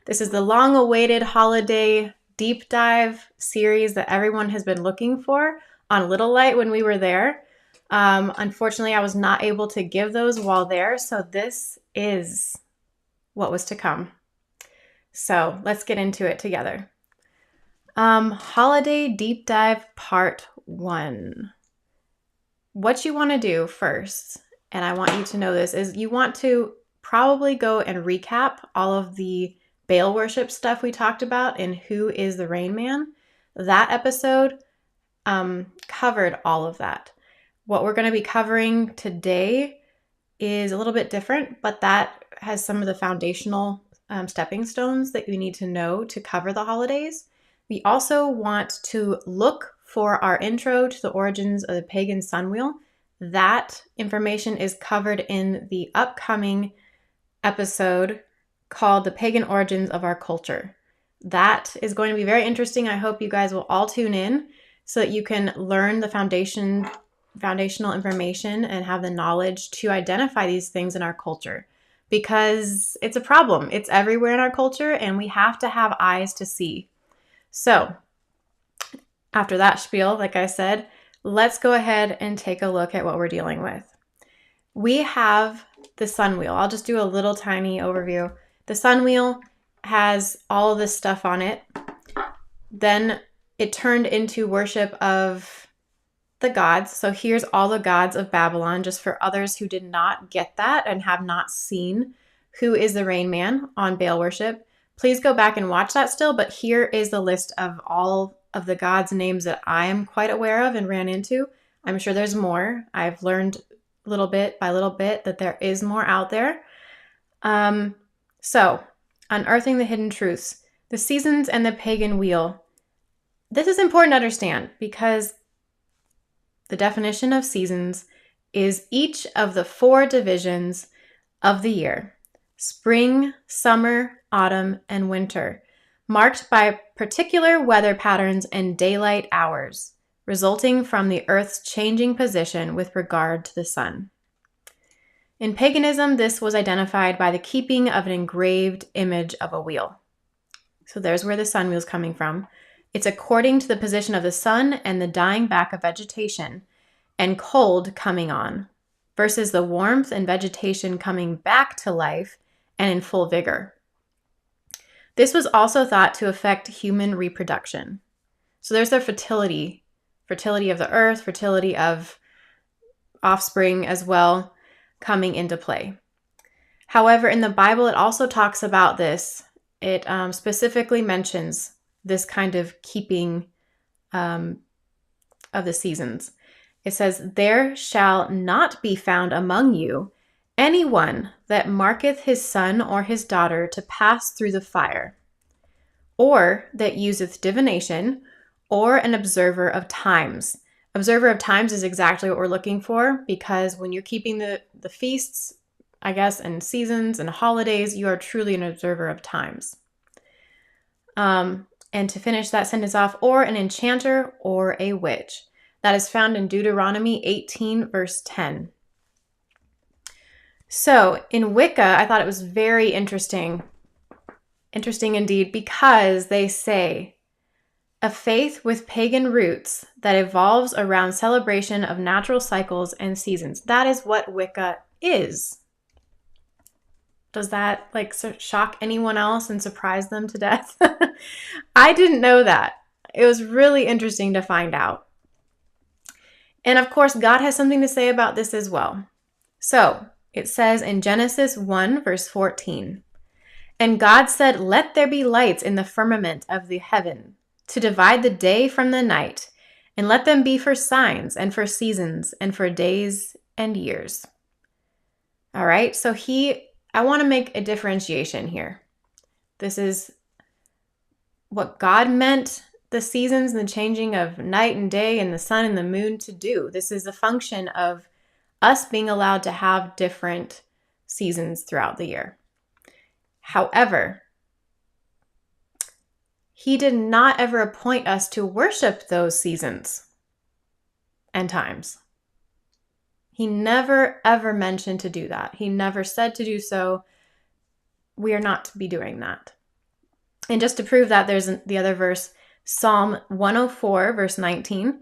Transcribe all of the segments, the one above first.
This is the long-awaited holiday deep dive series that everyone has been looking for on Little Light when we were there. Unfortunately, I was not able to give those while there, so this is what was to come. So let's get into it together. Holiday Deep Dive Part 1. What you want to do first, and I want you to know this, is you want to probably go and recap all of the Baal worship stuff we talked about in Who is the Rain Man. That episode covered all of that. What we're going to be covering today is a little bit different, but that has some of the foundational stepping stones that you need to know to cover the holidays. We also want to look for our intro to the origins of the pagan sun wheel. That information is covered in the upcoming episode called The Pagan Origins of Our Culture. That is going to be very interesting. I hope you guys will all tune in so that you can learn the foundational information and have the knowledge to identify these things in our culture, because it's a problem. It's everywhere in our culture, and we have to have eyes to see. So after that spiel, like I said, let's go ahead and take a look at what we're dealing with. We have the sun wheel. I'll just do a little tiny overview. The sun wheel has all of this stuff on it. Then it turned into worship of the gods. So here's all the gods of Babylon, just for others who did not get that and have not seen Who is the Rain Man on Baal worship. Please go back and watch that still, but here is the list of all of the gods' names that I am quite aware of and ran into. I'm sure there's more. I've learned little bit by little bit that there is more out there. So, unearthing the hidden truths, the seasons and the pagan wheel. This is important to understand because the definition of seasons is each of the 4 divisions of the year: spring, summer, autumn, and winter, marked by particular weather patterns and daylight hours, resulting from the Earth's changing position with regard to the sun. In paganism, this was identified by the keeping of an engraved image of a wheel. So there's where the sun wheel is coming from. It's according to the position of the sun and the dying back of vegetation and cold coming on, versus the warmth and vegetation coming back to life and in full vigor. This was also thought to affect human reproduction. So there's their fertility of the earth, fertility of offspring as well, coming into play. However, in the Bible, it also talks about this. It specifically mentions this kind of keeping of the seasons. It says, "There shall not be found among you anyone that marketh his son or his daughter to pass through the fire, or that useth divination, or an observer of times." Observer of times is exactly what we're looking for, because when you're keeping the feasts, I guess, and seasons and holidays, you are truly an observer of times. And to finish that sentence off, or an enchanter or a witch. That is found in Deuteronomy 18, verse 10. So in Wicca, I thought it was very interesting indeed, because they say, a faith with pagan roots that evolves around celebration of natural cycles and seasons. That is what Wicca is. Does that shock anyone else and surprise them to death? I didn't know that. It was really interesting to find out. And of course, God has something to say about this as well. So it says in Genesis 1, verse 14, "And God said, Let there be lights in the firmament of the heaven, to divide the day from the night, and let them be for signs and for seasons and for days and years." All right, so I want to make a differentiation here. This is what God meant the seasons and the changing of night and day and the sun and the moon to do. This is a function of us being allowed to have different seasons throughout the year. However, He did not ever appoint us to worship those seasons and times. He never, ever mentioned to do that. He never said to do so. We are not to be doing that. And just to prove that, there's the other verse, Psalm 104, verse 19,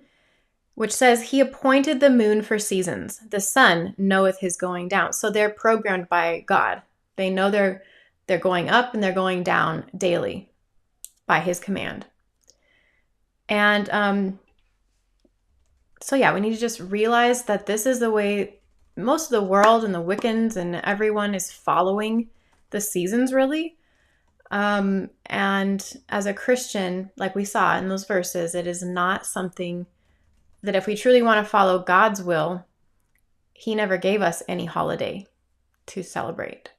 which says, he appointed the moon for seasons. The sun knoweth his going down. So they're programmed by God. They know they're going up and they're going down daily by his command. And so yeah, we need to just realize that this is the way most of the world and the Wiccans and everyone is following the seasons, really. And as a Christian, like we saw in those verses, it is not something that if we truly want to follow God's will, he never gave us any holiday to celebrate.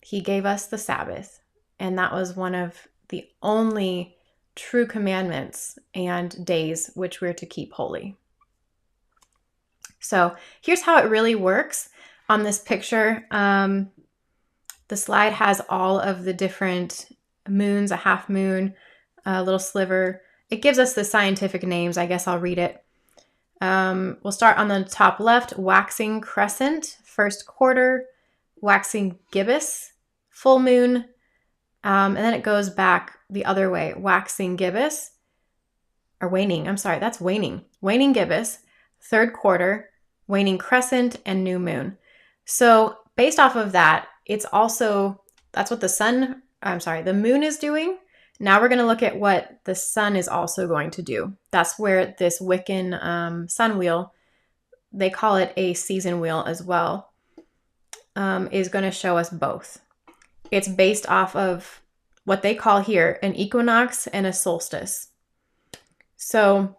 He gave us the Sabbath, and that was one of the only true commandments and days which we're to keep holy. So here's how it really works on this picture. The slide has all of the different moons, a half moon, a little sliver. It gives us the scientific names. I guess I'll read it. We'll start on the top left, waxing crescent, first quarter, waxing gibbous, full moon, and then it goes back the other way, waxing gibbous, or waning, I'm sorry, that's waning. Waning gibbous, third quarter, waning crescent, and new moon. So based off of that, it's also, that's what the moon is doing. Now we're going to look at what the sun is also going to do. That's where this Wiccan sun wheel, they call it a season wheel as well, is going to show us both. It's based off of what they call here an equinox and a solstice. So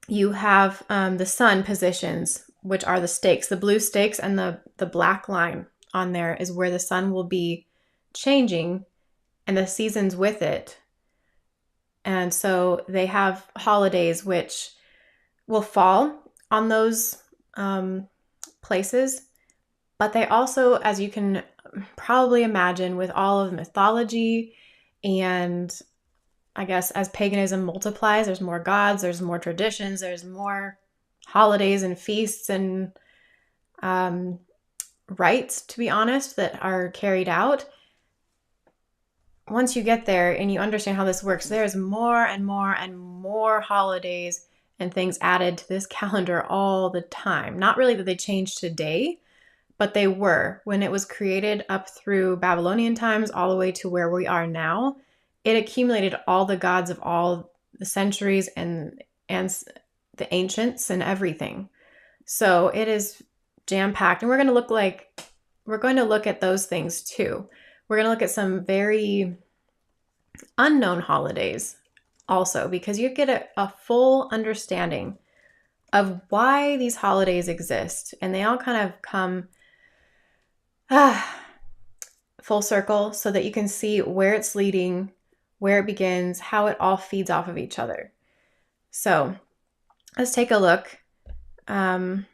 you have the sun positions, which are the stakes, the blue stakes, and the black line on there is where the sun will be changing and the seasons with it. And so they have holidays which will fall on those places, but they also, as you can probably imagine, with all of mythology, and I guess as paganism multiplies, there's more gods, there's more traditions, there's more holidays and feasts and rites, to be honest, that are carried out. Once you get there and you understand how this works, there's more and more and more holidays and things added to this calendar all the time. Not really that they changed today, but they were. When it was created up through Babylonian times all the way to where we are now, it accumulated all the gods of all the centuries and the ancients and everything. So it is jam-packed. And we're going to look at those things too. We're going to look at some very unknown holidays also, because you get a full understanding of why these holidays exist. And they all kind of come full circle so that you can see where it's leading, where it begins, how it all feeds off of each other. So let's take a look at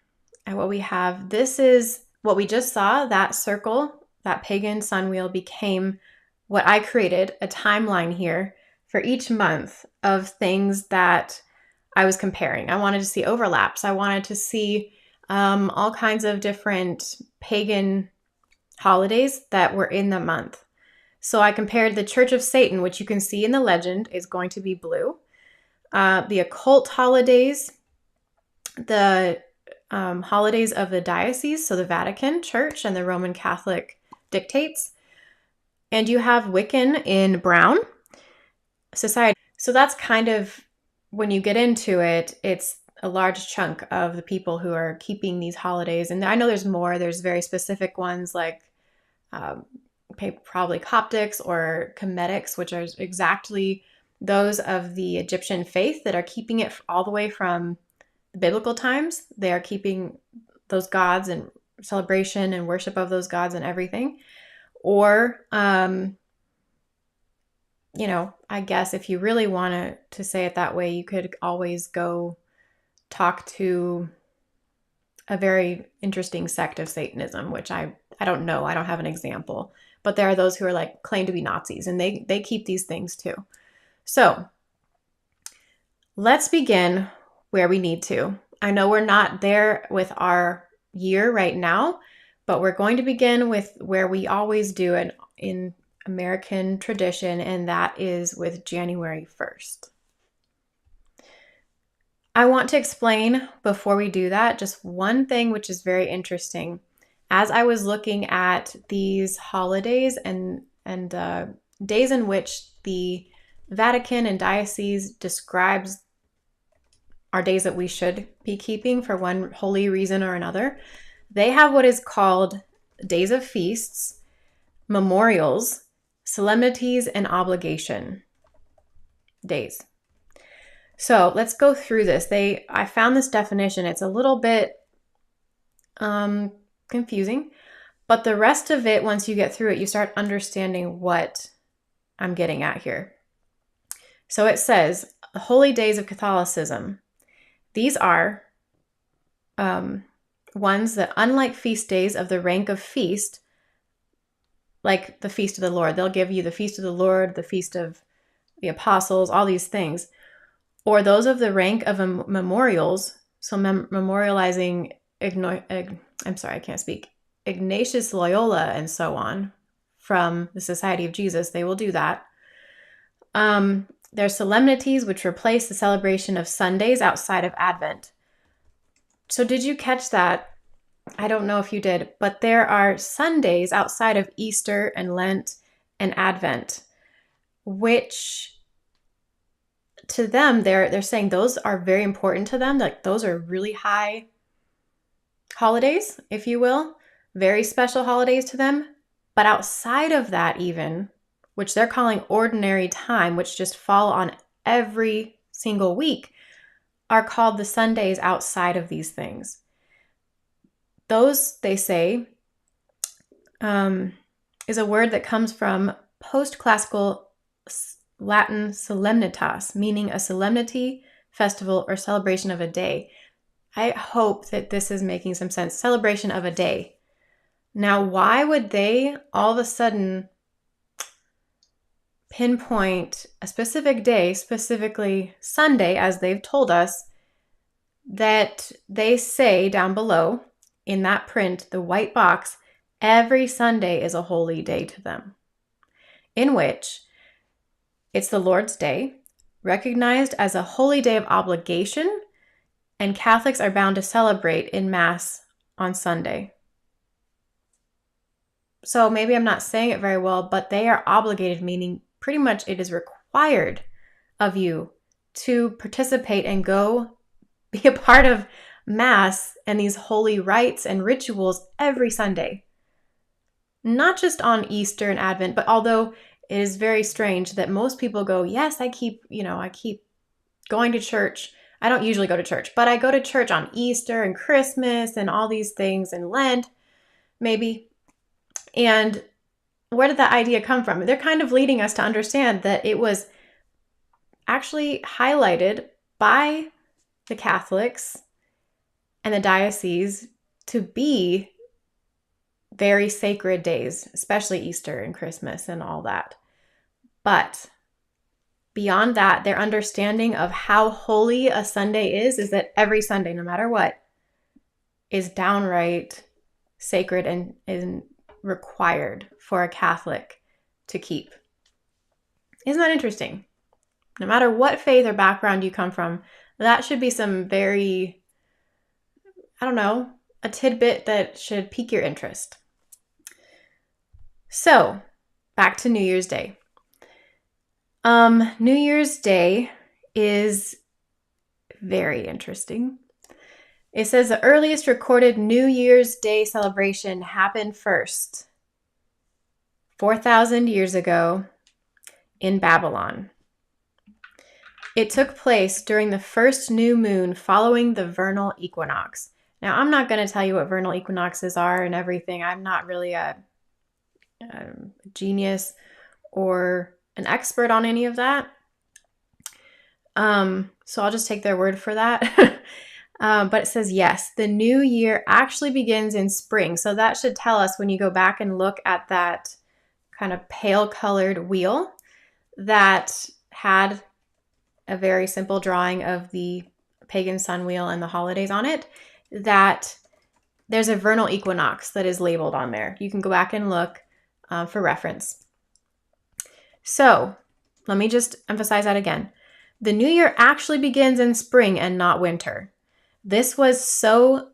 what we have. This is what we just saw. That circle, that pagan sun wheel, became what I created, a timeline here for each month of things that I was comparing. I wanted to see overlaps. I wanted to see all kinds of different pagan holidays that were in the month. So I compared the Church of Satan, which you can see in the legend is going to be blue, the occult holidays, the holidays of the diocese, so the Vatican Church and the Roman Catholic dictates, and you have Wiccan in brown society. So that's kind of, when you get into it, it's a large chunk of the people who are keeping these holidays. And I know there's more. There's very specific ones like probably Coptics or Cometics, which are exactly those of the Egyptian faith that are keeping it all the way from the biblical times. They are keeping those gods and celebration and worship of those gods and everything. Or, I guess if you really want to say it that way, you could always go talk to a very interesting sect of Satanism, which I don't know. I don't have an example. But there are those who are claim to be Nazis, and they keep these things too. So let's begin where we need to. I know we're not there with our year right now, but we're going to begin with where we always do in American tradition, and that is with January 1st. I want to explain before we do that just one thing which is very interesting. As I was looking at these holidays and days in which the Vatican and diocese describes our days that we should be keeping for one holy reason or another, they have what is called days of feasts, memorials, solemnities, and obligation days. So let's go through this. I found this definition. It's a little bit confusing, but the rest of it, once you get through it, you start understanding what I'm getting at here. So it says, the holy days of Catholicism. These are ones that, unlike feast days of the rank of feast, like the Feast of the Lord, they'll give you the Feast of the Lord, the Feast of the Apostles, all these things, or those of the rank of memorials, so memorializing, Ignatius Loyola and so on from the Society of Jesus, they will do that. There's solemnities, which replace the celebration of Sundays outside of Advent. So did you catch that? I don't know if you did, but there are Sundays outside of Easter and Lent and Advent, which to them, they're saying those are very important to them. Like, those are really high holidays, if you will, very special holidays to them. But outside of that, even, which they're calling ordinary time, which just fall on every single week, are called the Sundays outside of these things. Those, they say, is a word that comes from post-classical Latin solemnitas, meaning a solemnity, festival, or celebration of a day. I hope that this is making some sense. Celebration of a day. Now, why would they all of a sudden pinpoint a specific day, specifically Sunday, as they've told us, that they say down below in that print, the white box, every Sunday is a holy day to them, in which it's the Lord's Day, recognized as a holy day of obligation, and Catholics are bound to celebrate in Mass on Sunday. So maybe I'm not saying it very well, but they are obligated, meaning pretty much it is required of you to participate and go be a part of Mass and these holy rites and rituals every Sunday. Not just on Easter and Advent, but although it is very strange that most people go, yes, I keep going to church. I don't usually go to church, but I go to church on Easter and Christmas and all these things, and Lent, maybe. And where did that idea come from? They're kind of leading us to understand that it was actually highlighted by the Catholics and the diocese to be very sacred days, especially Easter and Christmas and all that. But beyond that, their understanding of how holy a Sunday is that every Sunday, no matter what, is downright sacred and required for a Catholic to keep. Isn't that interesting? No matter what faith or background you come from, that should be some very, a tidbit that should pique your interest. So, back to New Year's Day. New Year's Day is very interesting. It says the earliest recorded New Year's Day celebration happened first 4,000 years ago in Babylon. It took place during the first new moon following the vernal equinox. Now, I'm not going to tell you what vernal equinoxes are and everything. I'm not really a genius or an expert on any of that. So I'll just take their word for that. But it says, yes, the new year actually begins in spring. So that should tell us, when you go back and look at that kind of pale colored wheel that had a very simple drawing of the pagan sun wheel and the holidays on it, that there's a vernal equinox that is labeled on there. You can go back and look for reference. So let me just emphasize that again. The new year actually begins in spring and not winter. This was so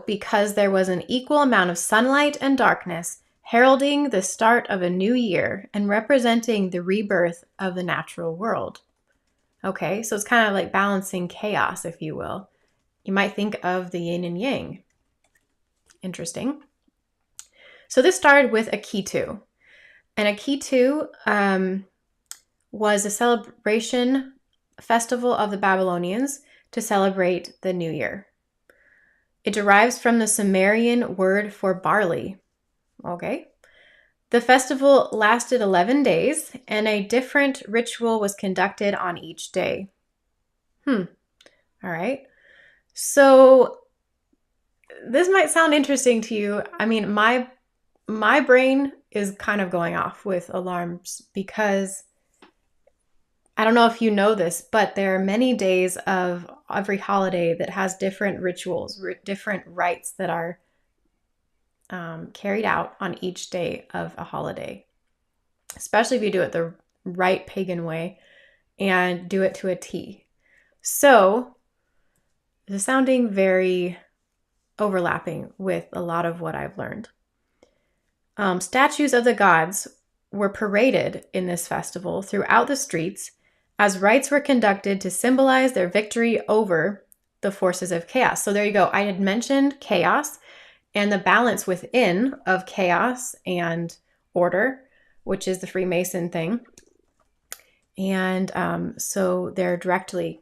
because there was an equal amount of sunlight and darkness, heralding the start of a new year and representing the rebirth of the natural world. Okay, so it's kind of like balancing chaos, if you will. You might think of the yin and yang. Interesting. So this started with a Akitu. And Akitu was a celebration festival of the Babylonians to celebrate the new year. It derives from the Sumerian word for barley. Okay. The festival lasted 11 days, and a different ritual was conducted on each day. All right. So this might sound interesting to you. I mean, my brain is kind of going off with alarms because I don't know if you know this, but there are many days of every holiday that has different rituals, different rites that are carried out on each day of a holiday, especially if you do it the right pagan way and do it to a T. So this is sounding very overlapping with a lot of what I've learned. Statues of the gods were paraded in this festival throughout the streets as rites were conducted to symbolize their victory over the forces of chaos. So there you go. I had mentioned chaos and the balance within of chaos and order, which is the Freemason thing. And so they're directly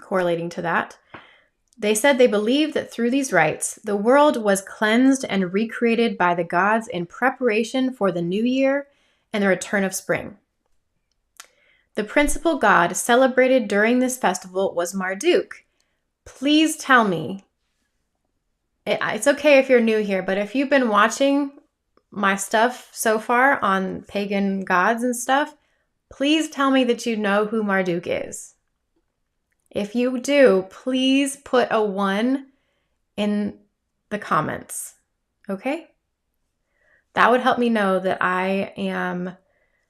correlating to that. They said they believed that through these rites, the world was cleansed and recreated by the gods in preparation for the new year and the return of spring. The principal god celebrated during this festival was Marduk. Please tell me, it's okay if you're new here, but if you've been watching my stuff so far on pagan gods and stuff, please tell me that you know who Marduk is. If you do, please put a 1 in the comments, okay? That would help me know that I am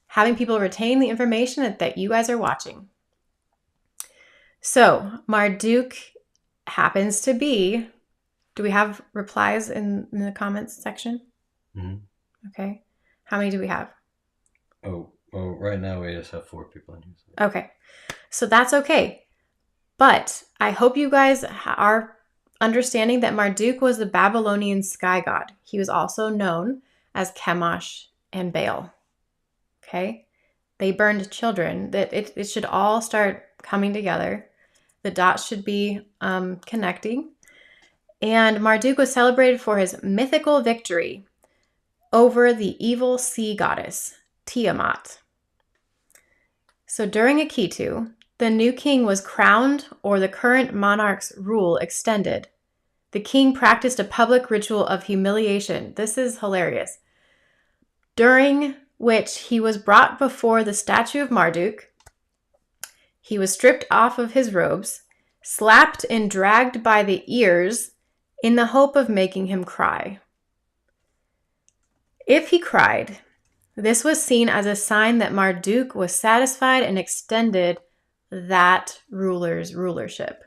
having people retain the information that you guys are watching. So Marduk happens to be, do we have replies in the comments section? Mm-hmm. Okay. How many do we have? Oh, well, right now we just have 4 people in here. So. Okay. So that's okay. But I hope you guys are understanding that Marduk was the Babylonian sky god. He was also known as Chemosh and Baal. Okay? They burned children. That it should all start coming together. The dots should be connecting. And Marduk was celebrated for his mythical victory over the evil sea goddess, Tiamat. So during Akitu, the new king was crowned or the current monarch's rule extended. The king practiced a public ritual of humiliation. This is hilarious. During which he was brought before the statue of Marduk. He was stripped off of his robes, slapped and dragged by the ears in the hope of making him cry. If he cried, this was seen as a sign that Marduk was satisfied and extended that ruler's rulership.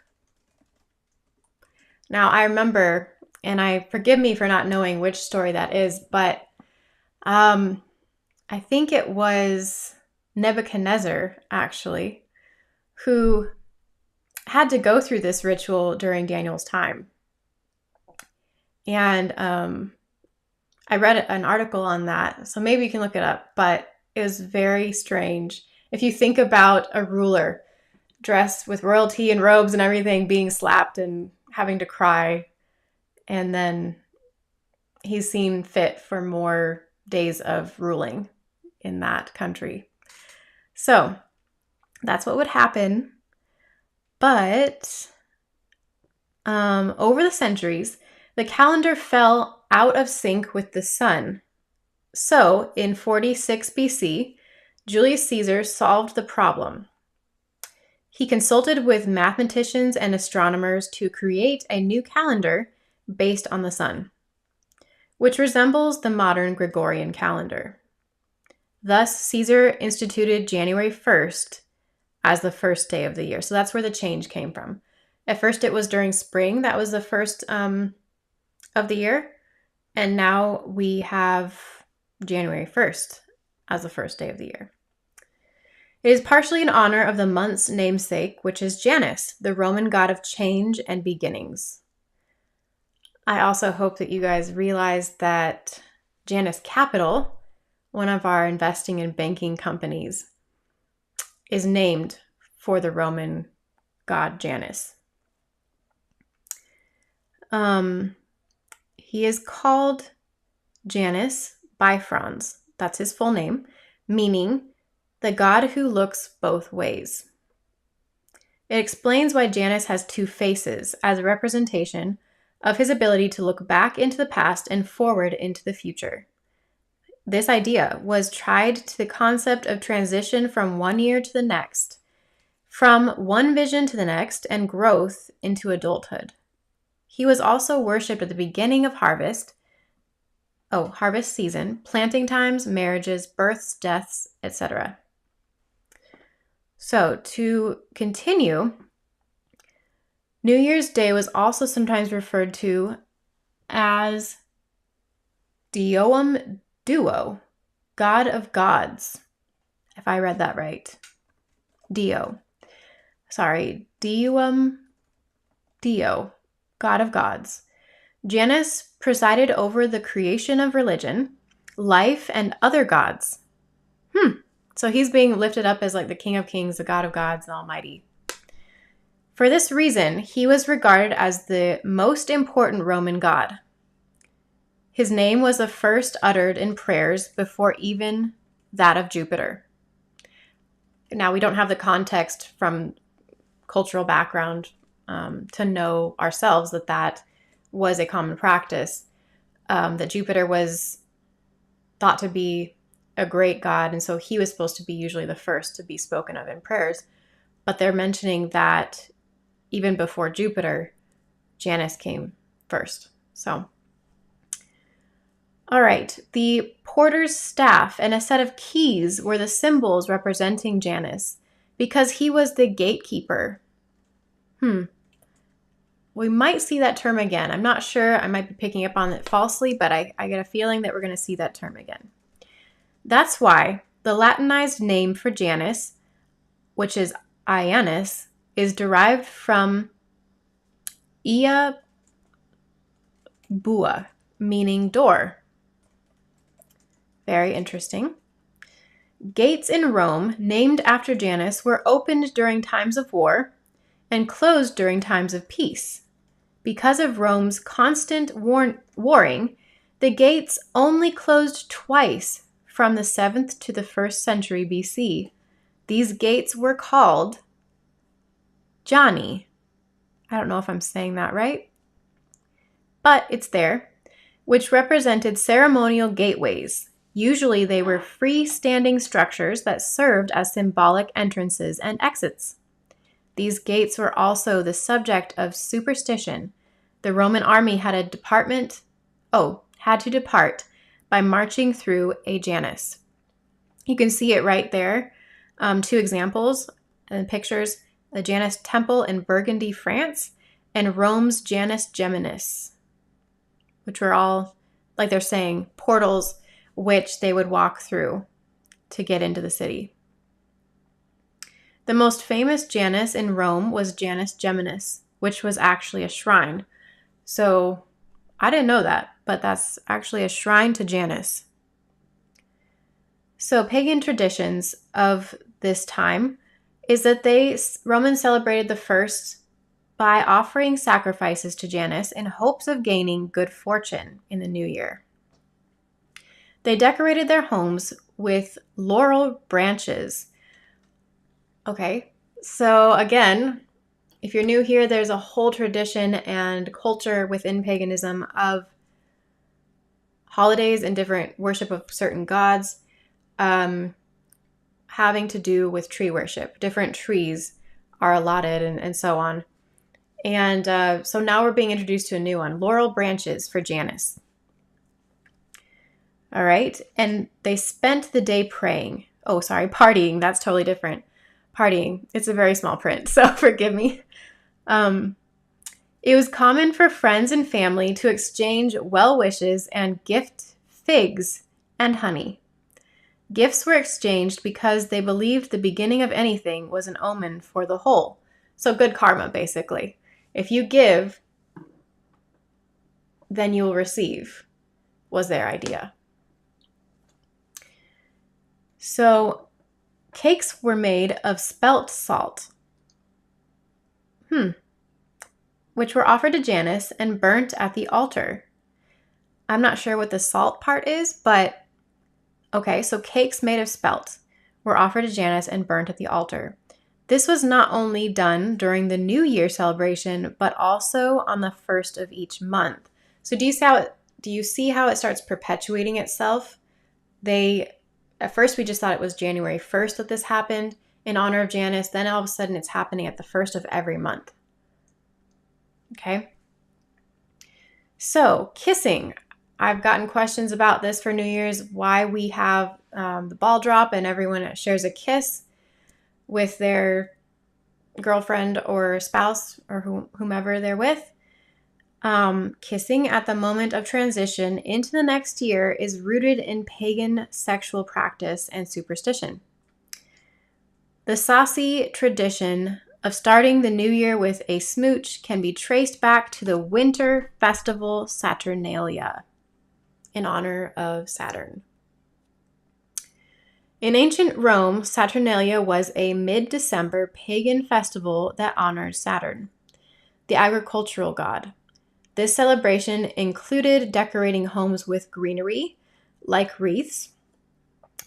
Now, I remember, and forgive me for not knowing which story that is, but I think it was Nebuchadnezzar, actually, who had to go through this ritual during Daniel's time. And I read an article on that, so maybe you can look it up, but it was very strange. If you think about a ruler dressed with royalty and robes and everything being slapped and having to cry, and then he's seen fit for more days of ruling in that country. So that's what would happen. But over the centuries, the calendar fell out of sync with the sun. So in 46 BC, Julius Caesar solved the problem. He consulted with mathematicians and astronomers to create a new calendar based on the sun, which resembles the modern Gregorian calendar. Thus, Caesar instituted January 1st as the first day of the year. So that's where the change came from. At first, it was during spring. That was the first of the year. And now we have January 1st as the first day of the year. It is partially in honor of the month's namesake, which is Janus, the Roman god of change and beginnings. I also hope that you guys realize that Janus Capital, one of our investing and banking companies, is named for the Roman god Janus. He is called Janus Bifrons. That's his full name, meaning the god who looks both ways. It explains why Janus has two faces as a representation of his ability to look back into the past and forward into the future. This idea was tied to the concept of transition from one year to the next, from one vision to the next, and growth into adulthood. He was also worshipped at the beginning of harvest season, planting times, marriages, births, deaths, etc. So to continue, New Year's Day was also sometimes referred to as Deum Duo, God of Gods, if I read that right. Deum Dio, God of Gods. Janus presided over the creation of religion, life, and other gods. So he's being lifted up as like the King of Kings, the God of Gods, the Almighty. For this reason, he was regarded as the most important Roman god. His name was the first uttered in prayers before even that of Jupiter. Now, we don't have the context from cultural background to know ourselves that was a common practice, that Jupiter was thought to be a great god, and so he was supposed to be usually the first to be spoken of in prayers. But they're mentioning that even before Jupiter, Janus came first. So, all right, the porter's staff and a set of keys were the symbols representing Janus because he was the gatekeeper. We might see that term again. I'm not sure. I might be picking up on it falsely, but I get a feeling that we're going to see that term again. That's why the Latinized name for Janus, which is Ianus, is derived from Ia Bua, meaning door. Very interesting. Gates in Rome, named after Janus, were opened during times of war and closed during times of peace. Because of Rome's constant warring, the gates only closed twice from the 7th to the 1st century BC. These gates were called Jani. I don't know if I'm saying that right, but it's there, which represented ceremonial gateways. Usually they were freestanding structures that served as symbolic entrances and exits. These gates were also the subject of superstition. The Roman army had to depart by marching through a Janus. You can see it right there. Two examples and pictures: the Janus Temple in Burgundy, France, and Rome's Janus Geminis, which were all, like they're saying, portals which they would walk through to get into the city. The most famous Janus in Rome was Janus Geminis, which was actually a shrine. So I didn't know that, but that's actually a shrine to Janus. So pagan traditions of this time is that Romans celebrated the first by offering sacrifices to Janus in hopes of gaining good fortune in the new year. They decorated their homes with laurel branches. Okay, so again, if you're new here, there's a whole tradition and culture within paganism of holidays and different worship of certain gods having to do with tree worship. Different trees are allotted and so on. And so now we're being introduced to a new one, laurel branches for Janus. All right. And they spent the day praying. Oh, sorry, partying. That's totally different. Partying. It's a very small print, so forgive me. It was common for friends and family to exchange well wishes and gift figs and honey. Gifts were exchanged because they believed the beginning of anything was an omen for the whole. So good karma, basically. If you give, then you will receive, was their idea. So cakes were made of spelt salt, which were offered to Janus and burnt at the altar. I'm not sure what the salt part is, but okay, so cakes made of spelt were offered to Janus and burnt at the altar. This was not only done during the New Year celebration, but also on the first of each month. So do you see how it starts perpetuating itself? At first we just thought it was January 1st that this happened in honor of Janus. Then all of a sudden it's happening at the first of every month. Okay. So kissing. I've gotten questions about this for New Year's, why we have the ball drop and everyone shares a kiss with their girlfriend or spouse or whomever they're with. Kissing at the moment of transition into the next year is rooted in pagan sexual practice and superstition. The saucy tradition of starting the new year with a smooch can be traced back to the winter festival Saturnalia, in honor of Saturn. In ancient Rome, Saturnalia was a mid-December pagan festival that honored Saturn, the agricultural god. This celebration included decorating homes with greenery, like wreaths,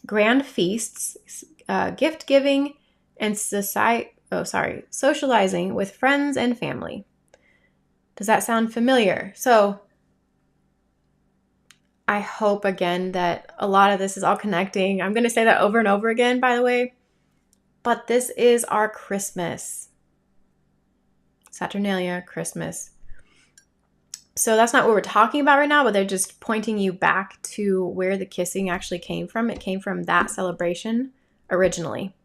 grand feasts, gift-giving, and socializing with friends and family. Does that sound familiar? So I hope, again, that a lot of this is all connecting. I'm going to say that over and over again, by the way. But this is our Christmas. Saturnalia, Christmas. So that's not what we're talking about right now, but they're just pointing you back to where the kissing actually came from. It came from that celebration originally.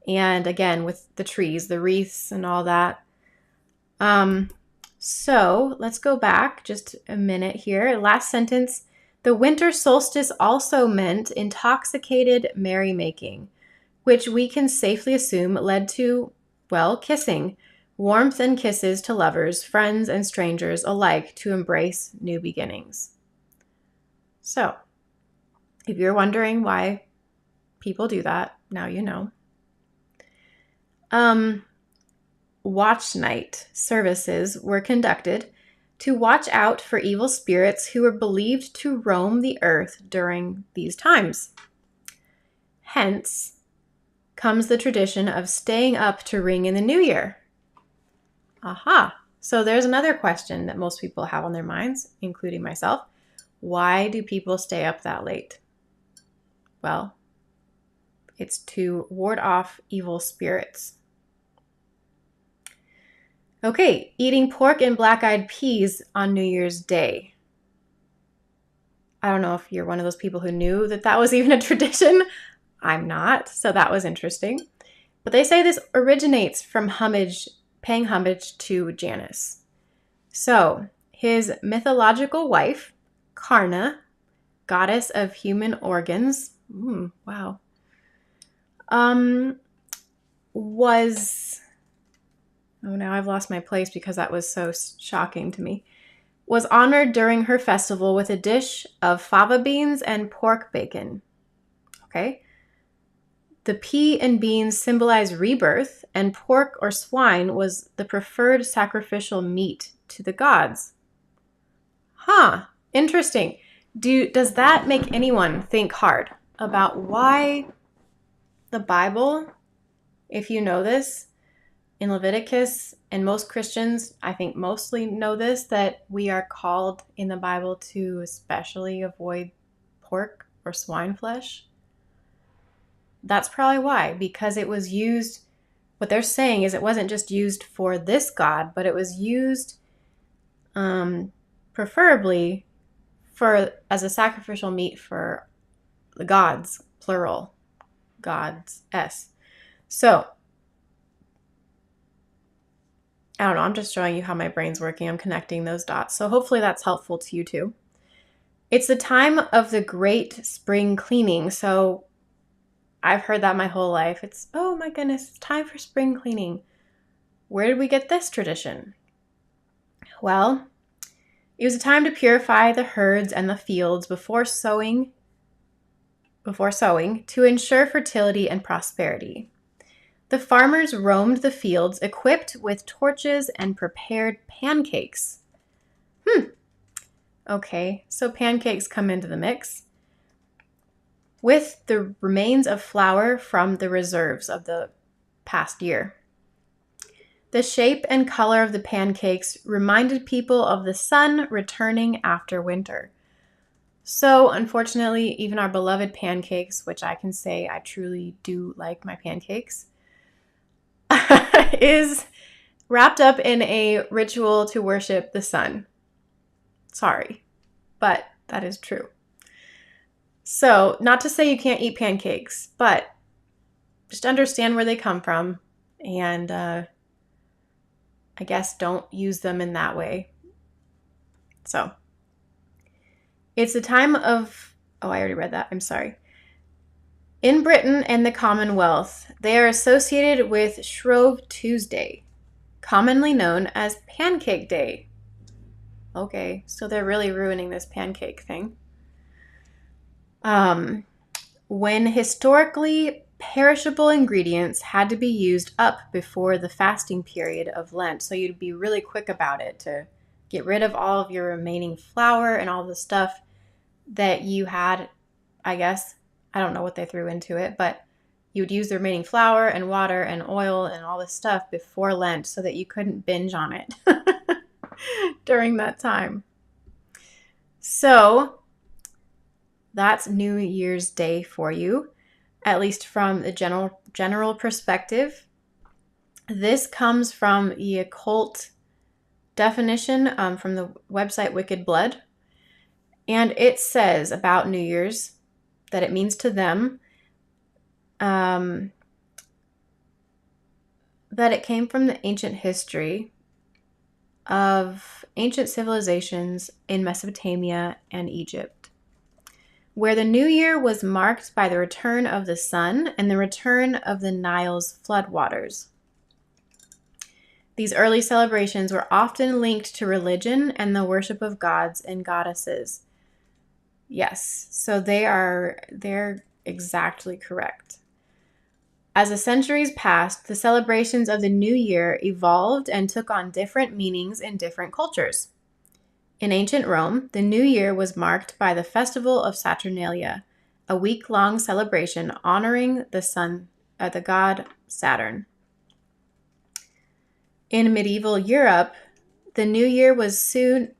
And again, with the trees, the wreaths, and all that. So let's go back just a minute here. Last sentence. The winter solstice also meant intoxicated merrymaking, which we can safely assume led to, well, kissing. Warmth and kisses to lovers, friends, and strangers alike to embrace new beginnings. So, if you're wondering why people do that, now you know. Watch night services were conducted to watch out for evil spirits who were believed to roam the earth during these times. Hence comes the tradition of staying up to ring in the new year. Aha! So there's another question that most people have on their minds, including myself. Why do people stay up that late? Well, it's to ward off evil spirits. Okay, eating pork and black-eyed peas on New Year's Day. I don't know if you're one of those people who knew that that was even a tradition. I'm not, so that was interesting. But they say this originates from paying homage to Janus. So, his mythological wife, Karna, goddess of human organs, wow, was... Oh, now I've lost my place because that was so shocking to me. Was honored during her festival with a dish of fava beans and pork bacon. Okay? The pea and beans symbolize rebirth, and pork or swine was the preferred sacrificial meat to the gods. Interesting. Does that make anyone think hard about why the Bible, if you know this, in Leviticus, and most Christians, I think mostly know this, that we are called in the Bible to especially avoid pork or swine flesh? That's probably why, because it was used, what they're saying is it wasn't just used for this God, but it was used preferably as a sacrificial meat for the gods, plural, gods, S. So, I don't know, I'm just showing you how my brain's working. I'm connecting those dots. So hopefully that's helpful to you too. It's the time of the great spring cleaning. So I've heard that my whole life. It's, oh my goodness, it's time for spring cleaning. Where did we get this tradition? Well, it was a time to purify the herds and the fields before sowing to ensure fertility and prosperity. The farmers roamed the fields equipped with torches and prepared pancakes. Okay, so pancakes come into the mix with the remains of flour from the reserves of the past year. The shape and color of the pancakes reminded people of the sun returning after winter. So, unfortunately, even our beloved pancakes, which I can say I truly do like my pancakes, is wrapped up in a ritual to worship the sun. Sorry, but that is true. So, not to say you can't eat pancakes, but just understand where they come from and I guess don't use them in that way. So, it's a time of, oh, I already read that. I'm sorry. In Britain and the Commonwealth, they are associated with Shrove Tuesday, commonly known as Pancake Day. Okay, so they're really ruining this pancake thing. When historically perishable ingredients had to be used up before the fasting period of Lent. So you'd be really quick about it to get rid of all of your remaining flour and all the stuff that you had, I guess. I don't know what they threw into it, but you would use the remaining flour and water and oil and all this stuff before Lent so that you couldn't binge on it during that time. So that's New Year's Day for you, at least from the general perspective. This comes from the occult definition from the website Wicked Blood. And it says about New Year's that it means to them that it came from the ancient history of ancient civilizations in Mesopotamia and Egypt, where the new year was marked by the return of the sun and the return of the Nile's floodwaters. These early celebrations were often linked to religion and the worship of gods and goddesses. Yes, so they're exactly correct. As the centuries passed, the celebrations of the new year evolved and took on different meanings in different cultures. In ancient Rome, the new year was marked by the festival of Saturnalia, a week-long celebration honoring the god Saturn. In medieval Europe, the new year was soon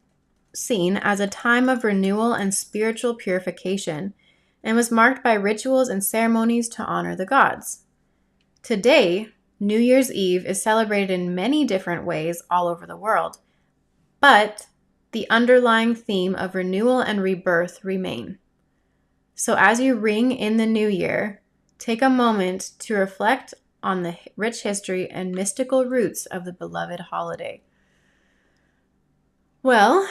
seen as a time of renewal and spiritual purification, and was marked by rituals and ceremonies to honor the gods. Today, New Year's Eve is celebrated in many different ways all over the world, but the underlying theme of renewal and rebirth remain. So as you ring in the new year, take a moment to reflect on the rich history and mystical roots of the beloved holiday. Well,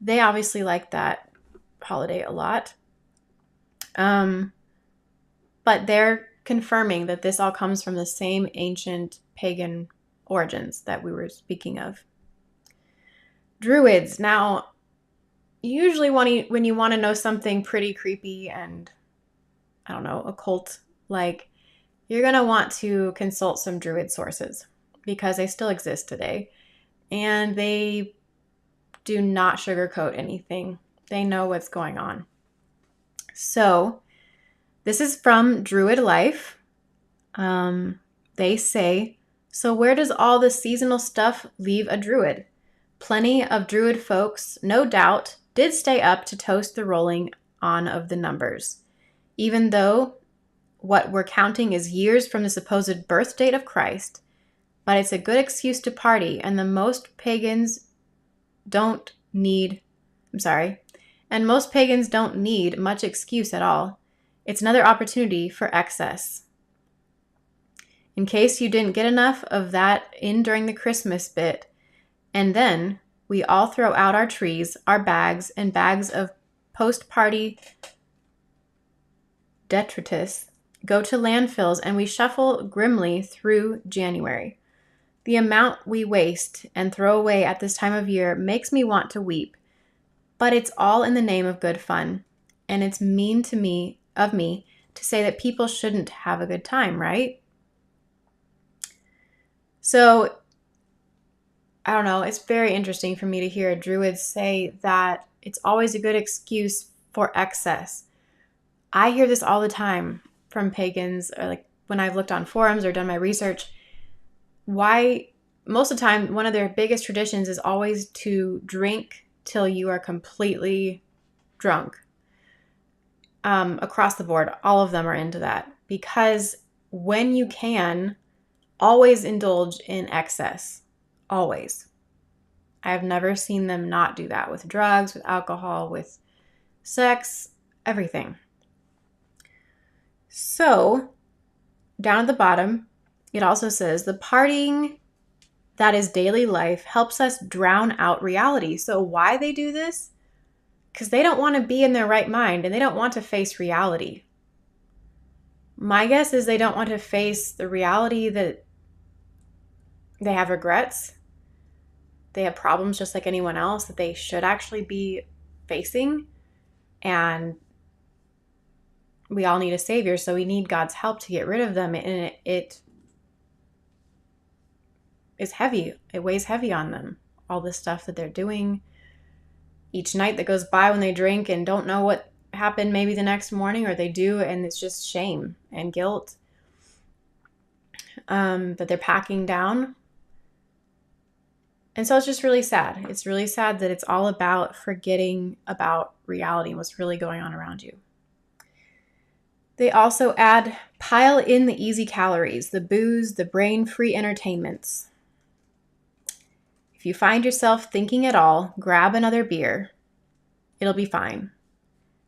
they obviously like that holiday a lot. But they're confirming that this all comes from the same ancient pagan origins that we were speaking of. Druids. Now, usually when you want to know something pretty creepy and, I don't know, occult, like, you're going to want to consult some Druid sources because they still exist today. And they do not sugarcoat anything. They know what's going on. So, this is from Druid Life. They say, so where does all the seasonal stuff leave a Druid? Plenty of Druid folks, no doubt, did stay up to toast the rolling on of the numbers, even though what we're counting is years from the supposed birth date of Christ, but it's a good excuse to party, and most pagans don't need And most pagans don't need much excuse at all. It's another opportunity for excess. In case you didn't get enough of that in during the Christmas bit, and then we all throw out our trees, our bags, and bags of post-party detritus, go to landfills, and we shuffle grimly through January. The amount we waste and throw away at this time of year makes me want to weep, but it's all in the name of good fun, and it's mean of me to say that people shouldn't have a good time, right? So, I don't know, it's very interesting for me to hear a druid say that it's always a good excuse for excess. I hear this all the time from pagans, or like when I've looked on forums or done my research. Why, most of the time, one of their biggest traditions is always to drink till you are completely drunk. Across the board, all of them are into that, because when you can, always indulge in excess. Always. I have never seen them not do that with drugs, with alcohol, with sex, everything. So, down at the bottom, it also says, the partying that is daily life helps us drown out reality. So why they do this? Because they don't want to be in their right mind and they don't want to face reality. My guess is they don't want to face the reality that they have regrets. They have problems just like anyone else that they should actually be facing. And we all need a savior, so we need God's help to get rid of them. And it is heavy. It weighs heavy on them. All the stuff that they're doing each night that goes by when they drink and don't know what happened maybe the next morning, or they do, and it's just shame and guilt that they're packing down. And so it's just really sad. It's really sad that it's all about forgetting about reality and what's really going on around you. They also add, pile in the easy calories, the booze, the brain-free entertainments. If you find yourself thinking at all, grab another beer. It'll be fine.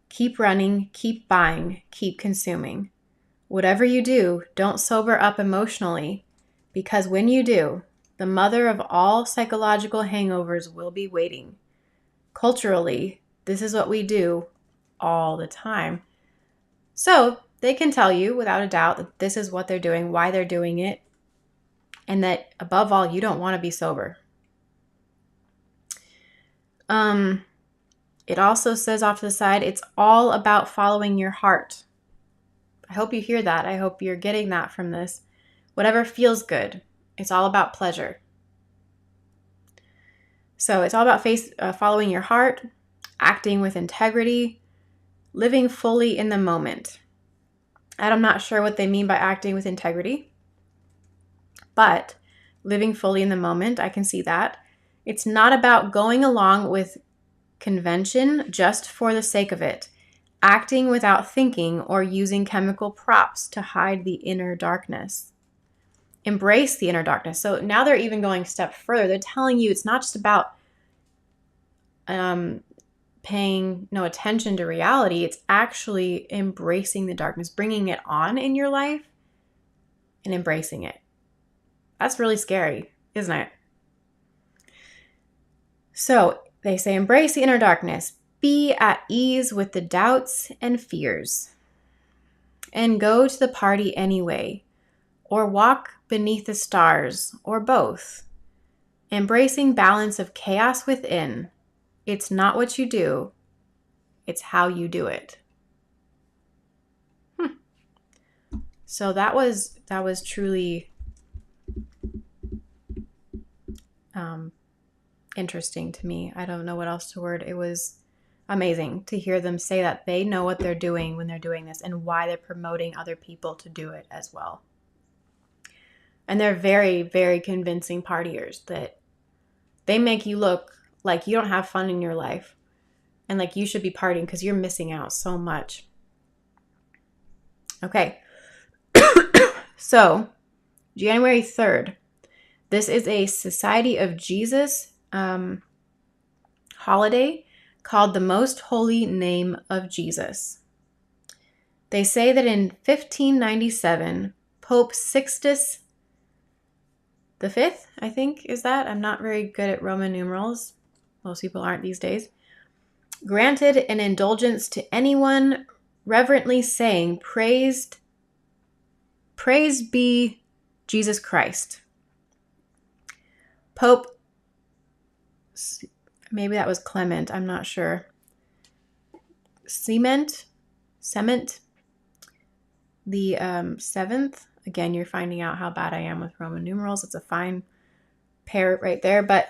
Keep running, keep buying, keep consuming. Whatever you do, don't sober up emotionally, because when you do, the mother of all psychological hangovers will be waiting. Culturally, this is what we do all the time. So they can tell you without a doubt that this is what they're doing, why they're doing it, and that above all, you don't want to be sober. It also says off to the side, it's all about following your heart. I hope you hear that. I hope you're getting that from this. Whatever feels good. It's all about pleasure. So it's all about following your heart, acting with integrity, living fully in the moment. And I'm not sure what they mean by acting with integrity, but living fully in the moment, I can see that. It's not about going along with convention just for the sake of it, acting without thinking or using chemical props to hide the inner darkness. Embrace the inner darkness. So now they're even going a step further. They're telling you it's not just about paying no attention to reality. It's actually embracing the darkness, bringing it on in your life and embracing it. That's really scary, isn't it? So they say, embrace the inner darkness. Be at ease with the doubts and fears. And go to the party anyway. Or walk beneath the stars, or both. Embracing balance of chaos within. It's not what you do, it's how you do it. So that was truly interesting to me. I don't know what else to word. It was amazing to hear them say that they know what they're doing when they're doing this and why they're promoting other people to do it as well. And they're very, very convincing partiers that they make you look like you don't have fun in your life and like you should be partying because you're missing out so much. Okay. So, January 3rd, this is a Society of Jesus holiday called the Most Holy Name of Jesus. They say that in 1597, Pope Sixtus V, I think, is that? I'm not very good at Roman numerals. Most people aren't these days. Granted an indulgence to anyone reverently saying, Praise be Jesus Christ. Pope, maybe that was Clement, I'm not sure. Clement, the 7th. Again, you're finding out how bad I am with Roman numerals. It's a fine pair right there. But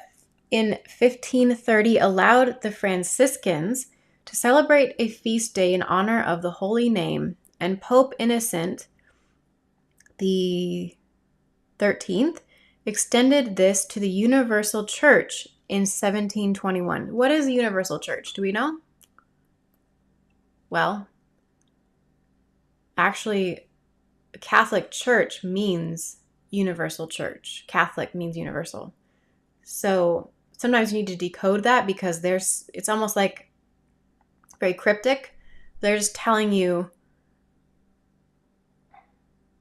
in 1530, allowed the Franciscans to celebrate a feast day in honor of the Holy Name, and Pope Innocent the 13th extended this to the Universal Church in 1721. What is the Universal Church? Do we know? Well, actually, Catholic Church means universal church. Catholic means universal. So sometimes you need to decode that because it's almost like very cryptic. They're just telling you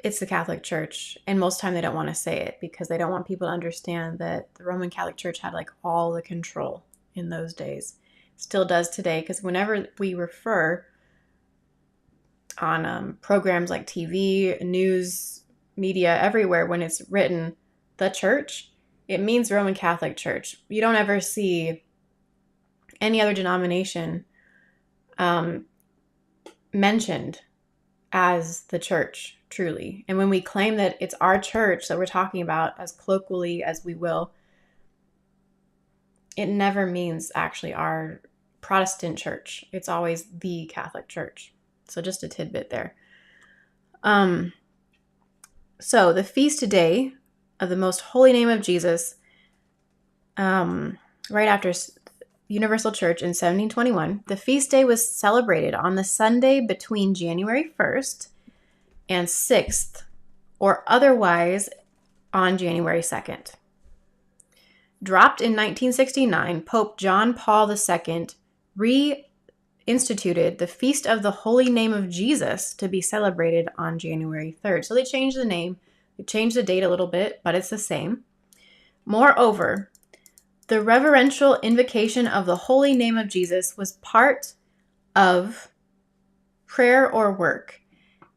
it's the Catholic Church. And most of the time they don't want to say it because they don't want people to understand that the Roman Catholic Church had like all the control in those days. Still does today, because whenever we refer on programs like TV, news, media, everywhere, when it's written the church, it means Roman Catholic Church. You don't ever see any other denomination mentioned as the church, truly. And when we claim that it's our church that we're talking about, as colloquially as we will, it never means actually our Protestant church. It's always the Catholic Church. So just a tidbit there. So the feast day of the Most Holy Name of Jesus, right after Universal Church in 1721, the feast day was celebrated on the Sunday between January 1st and 6th, or otherwise on January 2nd. Dropped in 1969, Pope John Paul II reinstituted the Feast of the Holy Name of Jesus to be celebrated on January 3rd. So they changed the name, they changed the date a little bit, but it's the same. Moreover, the reverential invocation of the Holy Name of Jesus was part of prayer or work,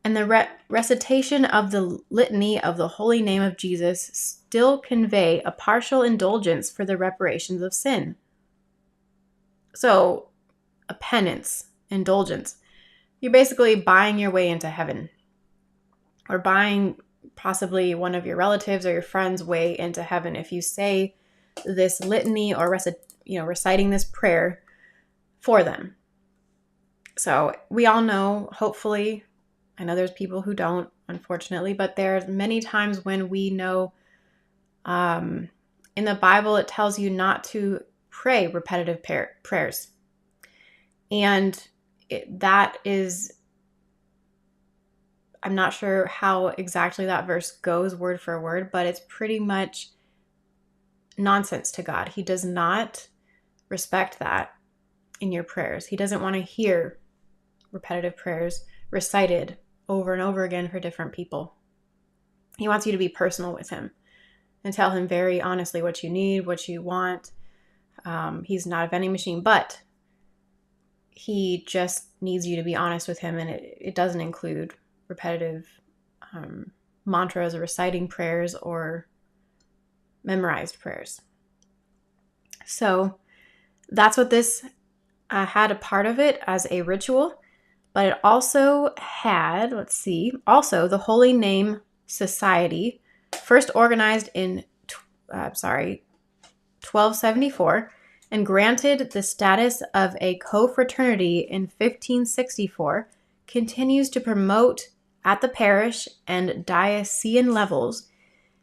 and the recitation of the litany of the Holy Name of Jesus still convey a partial indulgence for the reparations of sin. So, a penance, indulgence. You're basically buying your way into heaven, or buying possibly one of your relatives or your friends' way into heaven if you say this litany or reciting this prayer for them. So we all know, hopefully, I know there's people who don't, unfortunately, but there's many times when we know in the Bible it tells you not to pray repetitive prayers. And that is, I'm not sure how exactly that verse goes word for word, but it's pretty much nonsense to God. He does not respect that in your prayers. He doesn't want to hear repetitive prayers recited over and over again for different people. He wants you to be personal with him and tell him very honestly what you need, what you want. He's not a vending machine, but he just needs you to be honest with him, and it doesn't include repetitive mantras or reciting prayers or memorized prayers. So that's what this had a part of it as a ritual, but it also had, also the Holy Name Society, first organized in 1274, and granted the status of a co-fraternity in 1564, continues to promote at the parish and diocesan levels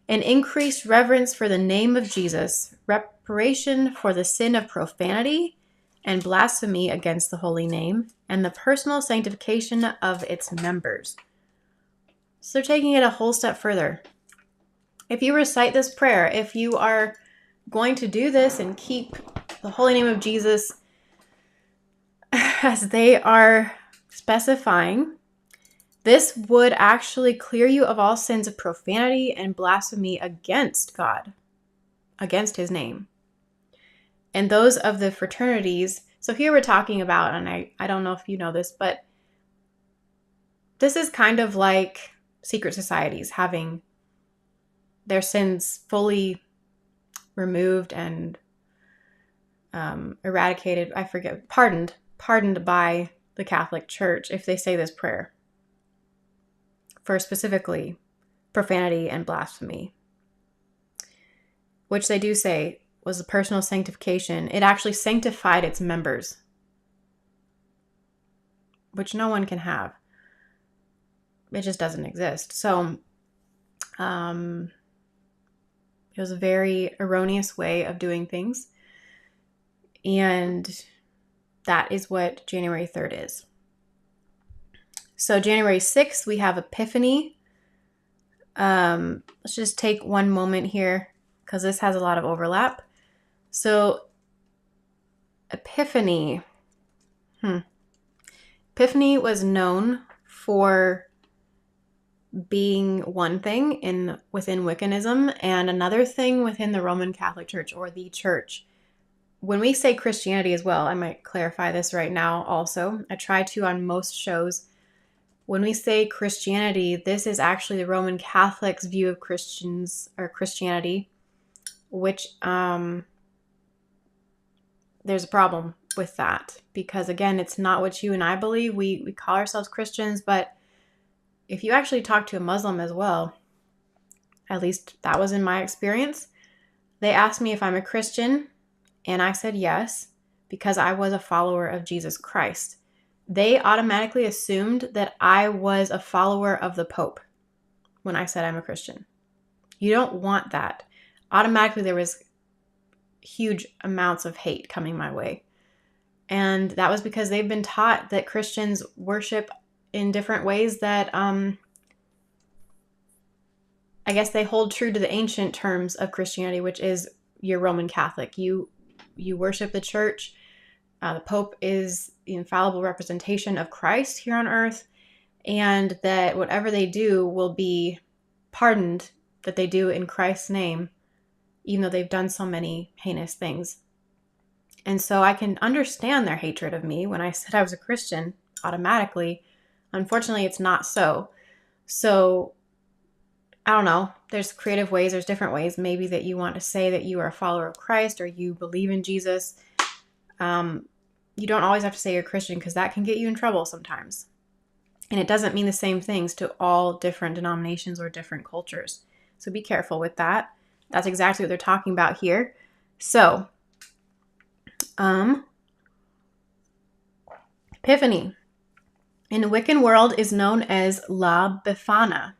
an increased reverence for the name of Jesus, reparation for the sin of profanity and blasphemy against the holy name, and the personal sanctification of its members. So they're taking it a whole step further. If you recite this prayer, if you are going to do this and keep the holy name of Jesus because they are specifying this would actually clear you of all sins of profanity and blasphemy against God, against his name. And those of the fraternities, so here we're talking about, and I don't know if you know this, but this is kind of like secret societies having their sins fully removed and eradicated, I forget, pardoned by the Catholic Church if they say this prayer for specifically profanity and blasphemy, which they do say was a personal sanctification. It actually sanctified its members, which no one can have. It just doesn't exist. So it was a very erroneous way of doing things. And that is what January 3rd is. So January 6th, we have Epiphany. Let's just take one moment here because this has a lot of overlap. So Epiphany. Epiphany was known for being one thing within Wiccanism and another thing within the Roman Catholic Church or the church. When we say Christianity as well, I might clarify this right now also. I try to on most shows. When we say Christianity, this is actually the Roman Catholics' view of Christians or Christianity, which there's a problem with that because, again, it's not what you and I believe. We call ourselves Christians, but if you actually talk to a Muslim as well, at least that was in my experience, they asked me if I'm a Christian, and I said yes because I was a follower of Jesus Christ. They automatically assumed that I was a follower of the Pope when I said I'm a Christian. You don't want that. Automatically, there was huge amounts of hate coming my way. And that was because they've been taught that Christians worship in different ways that I guess they hold true to the ancient terms of Christianity, which is you're Roman Catholic. You worship the church. The Pope is the infallible representation of Christ here on earth, and that whatever they do will be pardoned, that they do in Christ's name, even though they've done so many heinous things. And so I can understand their hatred of me when I said I was a Christian automatically. Unfortunately, it's not so. So I don't know. There's creative ways. There's different ways maybe that you want to say that you are a follower of Christ or you believe in Jesus. You don't always have to say you're a Christian because that can get you in trouble sometimes. And it doesn't mean the same things to all different denominations or different cultures. So be careful with that. That's exactly what they're talking about here. So, Epiphany in the Wiccan world is known as La Befana,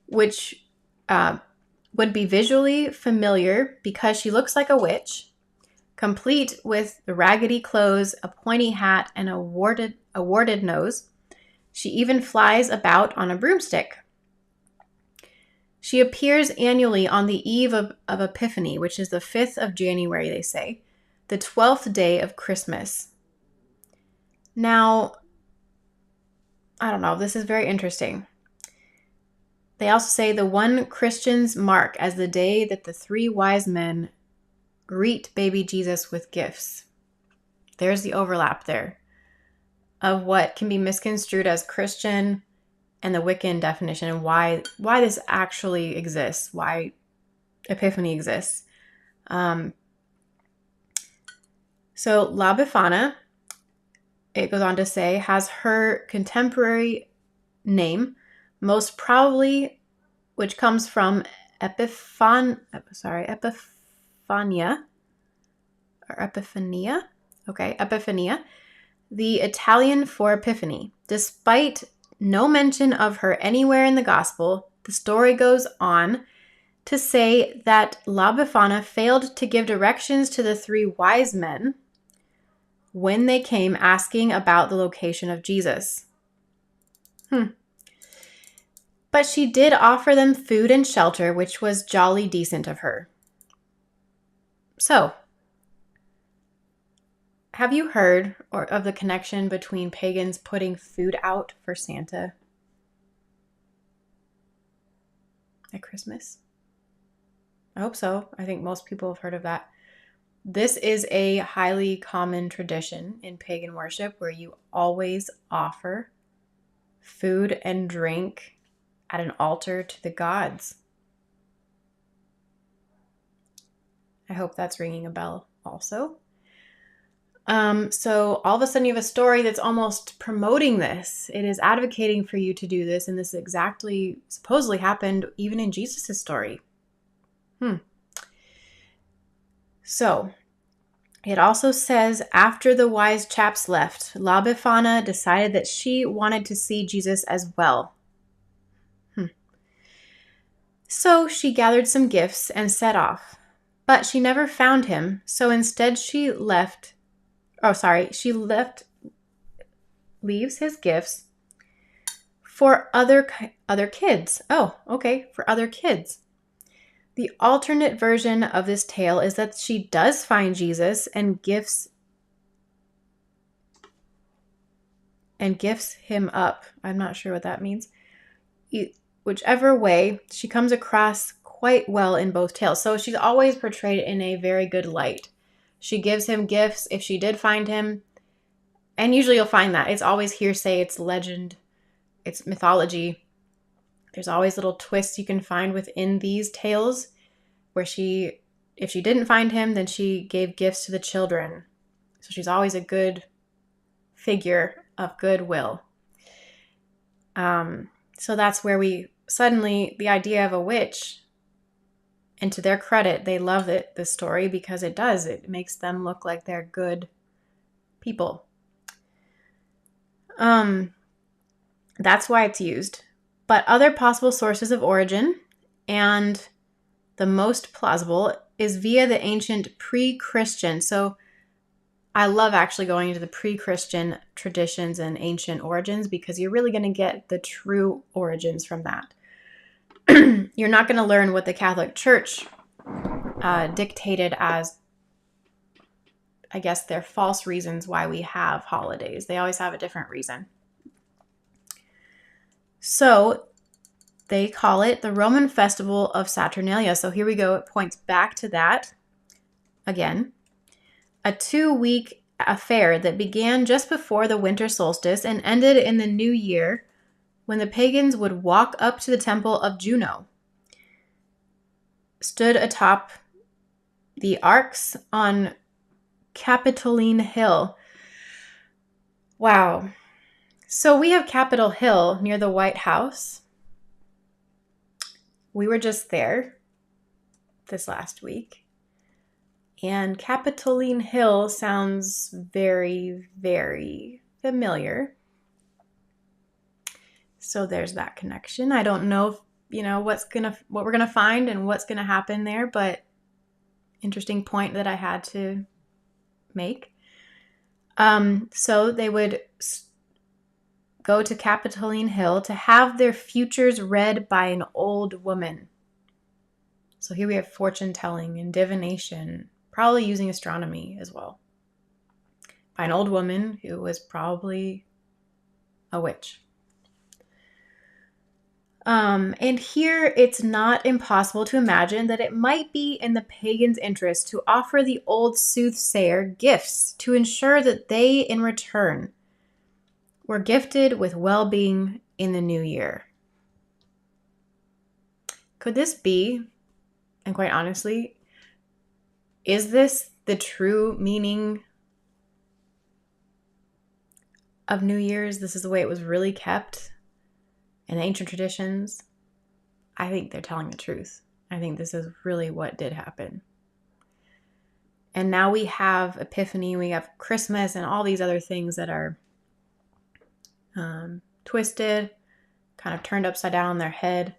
which would be visually familiar because she looks like a witch, complete with the raggedy clothes, a pointy hat, and a warded nose. She even flies about on a broomstick. She appears annually on the eve of Epiphany, which is the 5th of January, they say, the 12th day of Christmas. Now, I don't know, this is very interesting. They also say the one Christians mark as the day that the 3 wise men greet baby Jesus with gifts. There's the overlap there of what can be misconstrued as Christian and the Wiccan definition and why this actually exists, why Epiphany exists. So La Befana, it goes on to say, has her contemporary name, most probably, which comes from Epiphania. Okay, Epiphania, the Italian for Epiphany. Despite no mention of her anywhere in the gospel, the story goes on to say that La Befana failed to give directions to the 3 wise men when they came asking about the location of Jesus. But she did offer them food and shelter, which was jolly decent of her. So, have you heard of the connection between pagans putting food out for Santa at Christmas? I hope so. I think most people have heard of that. This is a highly common tradition in pagan worship where you always offer food and drink at an altar to the gods. I hope that's ringing a bell also. So all of a sudden you have a story that's almost promoting this. It is advocating for you to do this, and this exactly supposedly happened even in Jesus' story. So it also says, after the wise chaps left, La Befana decided that she wanted to see Jesus as well. So she gathered some gifts and set off. But she never found him, so instead leaves his gifts for other kids. Oh, okay, for other kids. The alternate version of this tale is that she does find Jesus and gifts him up. I'm not sure what that means. Whichever way, she comes across quite well in both tales. So she's always portrayed in a very good light. She gives him gifts if she did find him. And usually you'll find that. It's always hearsay, it's legend, it's mythology. There's always little twists you can find within these tales where if she didn't find him, then she gave gifts to the children. So she's always a good figure of goodwill. So that's where the idea of a witch, and to their credit, they love this story because it makes them look like they're good people. That's why it's used. But other possible sources of origin, and the most plausible, is via the ancient pre-Christian. So I love actually going into the pre-Christian traditions and ancient origins because you're really going to get the true origins from that. You're not going to learn what the Catholic Church dictated as, I guess, their false reasons why we have holidays. They always have a different reason. So they call it the Roman Festival of Saturnalia. So here we go. It points back to that again. A 2-week affair that began just before the winter solstice and ended in the new year when the pagans would walk up to the temple of Juno, stood atop the arcs on Capitoline Hill. Wow. So we have Capitol Hill near the White House. We were just there this last week. And Capitoline Hill sounds very, very familiar. So there's that connection. I don't know if, what we're gonna find and what's gonna happen there, but interesting point that I had to make. So they would go to Capitoline Hill to have their futures read by an old woman. So here we have fortune telling and divination, probably using astronomy as well, by an old woman who was probably a witch. And here it's not impossible to imagine that it might be in the pagans' interest to offer the old soothsayer gifts to ensure that they, in return, were gifted with well-being in the new year. Could this be, and quite honestly, is this the true meaning of New Year's? This is the way it was really kept in ancient traditions. I think they're telling the truth. I think this is really what did happen. And now we have Epiphany, we have Christmas, and all these other things that are twisted, kind of turned upside down on their head,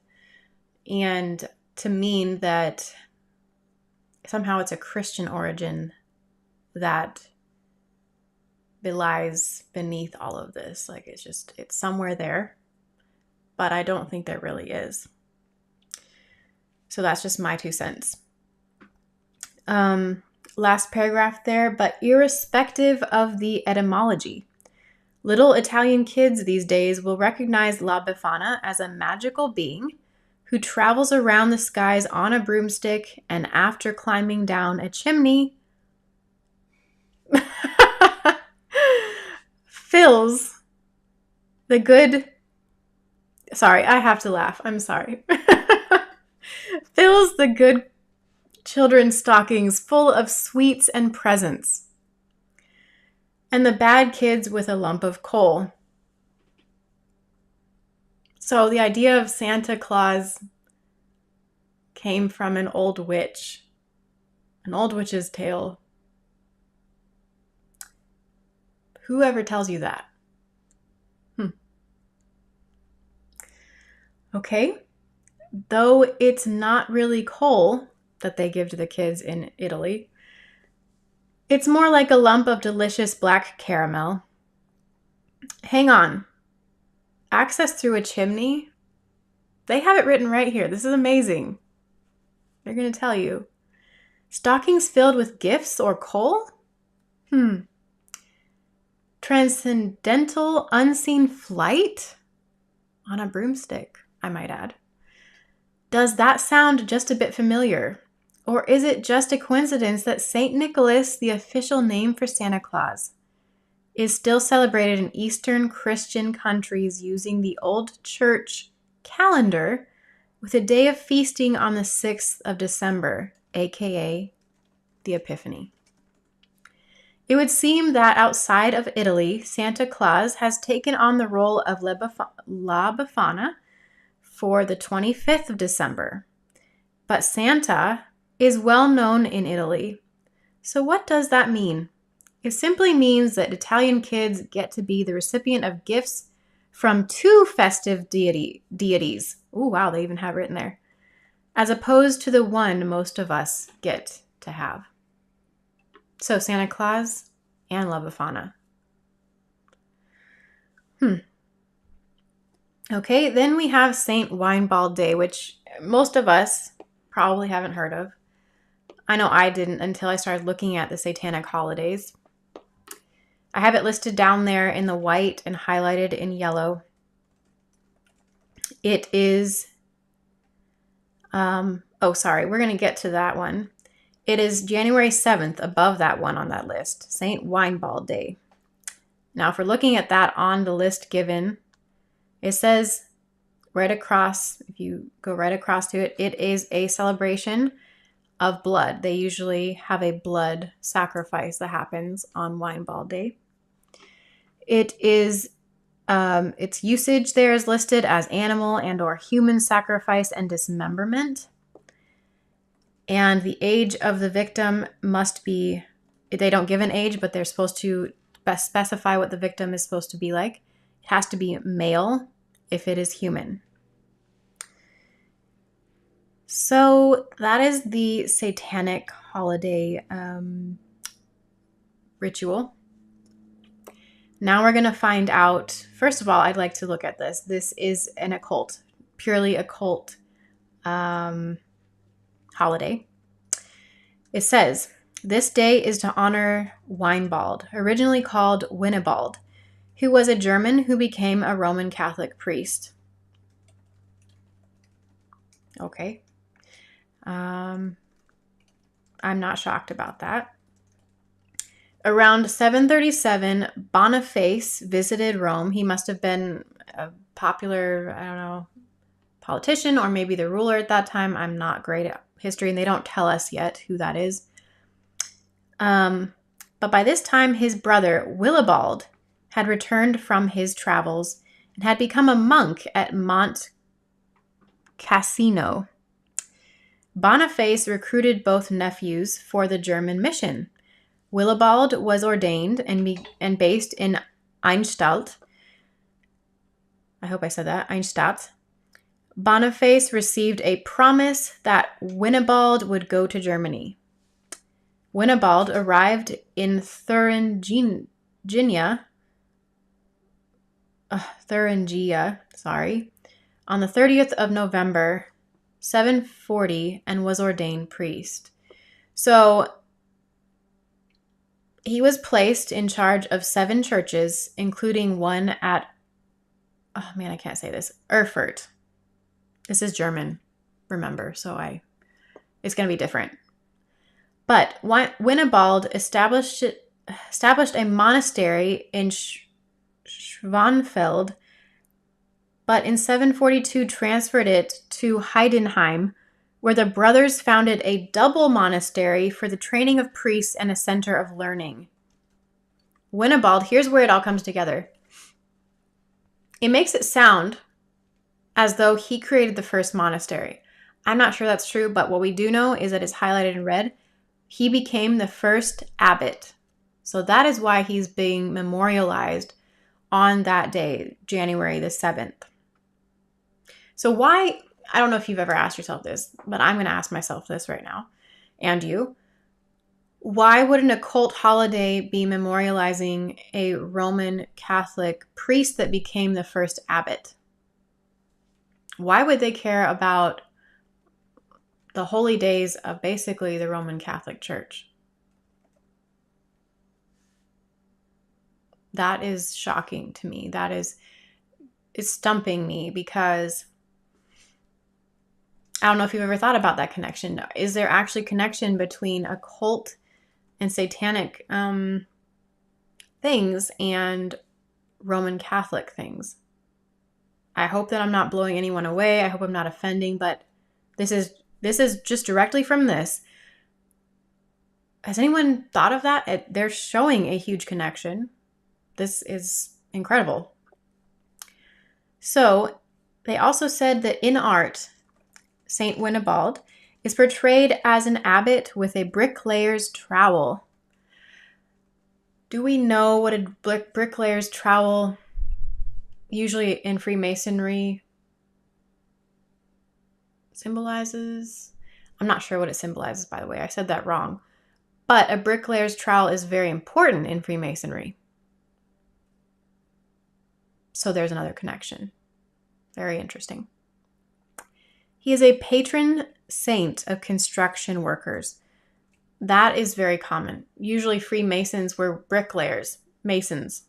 and to mean that somehow it's a Christian origin that belies beneath all of this. Like it's somewhere there, but I don't think there really is. So that's just my 2 cents. last paragraph there, but irrespective of the etymology, little Italian kids these days will recognize La Befana as a magical being who travels around the skies on a broomstick and after climbing down a chimney, fills the good... Sorry, I have to laugh. I'm sorry. Fills the good children's stockings full of sweets and presents, and the bad kids with a lump of coal. So the idea of Santa Claus came from an old witch's tale. Whoever tells you that? Okay. Though it's not really coal that they give to the kids in Italy, it's more like a lump of delicious black caramel. Hang on. Access through a chimney? They have it written right here. This is amazing. They're going to tell you. Stockings filled with gifts or coal? Transcendental unseen flight? On a broomstick, I might add. Does that sound just a bit familiar? Or is it just a coincidence that St. Nicholas, the official name for Santa Claus, is still celebrated in Eastern Christian countries using the old church calendar with a day of feasting on the 6th of December, aka the Epiphany? It would seem that outside of Italy, Santa Claus has taken on the role of La Befana for the 25th of December. But Santa is well known in Italy. So what does that mean? It simply means that Italian kids get to be the recipient of gifts from two festive deities. Oh, wow, they even have it written there. As opposed to the one most of us get to have. So Santa Claus and La Befana. Okay, then we have St. Winebald Day, which most of us probably haven't heard of. I know I didn't until I started looking at the satanic holidays. I have it listed down there in the white and highlighted in yellow. It is, we're going to get to that one. It is January 7th above that one on that list, St. Winebald Day. Now, if we're looking at that on the list given, it says right across, if you go right across to it, it is a celebration of blood. They usually have a blood sacrifice that happens on Winebald Day. It is, its usage there is listed as animal and or human sacrifice and dismemberment. And the age of the victim must be, they don't give an age, but they're supposed to specify what the victim is supposed to be like. It has to be male if it is human. So that is the satanic holiday ritual. Now we're going to find out, first of all, I'd like to look at this. This is an occult, purely occult holiday. It says, this day is to honor Winebald, originally called Winibald, who was a German who became a Roman Catholic priest. Okay. I'm not shocked about that. Around 737, Boniface visited Rome. He must have been a popular, politician or maybe the ruler at that time. I'm not great at history and they don't tell us yet who that is. But by this time, his brother, Willibald, had returned from his travels and had become a monk at Monte Cassino. Boniface recruited both nephews for the German mission. Willibald was ordained and based in Einstat. I hope I said that, Einstat. Boniface received a promise that Winibald would go to Germany. Winibald arrived in Thuringia, on the 30th of November, 740, and was ordained priest. So He was placed in charge of 7 churches, including one at, oh man, I can't say this, Erfurt. This is German, remember, so it's going to be different. But Winibald established a monastery in Schwanfeld, but in 742 transferred it to Heidenheim, where the brothers founded a double monastery for the training of priests and a center of learning. Winibald, here's where it all comes together. It makes it sound as though he created the first monastery. I'm not sure that's true, but what we do know is that it's highlighted in red. He became the first abbot. So that is why he's being memorialized on that day, January the 7th. So why, I don't know if you've ever asked yourself this, but I'm going to ask myself this right now, and you. Why would an occult holiday be memorializing a Roman Catholic priest that became the first abbot? Why would they care about the holy days of basically the Roman Catholic Church? That is shocking to me. It's stumping me, because I don't know if you've ever thought about that connection. Is there actually connection between occult and satanic things and Roman Catholic things? I hope that I'm not blowing anyone away. I hope I'm not offending, but this is just directly from this. Has anyone thought of that? They're showing a huge connection. This is incredible. So they also said that in art, Saint Winibald is portrayed as an abbot with a bricklayer's trowel. Do we know what a bricklayer's trowel, usually in Freemasonry, symbolizes? I'm not sure what it symbolizes, by the way. I said that wrong. But a bricklayer's trowel is very important in Freemasonry. So there's another connection. Very interesting. He is a patron saint of construction workers. That is very common. Usually Freemasons were bricklayers, masons.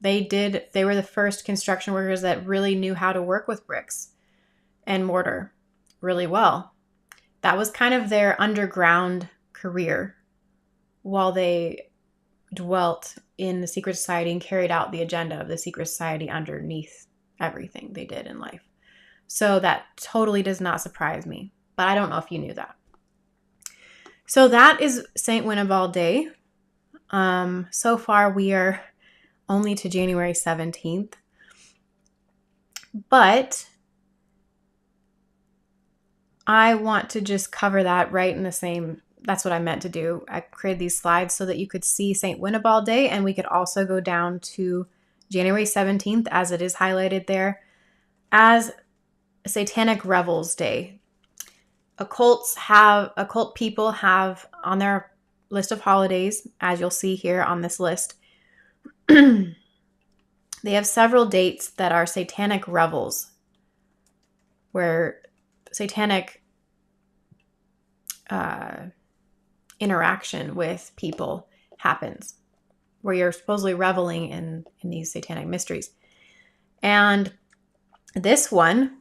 They were the first construction workers that really knew how to work with bricks and mortar really well. That was kind of their underground career while they dwelt in the secret society and carried out the agenda of the secret society underneath everything they did in life. So that totally does not surprise me, but I don't know if you knew that. So that is St. Winibald Day. So far we are only to January 17th, but I want to just cover that right in the same. That's what I meant to do. I created these slides so that you could see St. Winibald Day, and we could also go down to January 17th, as it is highlighted there, as Satanic Revels Day. Occult people have on their list of holidays, as you'll see here on this list, they have several dates that are satanic revels, where satanic interaction with people happens, where you're supposedly reveling in these satanic mysteries. And this one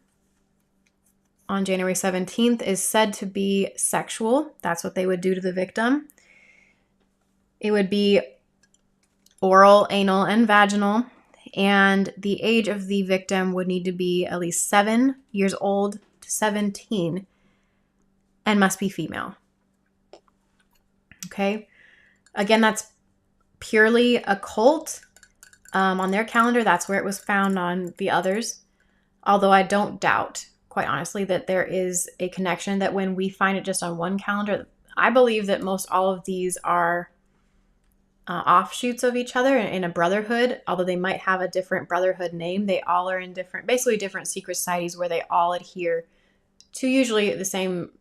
on January 17th is said to be sexual. That's what they would do to the victim. It would be oral, anal, and vaginal. And the age of the victim would need to be at least 7 years old to 17 and must be female. Okay. Again, that's purely occult. On their calendar, that's where it was found on the others. Although I don't doubt, quite honestly, that there is a connection, that when we find it just on one calendar, I believe that most all of these are offshoots of each other in a brotherhood. Although they might have a different brotherhood name, they all are in basically different secret societies where they all adhere to usually the same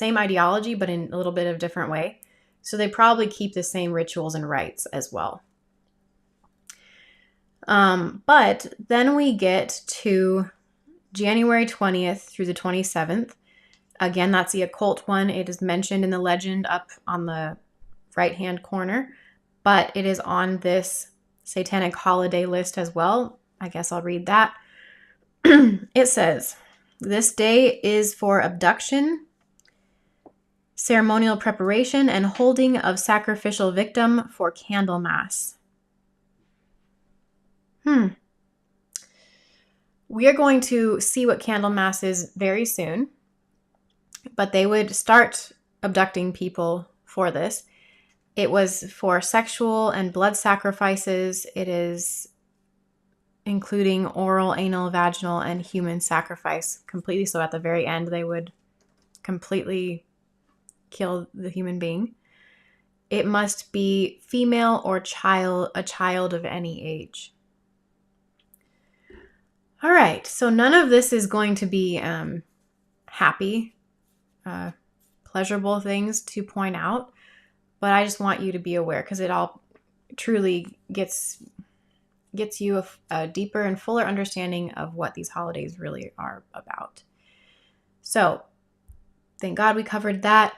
ideology, but in a little bit of a different way. So they probably keep the same rituals and rites as well. But then we get to January 20th through the 27th. Again, that's the occult one. It is mentioned in the legend up on the right-hand corner, but it is on this satanic holiday list as well. I guess I'll read that. It says, this day is for abduction, ceremonial preparation, and holding of sacrificial victim for Candlemas. We are going to see what Candlemas is very soon, but they would start abducting people for this. It was for sexual and blood sacrifices. It is including oral, anal, vaginal, and human sacrifice completely. So at the very end, they would completely kill the human being. It must be female or a child of any age. All right, so none of this is going to be happy, pleasurable things to point out, but I just want you to be aware because it all truly gets you a deeper and fuller understanding of what these holidays really are about. So, thank God we covered that.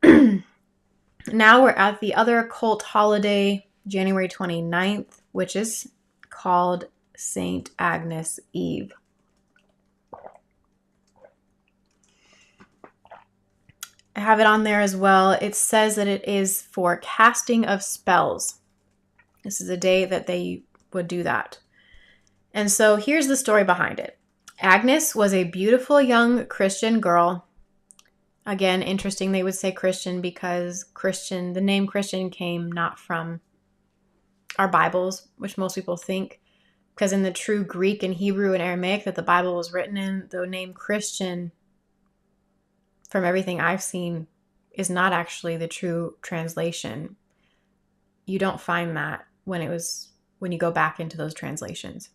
Now we're at the other occult holiday, January 29th, which is called Saint Agnes Eve. I have it on there as well. It says that it is for casting of spells. This is a day that they would do that. And so here's the story behind it. Agnes was a beautiful young Christian girl. Again, interesting they would say Christian because the name Christian came not from our Bibles, which most people think. Because in the true Greek and Hebrew and Aramaic that the Bible was written in, the name Christian, from everything I've seen, is not actually the true translation. You don't find that when you go back into those translations.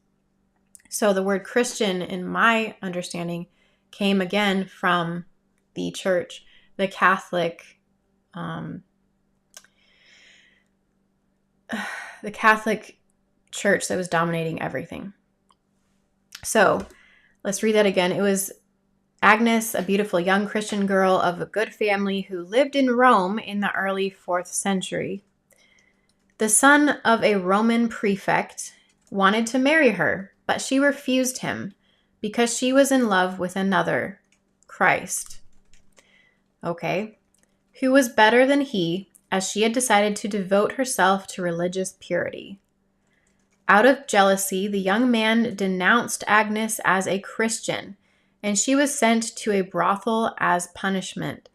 So the word Christian, in my understanding, came again from the church, the Catholic church that was dominating everything. So let's read that again. It was Agnes, a beautiful young Christian girl of a good family who lived in Rome in the early 4th century. The son of a Roman prefect wanted to marry her, but she refused him because she was in love with another, Christ. Okay. Who was better than he, as she had decided to devote herself to religious purity. Out of jealousy, the young man denounced Agnes as a Christian, and she was sent to a brothel as punishment.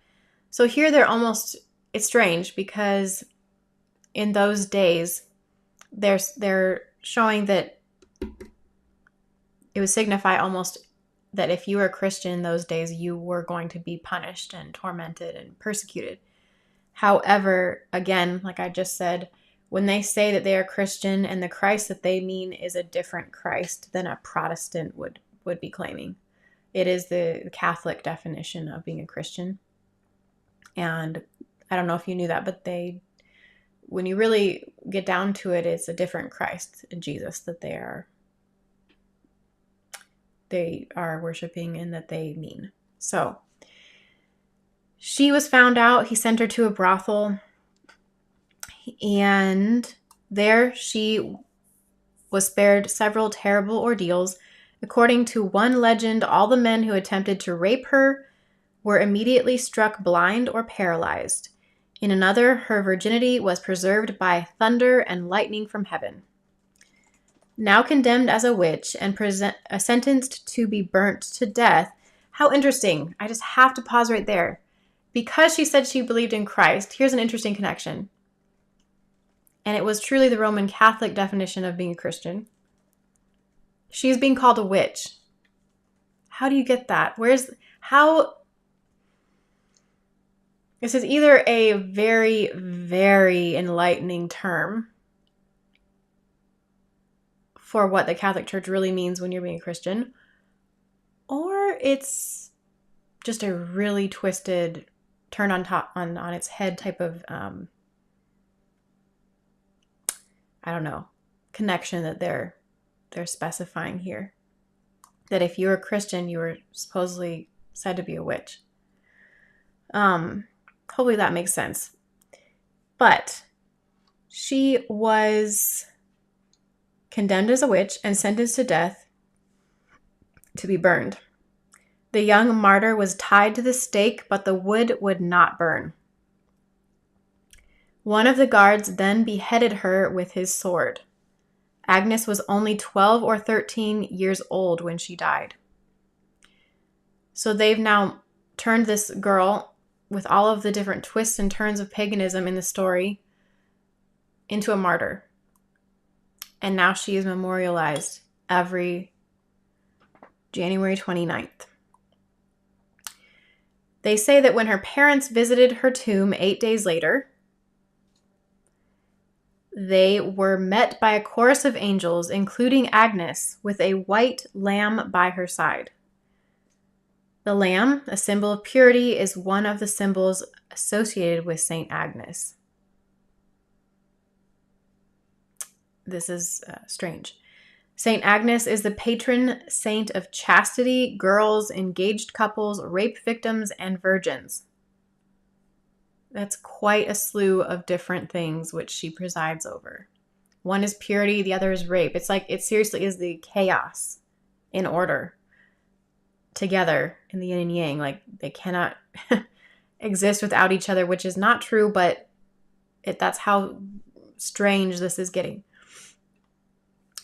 So here it's strange because in those days, they're showing that it would signify almost that if you were a Christian in those days, you were going to be punished and tormented and persecuted. However, again, like I just said, when they say that they are Christian and the Christ that they mean is a different Christ than a Protestant would be claiming. It is the Catholic definition of being a Christian. And I don't know if you knew that, but when you really get down to it, it's a different Christ, Jesus, that they are worshiping and that they mean. So she was found out. He sent her to a brothel, and there she was spared several terrible ordeals. According to one legend, all the men who attempted to rape her were immediately struck blind or paralyzed. In another, her virginity was preserved by thunder and lightning from heaven. Now condemned as a witch and sentenced to be burnt to death. How interesting. I just have to pause right there. Because she said she believed in Christ, here's an interesting connection. And it was truly the Roman Catholic definition of being a Christian. She's being called a witch. How do you get that? This is either a very, very enlightening term for what the Catholic Church really means when you're being a Christian, or it's just a really twisted, turn on its head type of, connection that they're specifying here. That if you're a Christian, you were supposedly said to be a witch. Hopefully that makes sense. But she was condemned as a witch and sentenced to death to be burned. The young martyr was tied to the stake, but the wood would not burn. One of the guards then beheaded her with his sword. Agnes was only 12 or 13 years old when she died. So they've now turned this girl, with all of the different twists and turns of paganism in the story, into a martyr. And now she is memorialized every January 29th. They say that when her parents visited her tomb 8 days later, they were met by a chorus of angels, including Agnes, with a white lamb by her side. The lamb, a symbol of purity, is one of the symbols associated with Saint Agnes. This is strange. Saint Agnes is the patron saint of chastity, girls, engaged couples, rape victims, and virgins. That's quite a slew of different things which she presides over. One is purity, the other is rape. It's like it seriously is the chaos in order together in the yin and yang. Like they cannot exist without each other, which is not true, but that's how strange this is getting.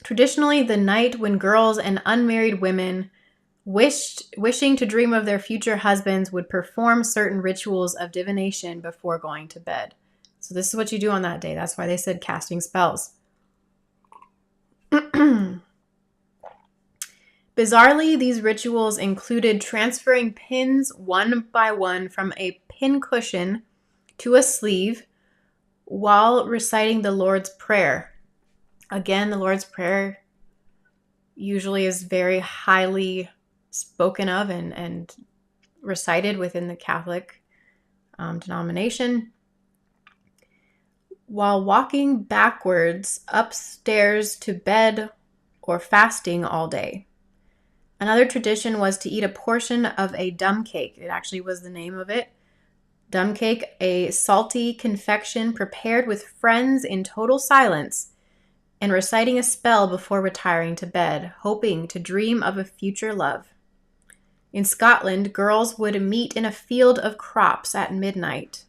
Traditionally, the night when girls and unmarried women wishing to dream of their future husbands would perform certain rituals of divination before going to bed. So this is what you do on that day. That's why they said casting spells. Bizarrely, these rituals included transferring pins one by one from a pin cushion to a sleeve while reciting the Lord's Prayer. Again, the Lord's Prayer usually is very highly spoken of and recited within the Catholic denomination, while walking backwards upstairs to bed or fasting all day. Another tradition was to eat a portion of a dumb cake. It actually was the name of it. Dumb cake, a salty confection prepared with friends in total silence and reciting a spell before retiring to bed, hoping to dream of a future love. In Scotland, girls would meet in a field of crops at midnight,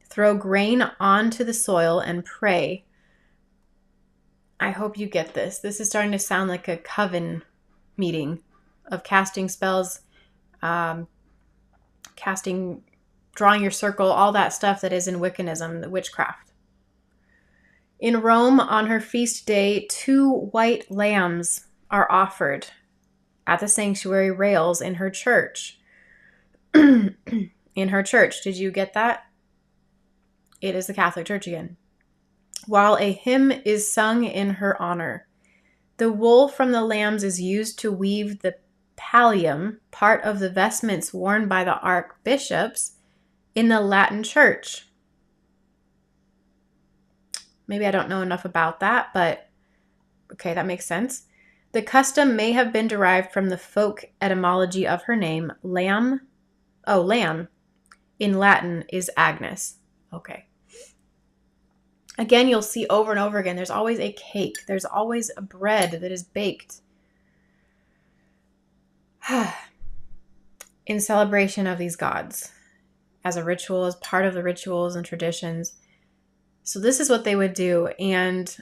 throw grain onto the soil, and pray. I hope you get this. This is starting to sound like a coven meeting of casting spells, drawing your circle, all that stuff that is in Wiccanism, the witchcraft. In Rome, on her feast day, 2 white lambs are offered at the sanctuary rails in her church. In her church. Did you get that? It is the Catholic Church again. While a hymn is sung in her honor. The wool from the lambs is used to weave the pallium, part of the vestments worn by the archbishops in the Latin Church. Maybe I don't know enough about that, but okay, that makes sense. The custom may have been derived from the folk etymology of her name. Lamb in Latin is Agnes. Okay. Again, you'll see over and over again, there's always a cake. There's always a bread that is baked in celebration of these gods as a ritual, as part of the rituals and traditions. So this is what they would do. And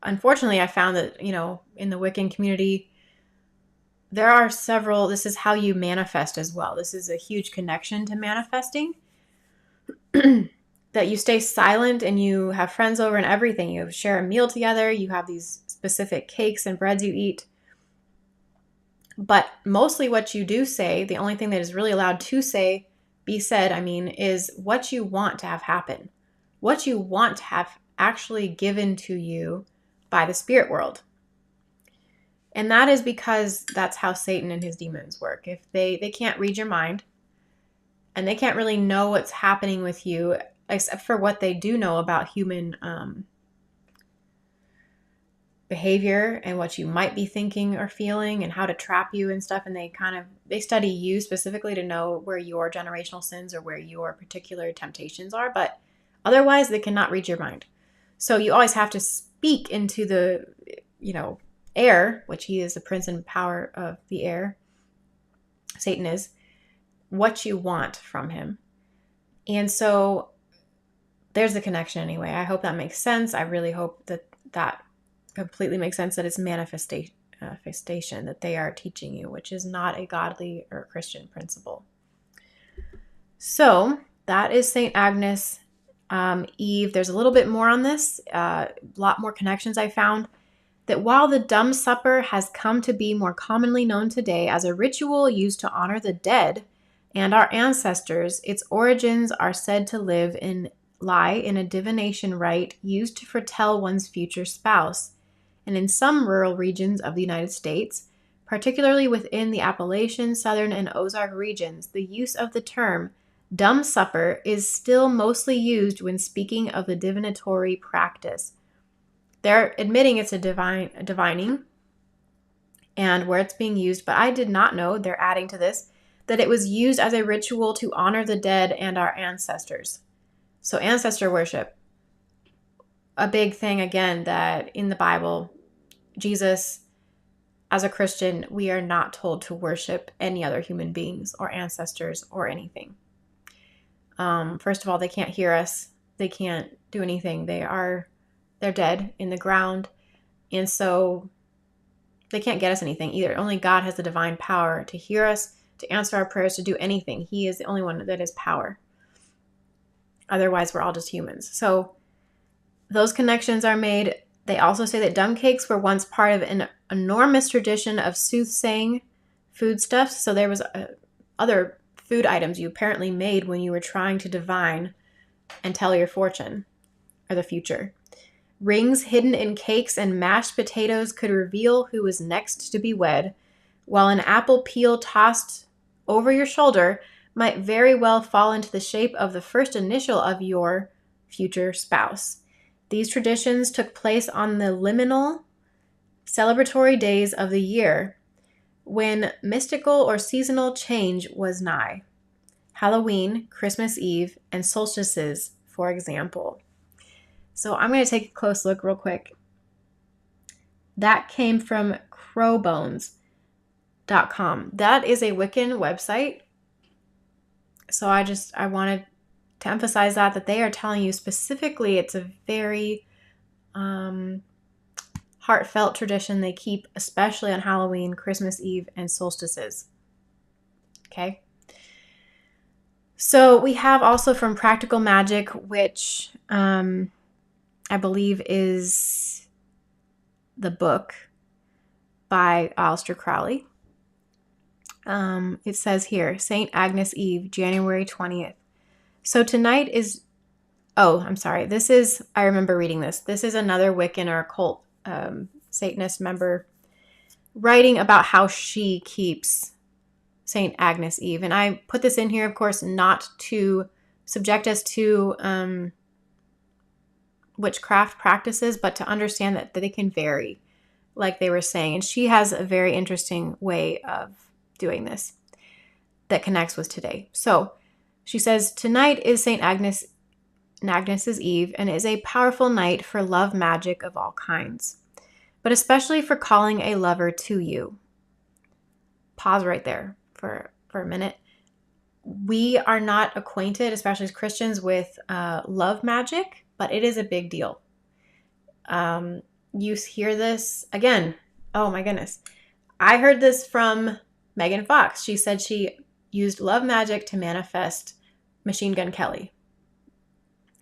unfortunately, I found that, in the Wiccan community, there are several, this is how you manifest as well. This is a huge connection to manifesting. That you stay silent and you have friends over and everything. You share a meal together. You have these specific cakes and breads you eat. But mostly what you do say, the only thing that is really allowed to be said, is what you want to have happen. What you want to have actually given to you by the spirit world. And that is because that's how Satan and his demons work. If they can't read your mind and they can't really know what's happening with you, except for what they do know about human behavior and what you might be thinking or feeling and how to trap you and stuff. And they study you specifically to know where your generational sins or where your particular temptations are. But otherwise, they cannot read your mind. So you always have to speak into the, air, which he is the prince and power of the air. Satan is what you want from him. And so there's the connection anyway. I hope that makes sense. I really hope that completely makes sense, that it's manifestation that they are teaching you, which is not a godly or Christian principle. So that is St. Agnes Eve. There's a little bit more on this, a lot more connections I found. That while the dumb supper has come to be more commonly known today as a ritual used to honor the dead and our ancestors, its origins are said to lie in a divination rite used to foretell one's future spouse. And in some rural regions of the United States, particularly within the Appalachian, Southern, and Ozark regions, the use of the term dumb supper is still mostly used when speaking of the divinatory practice. They're admitting it's a divining and where it's being used, but I did not know, they're adding to this, that it was used as a ritual to honor the dead and our ancestors. So ancestor worship, a big thing again, that in the Bible, Jesus, as a Christian, we are not told to worship any other human beings or ancestors or anything. First of all, they can't hear us. They can't do anything. They're dead in the ground. And so they can't get us anything either. Only God has the divine power to hear us, to answer our prayers, to do anything. He is the only one that has power. Otherwise, we're all just humans. So those connections are made. They also say that dumb cakes were once part of an enormous tradition of soothsaying foodstuffs. So there was other food items you apparently made when you were trying to divine and tell your fortune or the future. Rings hidden in cakes and mashed potatoes could reveal who was next to be wed, while an apple peel tossed over your shoulder might very well fall into the shape of the first initial of your future spouse. These traditions took place on the liminal celebratory days of the year when mystical or seasonal change was nigh. Halloween, Christmas Eve, and solstices, for example. So I'm going to take a close look real quick. That came from crowbones.com. That is a Wiccan website. So I wanted to emphasize that they are telling you specifically it's a very heartfelt tradition they keep, especially on Halloween, Christmas Eve, and solstices. Okay. So we have also from Practical Magic, which I believe is the book by Aleister Crowley. It says here, St. Agnes Eve, January 20th. So tonight is, I remember reading this. This is another Wiccan or occult Satanist member writing about how she keeps St. Agnes Eve. And I put this in here, of course, not to subject us to witchcraft practices, but to understand that they can vary, like they were saying. And she has a very interesting way of doing this that connects with today. So she says, tonight is St. Agnes's Eve and is a powerful night for love magic of all kinds, but especially for calling a lover to you. Pause right there for a minute. We are not acquainted, especially as Christians, with love magic, but it is a big deal. You hear this again. Oh my goodness. I heard this from Megan Fox. She said she used love magic to manifest Machine Gun Kelly.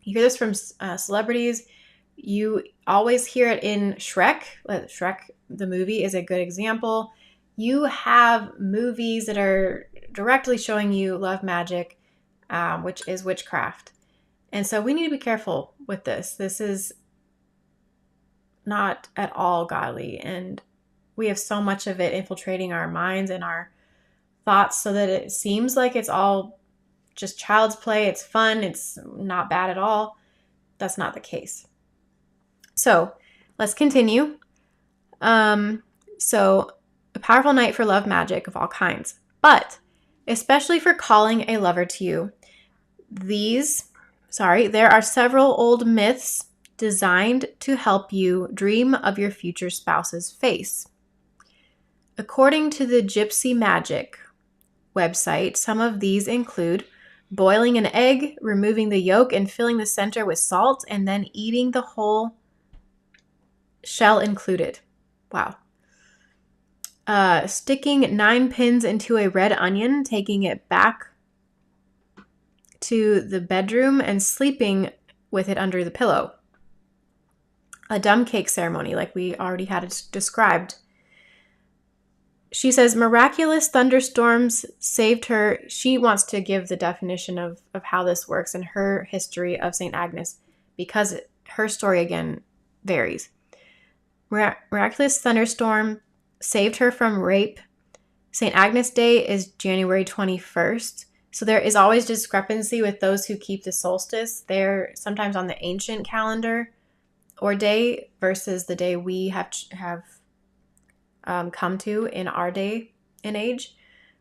You hear this from celebrities. You always hear it in Shrek. Shrek, the movie, is a good example. You have movies that are directly showing you love magic, which is witchcraft. And so we need to be careful with this. This is not at all godly. And we have so much of it infiltrating our minds and our thoughts so that it seems like it's all just child's play. It's fun. It's not bad at all. That's not the case. So let's continue. So a powerful night for love magic of all kinds, but especially for calling a lover to you. There are several old myths designed to help you dream of your future spouse's face. According to the Gypsy Magic website, some of these include boiling an egg, removing the yolk and filling the center with salt, and then eating the whole shell included. Wow. Sticking 9 pins into a red onion, taking it back to the bedroom and sleeping with it under the pillow. A dumb cake ceremony, like we already had it described. She says miraculous thunderstorms saved her. She wants to give the definition of how this works and her history of St. Agnes, because her story, again, varies. Miraculous thunderstorm saved her from rape. St. Agnes Day is January 21st. So there is always discrepancy with those who keep the solstice. They're sometimes on the ancient calendar or day versus the day we have come to in our day and age,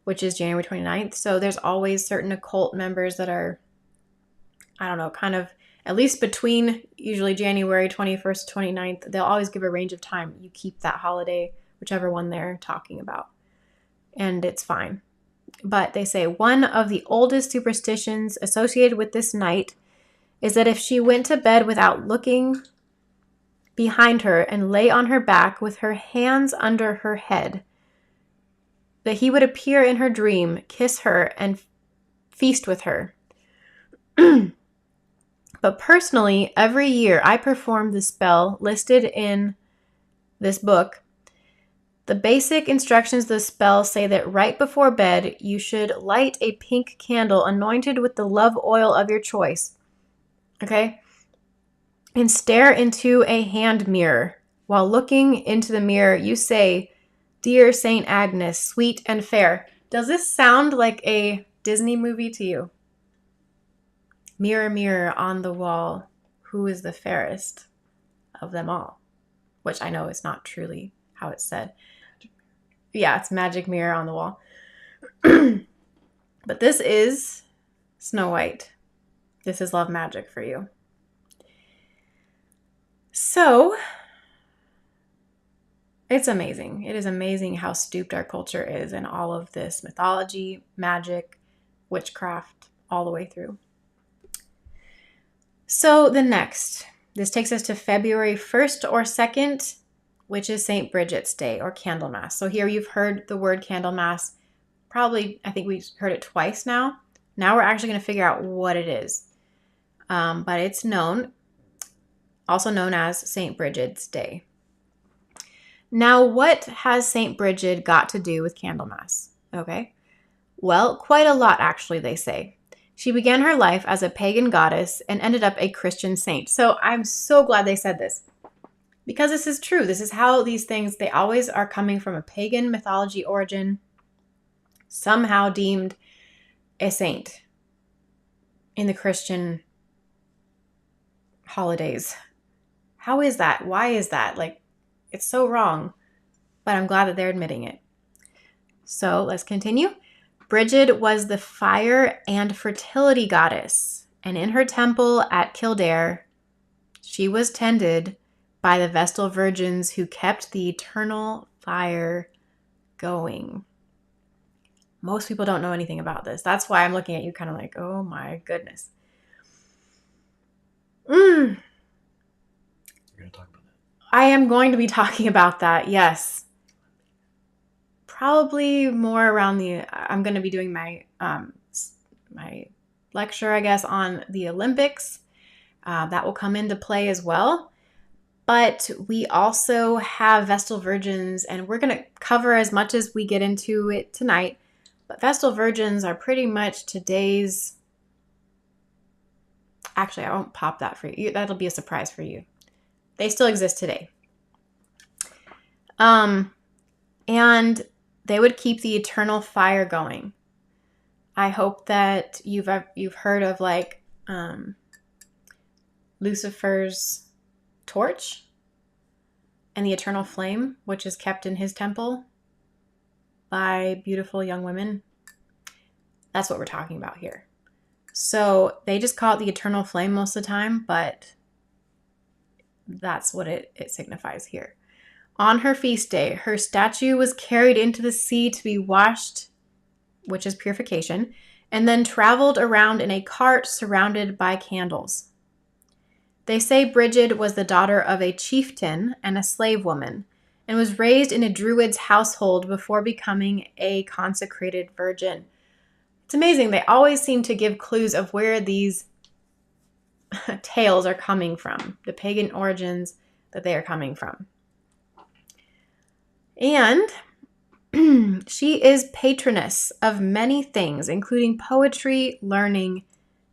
which is January 29th. So there's always certain occult members that are, I don't know, kind of at least between usually January 21st to 29th. They'll always give a range of time. You keep that holiday, whichever one they're talking about, and it's fine. But they say one of the oldest superstitions associated with this night is that if she went to bed without looking behind her and lay on her back with her hands under her head, that he would appear in her dream, kiss her, and feast with her. But personally, every year I perform the spell listed in this book. The basic instructions of the spell say that right before bed, you should light a pink candle anointed with the love oil of your choice. Okay? And stare into a hand mirror. While looking into the mirror, you say, "Dear Saint Agnes, sweet and fair." Does this sound like a Disney movie to you? Mirror, mirror on the wall, who is the fairest of them all? Which I know is not truly how it's said. Yeah, it's magic mirror on the wall. But this is Snow White. This is love magic for you. So, it's amazing. It is amazing how stooped our culture is in all of this mythology, magic, witchcraft, all the way through. So this takes us to February 1st or 2nd, which is St. Bridget's Day or Candlemas. So here you've heard the word Candlemas. Probably, I think we've heard it twice now. Now we're actually going to figure out what it is. But it's also known as St. Bridget's Day. Now, what has St. Bridget got to do with Candlemas? Okay. Well, quite a lot, actually, they say. She began her life as a pagan goddess and ended up a Christian saint. So I'm so glad they said this, because this is true. This is how these things, they always are coming from a pagan mythology origin, somehow deemed a saint in the Christian holidays. How is that? Why is that? Like, it's so wrong, but I'm glad that they're admitting it. So let's continue. Bridget was the fire and fertility goddess, and in her temple at Kildare, she was tended by the Vestal Virgins who kept the eternal fire going. Most people don't know anything about this. That's why I'm looking at you kind of like, oh my goodness. We're going to talk about that. I am going to be talking about that, yes. Probably more around I'm going to be doing my lecture, I guess, on the Olympics. That will come into play as well. But we also have Vestal Virgins, and we're going to cover as much as we get into it tonight. But Vestal Virgins are pretty much today's... Actually, I won't pop that for you. That'll be a surprise for you. They still exist today. And they would keep the eternal fire going. I hope that you've heard of like Lucifer's torch. and the eternal flame, which is kept in his temple by beautiful young women. That's what we're talking about here. So they just call it the eternal flame most of the time, but that's what it signifies here. On her feast day, her statue was carried into the sea to be washed, which is purification, and then traveled around in a cart surrounded by candles. They say Bridget was the daughter of a chieftain and a slave woman, and was raised in a druid's household before becoming a consecrated virgin. It's amazing. They always seem to give clues of where these tales are coming from, the pagan origins that they are coming from. And she is patroness of many things, including poetry, learning,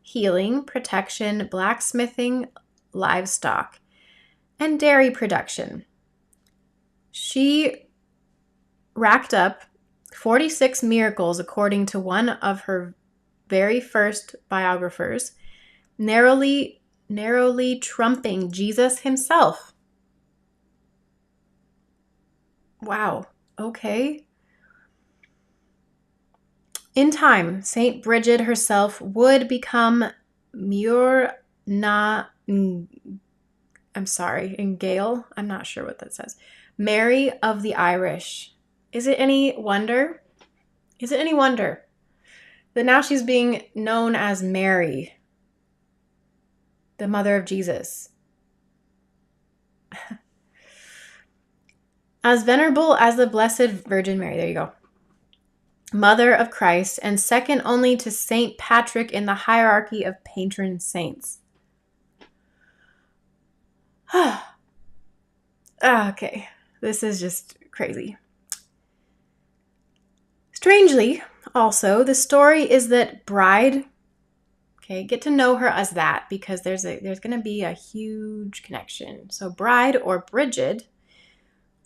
healing, protection, blacksmithing, livestock, and dairy production. She racked up 46 miracles according to one of her very first biographers, narrowly trumping Jesus himself. Wow, okay. In time, Saint Bridget herself would become in Gael. I'm not sure what that says. Mary of the Irish. Is it any wonder? That now she's being known as Mary, the mother of Jesus? As venerable as the Blessed Virgin Mary, there you go, mother of Christ, and second only to Saint Patrick in the hierarchy of patron saints. Okay, this is just crazy. Strangely, also, the story is that Bride, okay, get to know her as that, because there's going to be a huge connection. So Bride, or Bridget,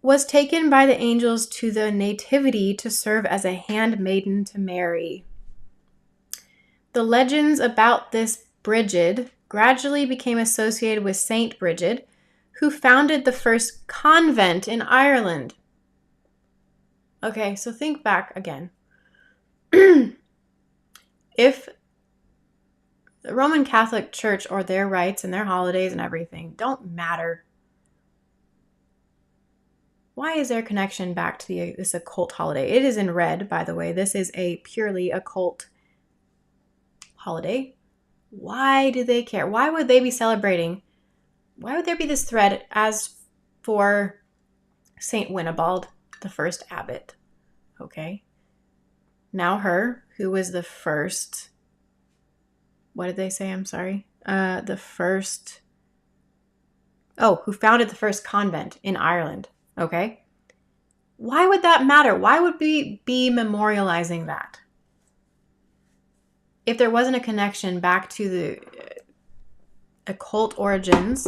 was taken by the angels to the Nativity to serve as a handmaiden to Mary. The legends about this Bridget gradually became associated with Saint Bridget, who founded the first convent in Ireland. Okay, so think back again. If the Roman Catholic Church, or their rites and their holidays and everything, don't matter, why is there a connection back to this occult holiday? It is in red, by the way. This is a purely occult holiday. Why do they care? Why would they be celebrating? Why would there be this thread as for Saint Winibald, the first abbot? Okay. Now her, who was the first, what did they say? I'm sorry. Who founded the first convent in Ireland. Okay. Why would that matter? Why would we be memorializing that? If there wasn't a connection back to the occult origins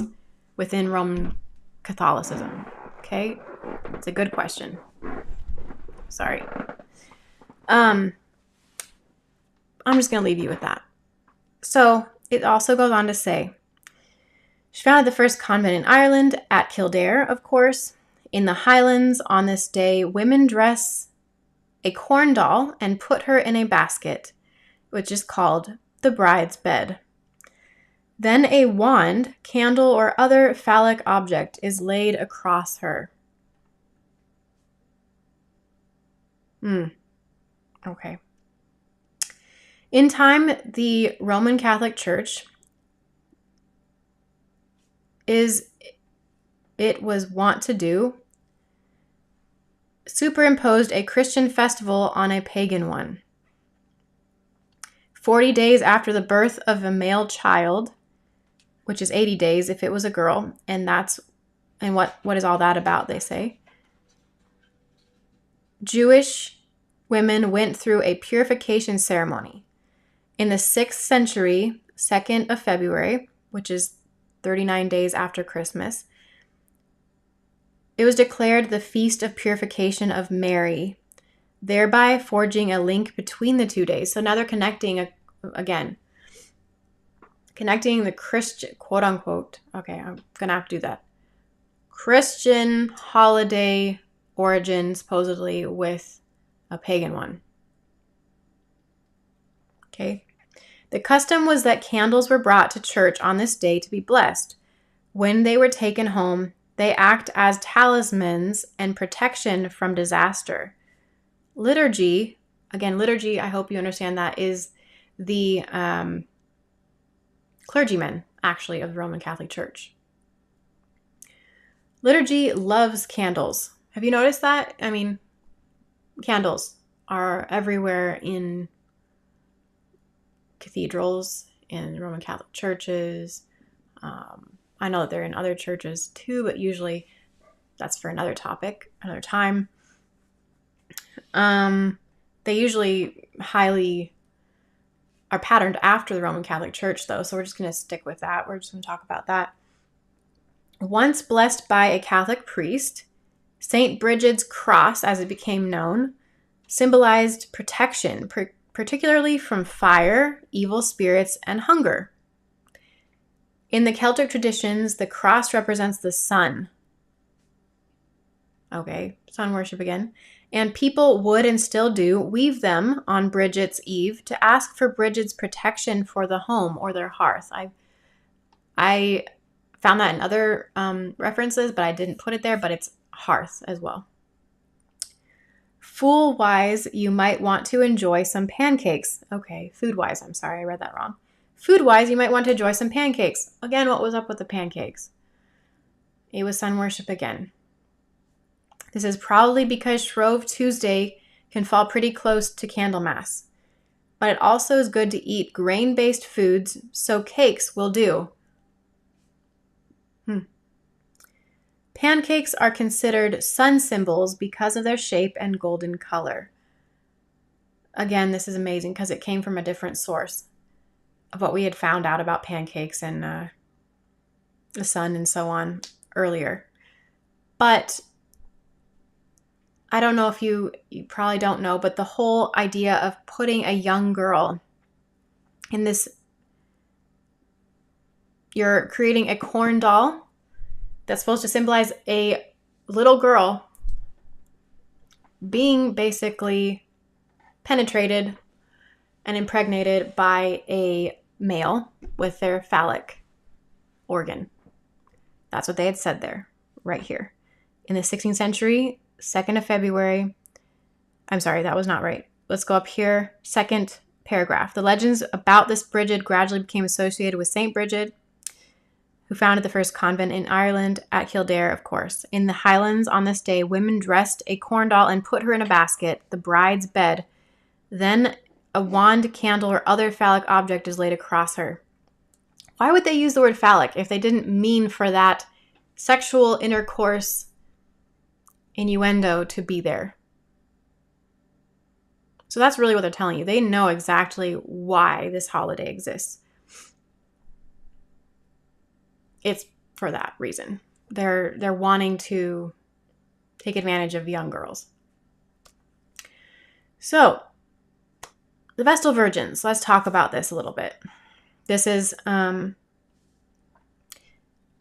within Roman Catholicism. Okay. It's a good question. Sorry. I'm just going to leave you with that. So it also goes on to say, she founded the first convent in Ireland at Kildare, of course. In the Highlands, on this day, women dress a corn doll and put her in a basket, which is called the bride's bed. Then a wand, candle, or other phallic object is laid across her. Okay. In time, the Roman Catholic Church was wont to do, superimposed a Christian festival on a pagan one. 40 days after the birth of a male child, which is 80 days if it was a girl, and what is all that about, they say. Jewish women went through a purification ceremony. In the 6th century, 2nd of February, which is 39 days after Christmas, it was declared the Feast of Purification of Mary, thereby forging a link between the 2 days. So now they're connecting the Christian, quote unquote, okay, I'm going to have to do that, Christian holiday origin, supposedly, with a pagan one. Okay. The custom was that candles were brought to church on this day to be blessed. When they were taken home, they act as talismans and protection from disaster. Liturgy, again, liturgy, I hope you understand that, is the clergymen, actually, of the Roman Catholic Church. Liturgy loves candles. Have you noticed that? I mean, candles are everywhere in cathedrals, in Roman Catholic churches. I know that they're in other churches too, but usually that's for another topic, another time. They usually highly are patterned after the Roman Catholic Church, though, so we're just going to stick with that. We're just going to talk about that. Once blessed by a Catholic priest, St. Bridget's cross, as it became known, symbolized protection, particularly from fire, evil spirits, and hunger. In the Celtic traditions, the cross represents the sun. Okay, sun worship again. And people would and still do weave them on Bridget's Eve to ask for Bridget's protection for the home or their hearth. I found that in other references, but I didn't put it there, but it's hearth as well. Food-wise, you might want to enjoy some pancakes. Okay, food-wise, I'm sorry, I read that wrong. Food-wise, you might want to enjoy some pancakes. Again, what was up with the pancakes? It was sun worship again. This is probably because Shrove Tuesday can fall pretty close to Candlemas. But it also is good to eat grain-based foods, so cakes will do. Pancakes are considered sun symbols because of their shape and golden color. Again, this is amazing because it came from a different source of what we had found out about pancakes and the sun and so on earlier. But I don't know if you probably don't know, but the whole idea of putting a young girl in this, you're creating a corn doll that's supposed to symbolize a little girl being basically penetrated and impregnated by a male with their phallic organ. That's what they had said there, right here. In the 16th century, 2nd of February, I'm sorry, that was not right. Let's go up here, second paragraph. The legends about this Bridget gradually became associated with St. Bridget, who founded the first convent in Ireland at Kildare, of course. In the Highlands on this day, women dressed a corn doll and put her in a basket, the bride's bed. Then a wand, candle, or other phallic object is laid across her. Why would they use the word phallic if they didn't mean for that sexual intercourse innuendo to be there? So that's really what they're telling you. They know exactly why this holiday exists. It's for that reason. They're wanting to take advantage of young girls. So, the Vestal Virgins. Let's talk about this a little bit. This is,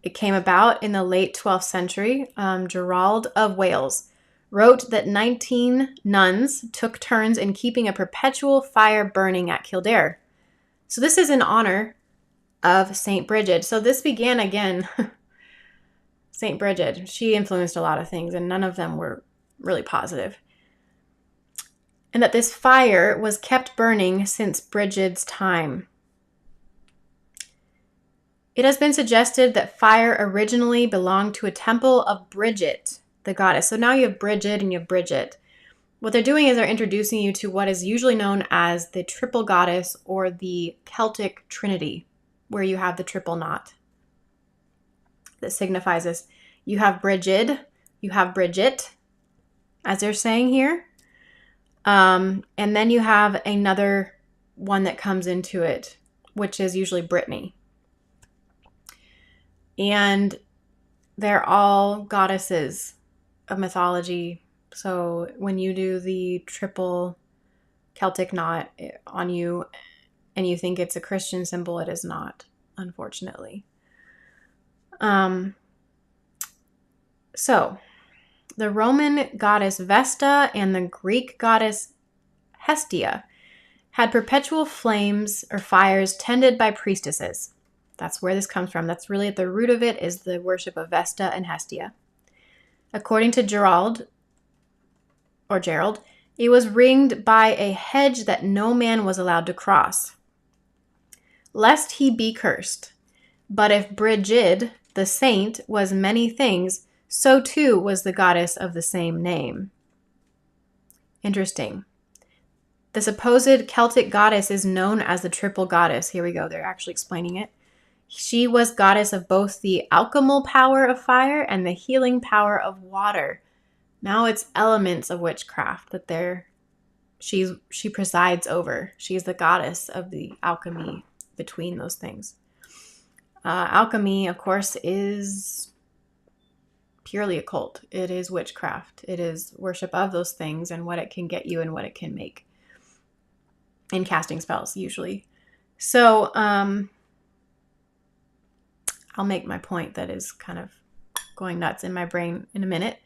it came about in the late 12th century. Gerald of Wales wrote that 19 nuns took turns in keeping a perpetual fire burning at Kildare. So this is in honor of St. Bridget. So this began again, St. Bridget. She influenced a lot of things, and none of them were really positive. And that this fire was kept burning since Bridget's time. It has been suggested that fire originally belonged to a temple of Bridget, the goddess. So now you have Bridget and you have Bridget. What they're doing is they're introducing you to what is usually known as the triple goddess or the Celtic Trinity, where you have the triple knot that signifies this. You have Bridget, you have Bridget, as they're saying here. And then you have another one that comes into it, which is usually Brittany. And they're all goddesses of mythology. So when you do the triple Celtic knot on you and you think it's a Christian symbol, it is not, unfortunately. So, the Roman goddess Vesta and the Greek goddess Hestia had perpetual flames or fires tended by priestesses. That's where this comes from. That's really at the root of it, is the worship of Vesta and Hestia. According to Gerald, it was ringed by a hedge that no man was allowed to cross, lest he be cursed. But if Brigid, the saint, was many things, so too was the goddess of the same name. Interesting. The supposed Celtic goddess is known as the triple goddess. Here we go. They're actually explaining it. She was goddess of both the alchemical power of fire and the healing power of water. Now it's elements of witchcraft that she presides over. She's the goddess of the alchemy between those things. Alchemy, of course, is purely occult. It is witchcraft. It is worship of those things and what it can get you and what it can make. And casting spells, usually. So, I'll make my point that is kind of going nuts in my brain in a minute.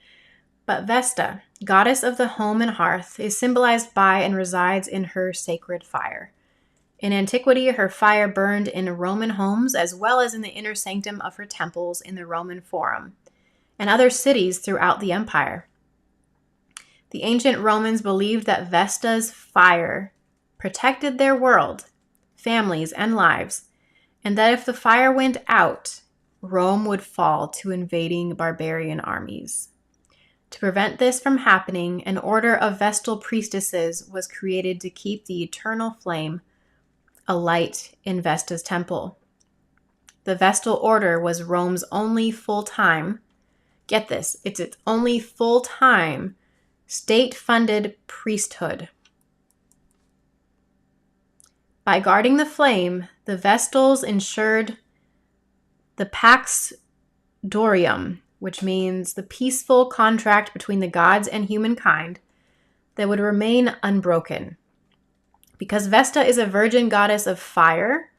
But Vesta, goddess of the home and hearth, is symbolized by and resides in her sacred fire. In antiquity, her fire burned in Roman homes as well as in the inner sanctum of her temples in the Roman Forum and other cities throughout the empire. The ancient Romans believed that Vesta's fire protected their world, families, and lives, and that if the fire went out, Rome would fall to invading barbarian armies. To prevent this from happening, an order of Vestal priestesses was created to keep the eternal flame alight in Vesta's temple. The Vestal order was Rome's only full-time, get this, it's its only full-time state-funded priesthood. By guarding the flame, the Vestals ensured the Pax Dorium, which means the peaceful contract between the gods and humankind that would remain unbroken. Because Vesta is a virgin goddess of fire.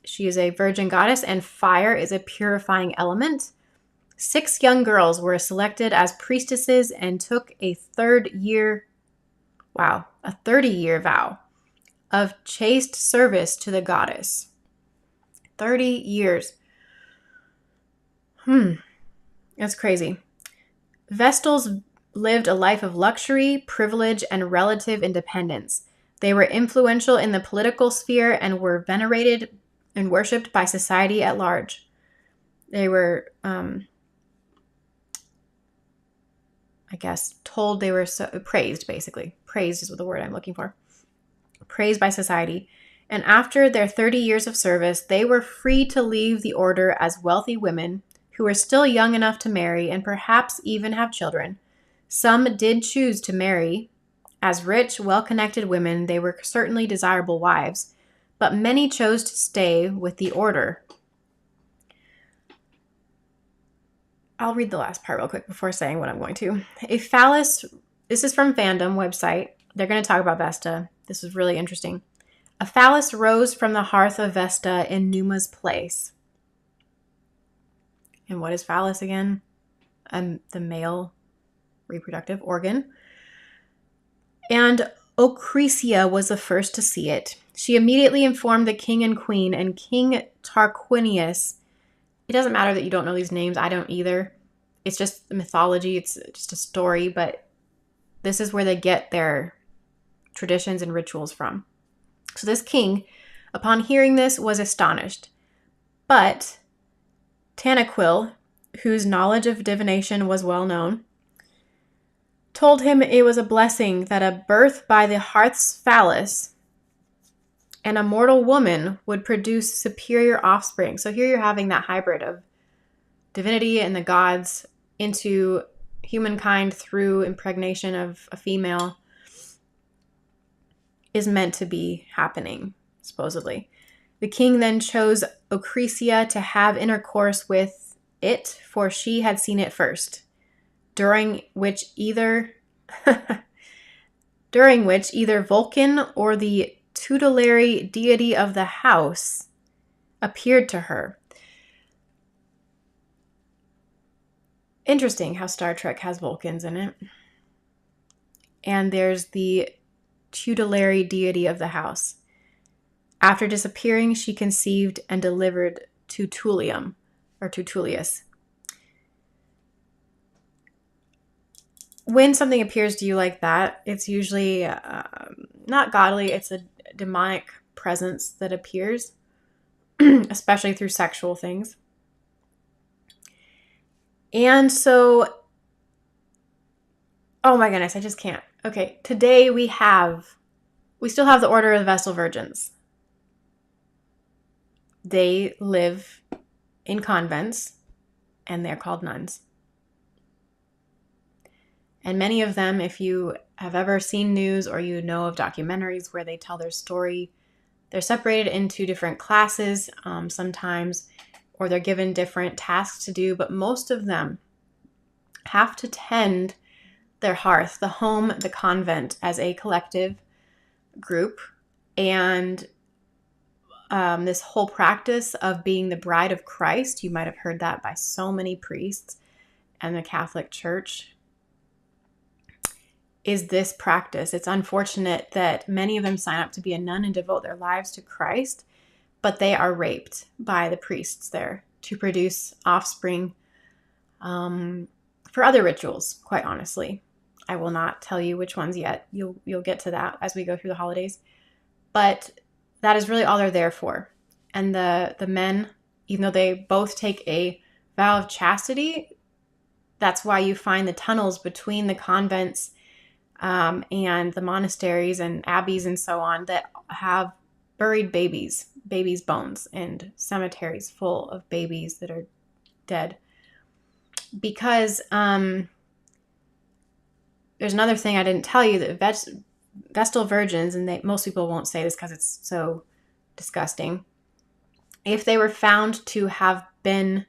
She is a virgin goddess and fire is a purifying element. 6 young girls were selected as priestesses and took a 30-year vow of chaste service to the goddess. 30 years. That's crazy. Vestals lived a life of luxury, privilege, and relative independence. They were influential in the political sphere and were venerated and worshipped by society at large. They were, told they were praised, basically. Praised is the word I'm looking for. Praised by society. And after their 30 years of service, they were free to leave the order as wealthy women who were still young enough to marry and perhaps even have children. Some did choose to marry. As rich, well-connected women, they were certainly desirable wives, but many chose to stay with the order. I'll read the last part real quick before saying what I'm going to. A phallus, this is from Fandom website. They're going to talk about Vesta. This is really interesting. A phallus rose from the hearth of Vesta in Numa's place. And what is phallus again? The male reproductive organ. And Ocresia was the first to see it. She immediately informed the king and queen, and King Tarquinius. It doesn't matter that you don't know these names. I don't either. It's just mythology. It's just a story, but this is where they get their traditions and rituals from. So this king, upon hearing this, was astonished. But Tanaquil, whose knowledge of divination was well known, told him it was a blessing that a birth by the hearth's phallus and a mortal woman would produce superior offspring. So here you're having that hybrid of divinity and the gods into humankind through impregnation of a female is meant to be happening, supposedly. The king then chose Ocresia to have intercourse with it, for she had seen it first, during which either Vulcan or the tutelary deity of the house appeared to her. Interesting how Star Trek has Vulcans in it. And there's the tutelary deity of the house. After disappearing, she conceived and delivered Tutulium, or Tutulius. When something appears to you like that, it's usually not godly, it's a demonic presence that appears, especially through sexual things. And so, oh my goodness, I just can't. Okay, today we still have the Order of the Vestal Virgins. They live in convents, and they're called nuns. And many of them, if you have ever seen news or you know of documentaries where they tell their story, they're separated into different classes sometimes, or they're given different tasks to do, but most of them have to tend their hearth, the home, the convent, as a collective group. And this whole practice of being the bride of Christ, you might have heard that by so many priests and the Catholic Church, is this practice. It's unfortunate that many of them sign up to be a nun and devote their lives to Christ, but they are raped by the priests there to produce offspring for other rituals, quite honestly. I will not tell you which ones yet. You'll get to that as we go through the holidays. But that is really all they're there for. And the men, even though they both take a vow of chastity, that's why you find the tunnels between the convents and the monasteries and abbeys and so on that have buried babies' bones, and cemeteries full of babies that are dead. Because there's another thing I didn't tell you, that Vestal Virgins, and most people won't say this because it's so disgusting, if they were found to have been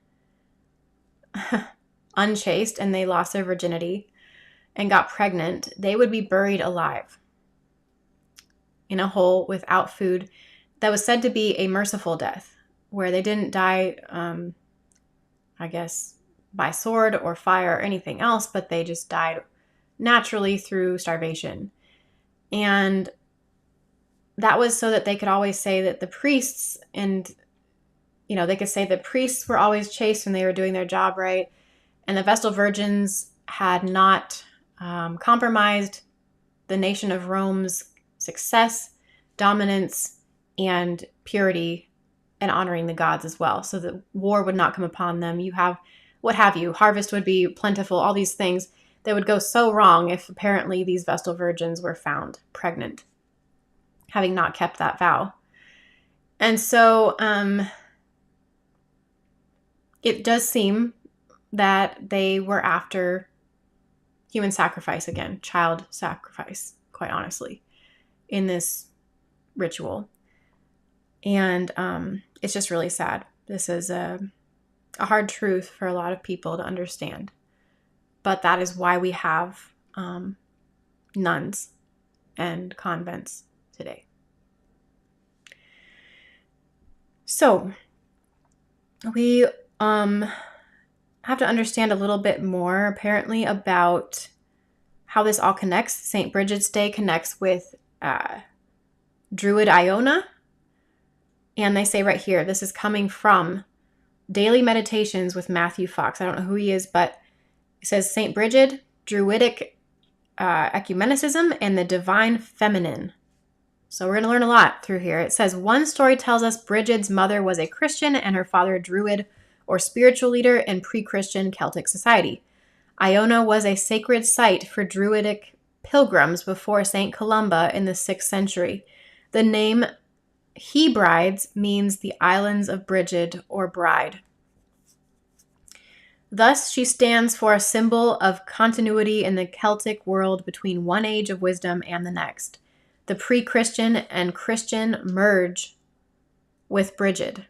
unchaste and they lost their virginity and got pregnant, they would be buried alive in a hole without food. That was said to be a merciful death, where they didn't die, I guess, by sword or fire or anything else, but they just died naturally through starvation. And that was so that they could always say that the priests, and they could say the priests were always chaste when they were doing their job right, and the Vestal Virgins had not compromised the nation of Rome's success, dominance, and purity, and honoring the gods as well, so that war would not come upon them. Harvest would be plentiful, all these things that would go so wrong if apparently these Vestal Virgins were found pregnant, having not kept that vow. And so it does seem that they were after human sacrifice again, child sacrifice, quite honestly, in this ritual. And it's just really sad. This is a hard truth for a lot of people to understand. But that is why we have nuns and convents today. So we have to understand a little bit more, apparently, about how this all connects. St. Bridget's Day connects with Druid Iona. And they say right here, this is coming from Daily Meditations with Matthew Fox. I don't know who he is, but it says St. Bridget, Druidic Ecumenicism, and the Divine Feminine. So we're going to learn a lot through here. It says, one story tells us Bridget's mother was a Christian and her father a Druid, or spiritual leader in pre-Christian Celtic society. Iona was a sacred site for Druidic pilgrims before St. Columba in the 6th century. The name Hebrides means the islands of Bridget, or bride. Thus, she stands for a symbol of continuity in the Celtic world between one age of wisdom and the next. The pre-Christian and Christian merge with Bridget.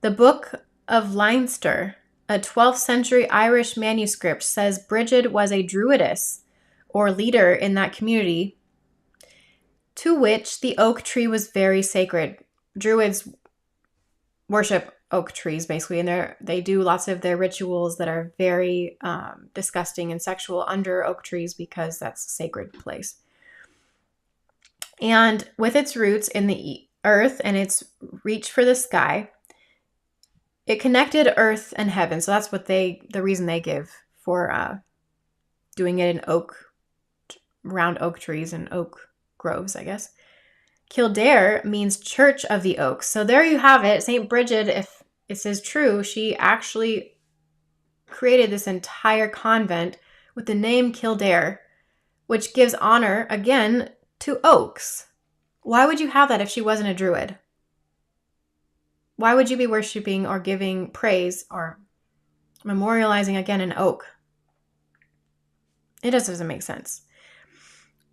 The Book of Leinster, a 12th century Irish manuscript, says Bridget was a druidess, or leader in that community, to which the oak tree was very sacred. Druids worship oak trees, basically, and they do lots of their rituals that are very disgusting and sexual under oak trees because that's a sacred place. And with its roots in the earth and its reach for the sky, it connected earth and heaven. So that's what the reason they give for doing it in round oak trees and oak groves, I guess. Kildare means Church of the Oaks. So there you have it. St. Bridget, if this is true, she actually created this entire convent with the name Kildare, which gives honor, again, to oaks. Why would you have that if she wasn't a druid? Why would you be worshiping or giving praise or memorializing, again, an oak? It just doesn't make sense.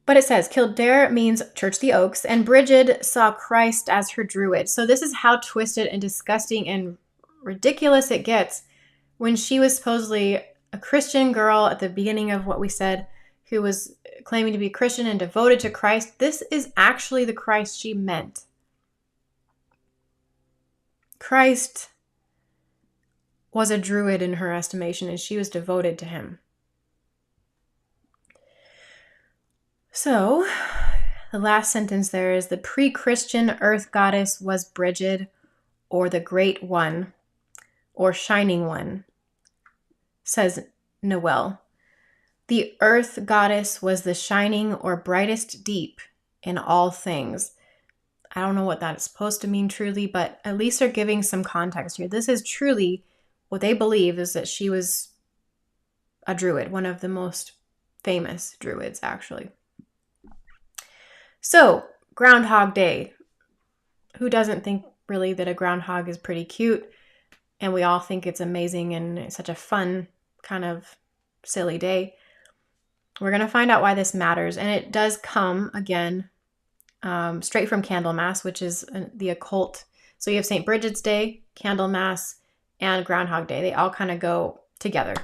But it says, Kildare means Church the Oaks, and Bridget saw Christ as her druid. So this is how twisted and disgusting and ridiculous it gets when she was supposedly a Christian girl at the beginning of what we said, who was claiming to be Christian and devoted to Christ. This is actually the Christ she meant. Christ was a druid in her estimation, and she was devoted to him. So, the last sentence there is the pre-Christian earth goddess was Bridget, or the Great One, or Shining One, says Noel. The earth goddess was the shining or brightest deep in all things. I don't know what that is supposed to mean truly, but at least they're giving some context here. This is truly what they believe, is that she was a druid, one of the most famous druids, actually. So, Groundhog Day. Who doesn't think really that a groundhog is pretty cute? And we all think it's amazing and it's such a fun, kind of silly day. We're going to find out why this matters. And it does come, again, straight from Candlemas, which is the occult. So you have St. Bridget's Day, Candlemas, and Groundhog Day. They all kind of go together.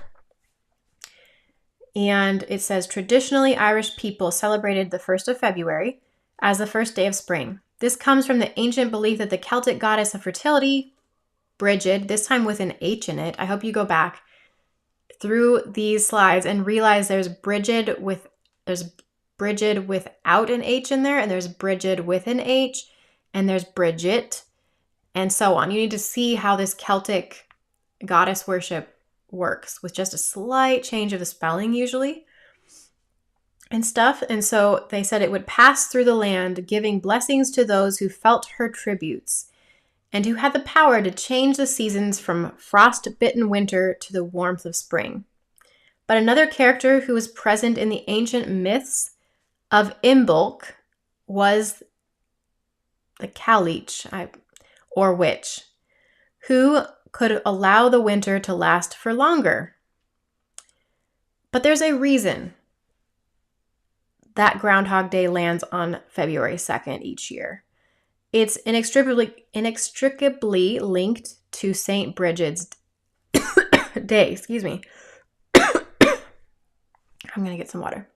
And it says, traditionally, Irish people celebrated the 1st of February as the first day of spring. This comes from the ancient belief that the Celtic goddess of fertility, Bridget, this time with an H in it. I hope you go back through these slides and realize there's Bridget without an H in there, and there's Bridget with an H, and there's Bridget, and so on. You need to see how this Celtic goddess worship works with just a slight change of the spelling usually and stuff. And so they said it would pass through the land, giving blessings to those who felt her tributes and who had the power to change the seasons from frost-bitten winter to the warmth of spring. But another character who was present in the ancient myths of Imbolc was the Cailleach, or witch, who could allow the winter to last for longer. But there's a reason that Groundhog Day lands on February 2nd each year. It's inextricably linked to St. Bridget's Day. Excuse me. I'm going to get some water.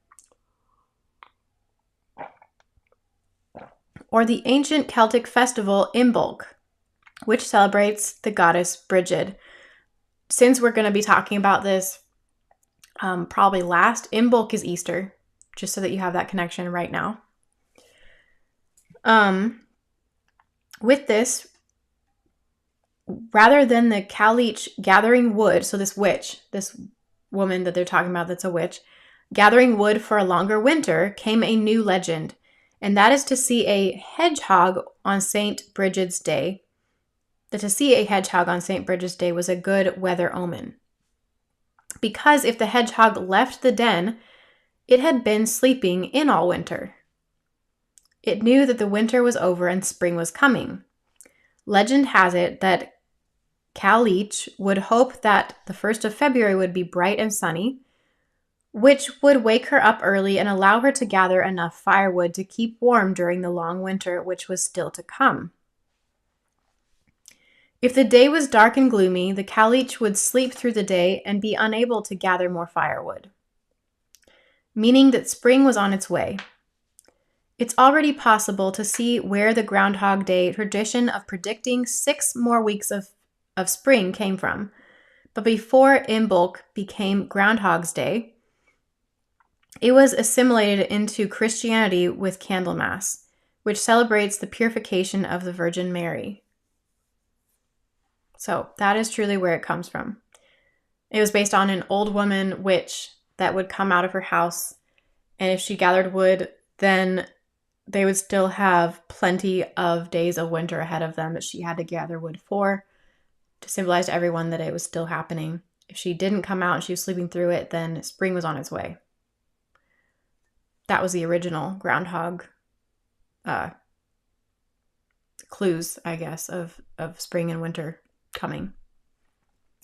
Or the ancient Celtic festival Imbolc, which celebrates the goddess Bridget. Since we're going to be talking about this probably last, Imbolc is Easter, just so that you have that connection right now. With this, rather than the Cailleach gathering wood, so this witch, this woman that they're talking about that's a witch, gathering wood for a longer winter, came a new legend, and that is to see a hedgehog on St. Bridget's Day. That to see a hedgehog on St. Bridget's Day was a good weather omen. Because if the hedgehog left the den, it had been sleeping in all winter. It knew that the winter was over and spring was coming. Legend has it that Cailleach would hope that the 1st of February would be bright and sunny, which would wake her up early and allow her to gather enough firewood to keep warm during the long winter which was still to come. If the day was dark and gloomy, the Cailleach would sleep through the day and be unable to gather more firewood, meaning that spring was on its way. It's already possible to see where the Groundhog Day tradition of predicting 6 more weeks of of spring came from. But before Imbolc became Groundhog's Day, it was assimilated into Christianity with Candlemas, which celebrates the purification of the Virgin Mary. So that is truly where it comes from. It was based on an old woman witch that would come out of her house, and if she gathered wood, then they would still have plenty of days of winter ahead of them that she had to gather wood for, to symbolize to everyone that it was still happening. If she didn't come out and she was sleeping through it, then spring was on its way. That was the original groundhog clues, I guess, of spring and winter coming.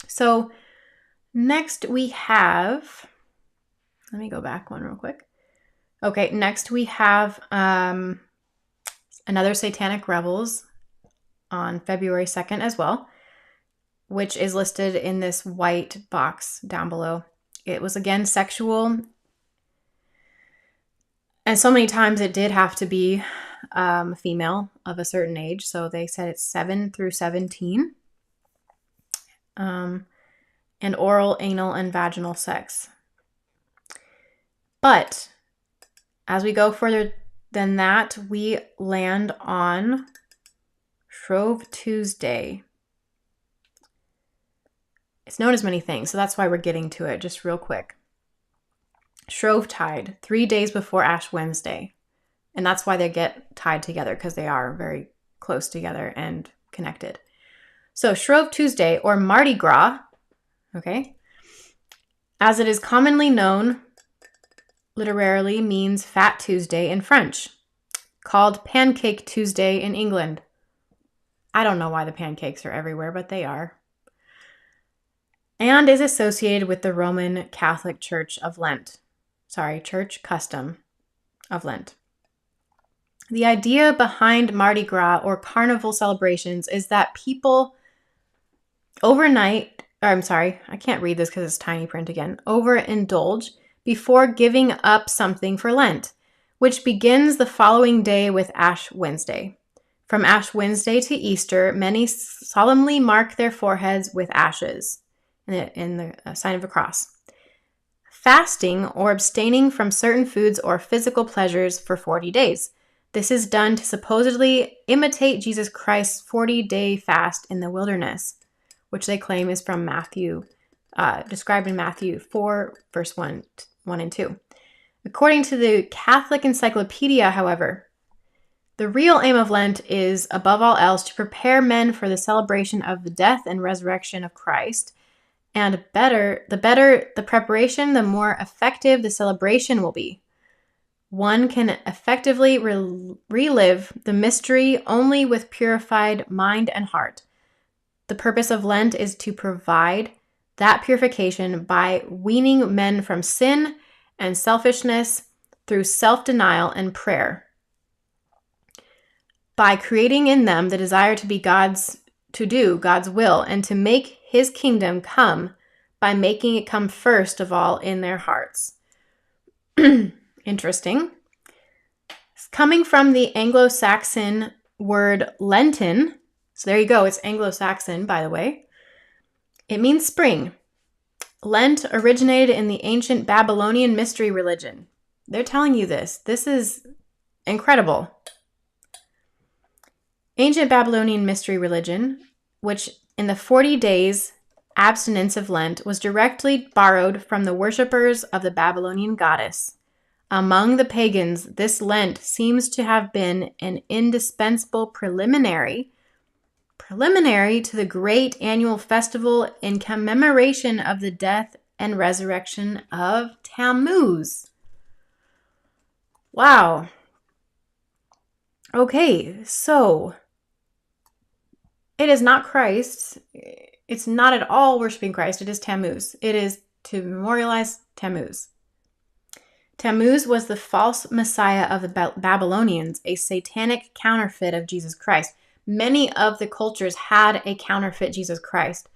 So next we have, let me go back one real quick. Okay, next we have another Satanic Rebels on February 2nd as well, which is listed in this white box down below. It was again sexual, and so many times it did have to be female of a certain age. So they said it's 7 through 17. And oral, anal, and vaginal sex. But as we go further than that, we land on Shrove Tuesday. It's known as many things, so that's why we're getting to it just real quick. Shrovetide, 3 days before Ash Wednesday. And that's why they get tied together, because they are very close together and connected. So Shrove Tuesday, or Mardi Gras, okay, as it is commonly known, literally means Fat Tuesday in French, called Pancake Tuesday in England. I don't know why the pancakes are everywhere, but they are. And is associated with the Roman Catholic Church of Lent. Church custom of Lent. The idea behind Mardi Gras or carnival celebrations is that people overindulge before giving up something for Lent, which begins the following day with Ash Wednesday. From Ash Wednesday to Easter, many solemnly mark their foreheads with ashes in the sign of a cross. Fasting or abstaining from certain foods or physical pleasures for 40 days. This is done to supposedly imitate Jesus Christ's 40-day fast in the wilderness, which they claim is from Matthew, described in Matthew 4, verse 1 and 2. According to the Catholic Encyclopedia, however, the real aim of Lent is, above all else, to prepare men for the celebration of the death and resurrection of Christ. And the better the preparation, the more effective the celebration will be. One can effectively relive the mystery only with purified mind and heart. The purpose of Lent is to provide that purification by weaning men from sin and selfishness through self-denial and prayer. By creating in them the desire to do God's will and to make His kingdom come by making it come first of all in their hearts. Interesting. It's coming from the Anglo-Saxon word Lenten. So there you go. It's Anglo-Saxon, by the way. It means spring. Lent originated in the ancient Babylonian mystery religion. They're telling you this. This is incredible. Ancient Babylonian mystery religion, which in the 40 days abstinence of Lent was directly borrowed from the worshippers of the Babylonian goddess. Among the pagans, this Lent seems to have been an indispensable preliminary to the great annual festival in commemoration of the death and resurrection of Tammuz. Wow. Okay, so it is not Christ. It's not at all worshiping Christ. It is Tammuz. It is to memorialize Tammuz. Tammuz was the false messiah of the Babylonians, a satanic counterfeit of Jesus Christ. Many of the cultures had a counterfeit Jesus Christ.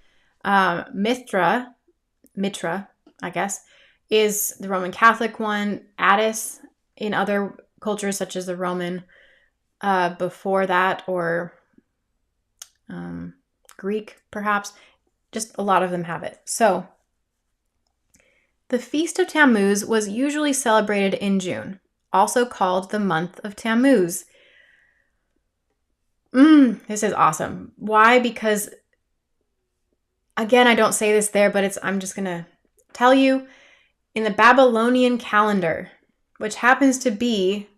Mitra, I guess, is the Roman Catholic one. Attis in other cultures such as the Roman before that, or Greek, perhaps. Just a lot of them have it. So the Feast of Tammuz was usually celebrated in June, also called the month of Tammuz. This is awesome. Why? Because, again, I don't say this there, but I'm just going to tell you, in the Babylonian calendar, which happens to be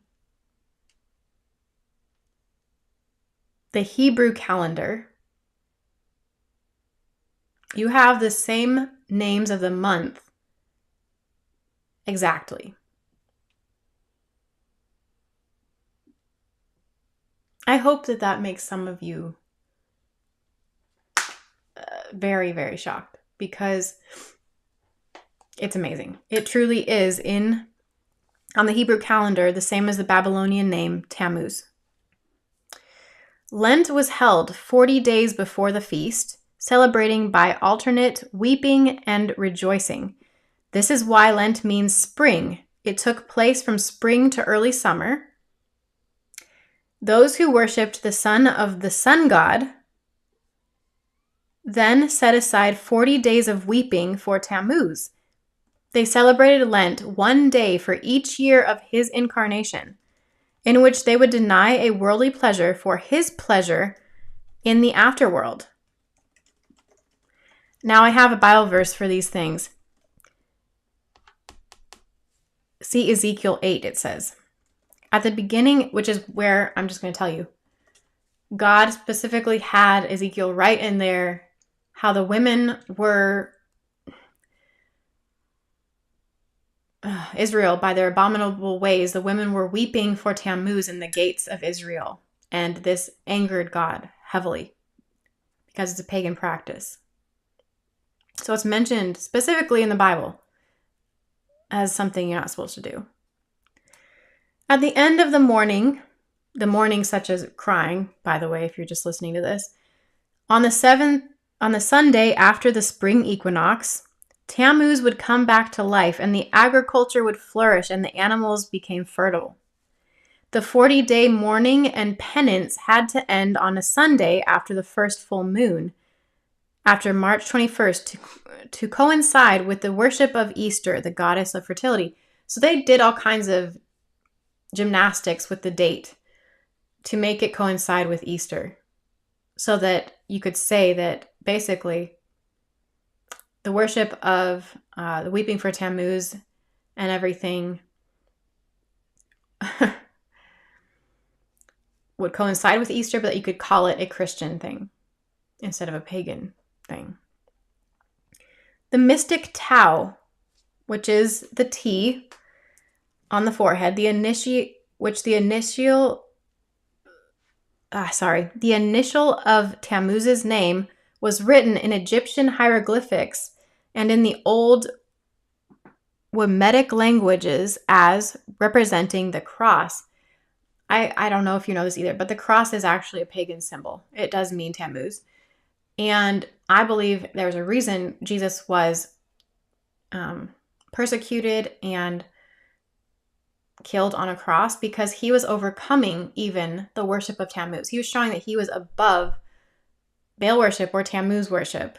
the Hebrew calendar, you have the same names of the month exactly. I hope that makes some of you very, very shocked, because it's amazing. It truly is on the Hebrew calendar the same as the Babylonian name Tammuz. Lent was held 40 days before the feast, celebrating by alternate weeping and rejoicing. This is why Lent means spring. It took place from spring to early summer. Those who worshipped the son of the sun god then set aside 40 days of weeping for Tammuz. They celebrated Lent 1 day for each year of his incarnation, in which they would deny a worldly pleasure for his pleasure in the afterworld. Now I have a Bible verse for these things. See Ezekiel 8, it says. At the beginning, which is where I'm just going to tell you, God specifically had Ezekiel write in there how the women were Israel, by their abominable ways, the women were weeping for Tammuz in the gates of Israel. And this angered God heavily because it's a pagan practice. So it's mentioned specifically in the Bible as something you're not supposed to do. At the end of the morning such as crying, by the way, if you're just listening to this, on the Sunday after the spring equinox, Tammuz would come back to life and the agriculture would flourish and the animals became fertile. The 40-day mourning and penance had to end on a Sunday after the first full moon, after March 21st, to coincide with the worship of Easter, the goddess of fertility. So they did all kinds of gymnastics with the date to make it coincide with Easter, so that you could say that basically the worship of the weeping for Tammuz and everything would coincide with Easter, but that you could call it a Christian thing instead of a pagan thing. The mystic Tau, which is the T on the forehead, the initial of Tammuz's name was written in Egyptian hieroglyphics and in the old Wamitic languages as representing the cross. I don't know if you know this either, but the cross is actually a pagan symbol. It does mean Tammuz. And I believe there's a reason Jesus was persecuted and killed on a cross, because he was overcoming even the worship of Tammuz. He was showing that he was above Baal worship or Tammuz worship.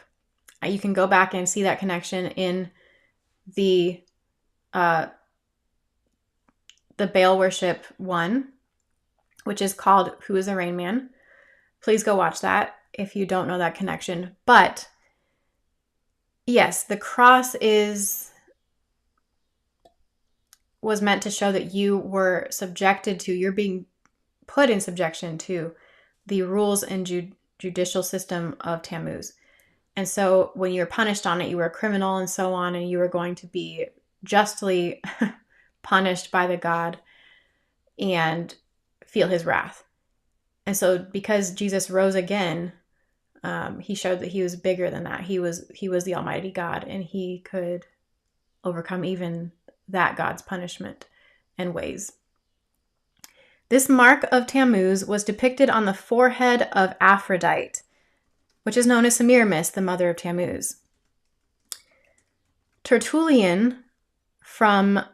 You can go back and see that connection in the Baal worship one, which is called Who is the Rain Man? Please go watch that if you don't know that connection. But yes, the cross was meant to show that you were you're being put in subjection to the rules and judicial system of Tammuz. And so when you were punished on it, you were a criminal and so on, and you were going to be justly punished by the God and feel his wrath. And so because Jesus rose again, he showed that he was bigger than that. He was the Almighty God, and he could overcome even that God's punishment and ways. This mark of Tammuz was depicted on the forehead of Aphrodite, which is known as Semiramis, the mother of Tammuz. Tertullian from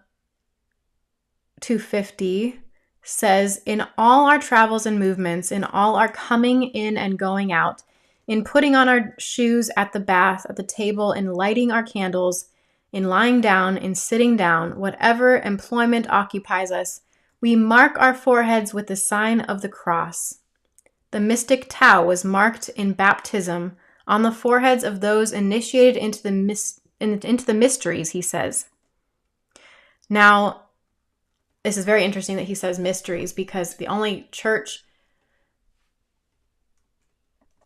250 says, "In all our travels and movements, in all our coming in and going out, in putting on our shoes at the bath, at the table, in lighting our candles, in lying down, in sitting down, whatever employment occupies us, we mark our foreheads with the sign of the cross. The mystic Tau was marked in baptism on the foreheads of those initiated into the mysteries, he says. Now, this is very interesting that he says mysteries, because the only church,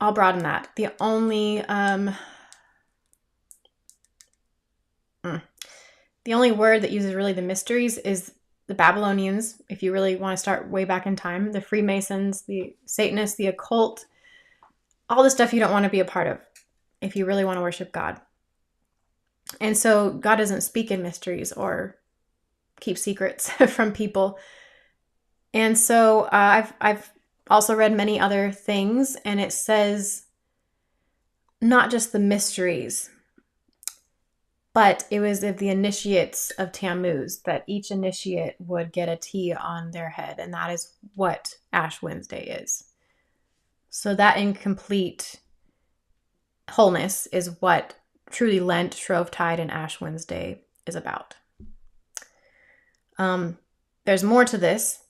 I'll broaden that. The only word that uses really the mysteries is the Babylonians, if you really want to start way back in time, the Freemasons, the Satanists, the occult, all the stuff you don't want to be a part of if you really want to worship God. And so God doesn't speak in mysteries or keep secrets from people. And so I've also read many other things, and it says not just the mysteries, but it was of the initiates of Tammuz, that each initiate would get a T on their head, and that is what Ash Wednesday is. So that incomplete wholeness is what truly Lent, Shrovetide, and Ash Wednesday is about. There's more to this.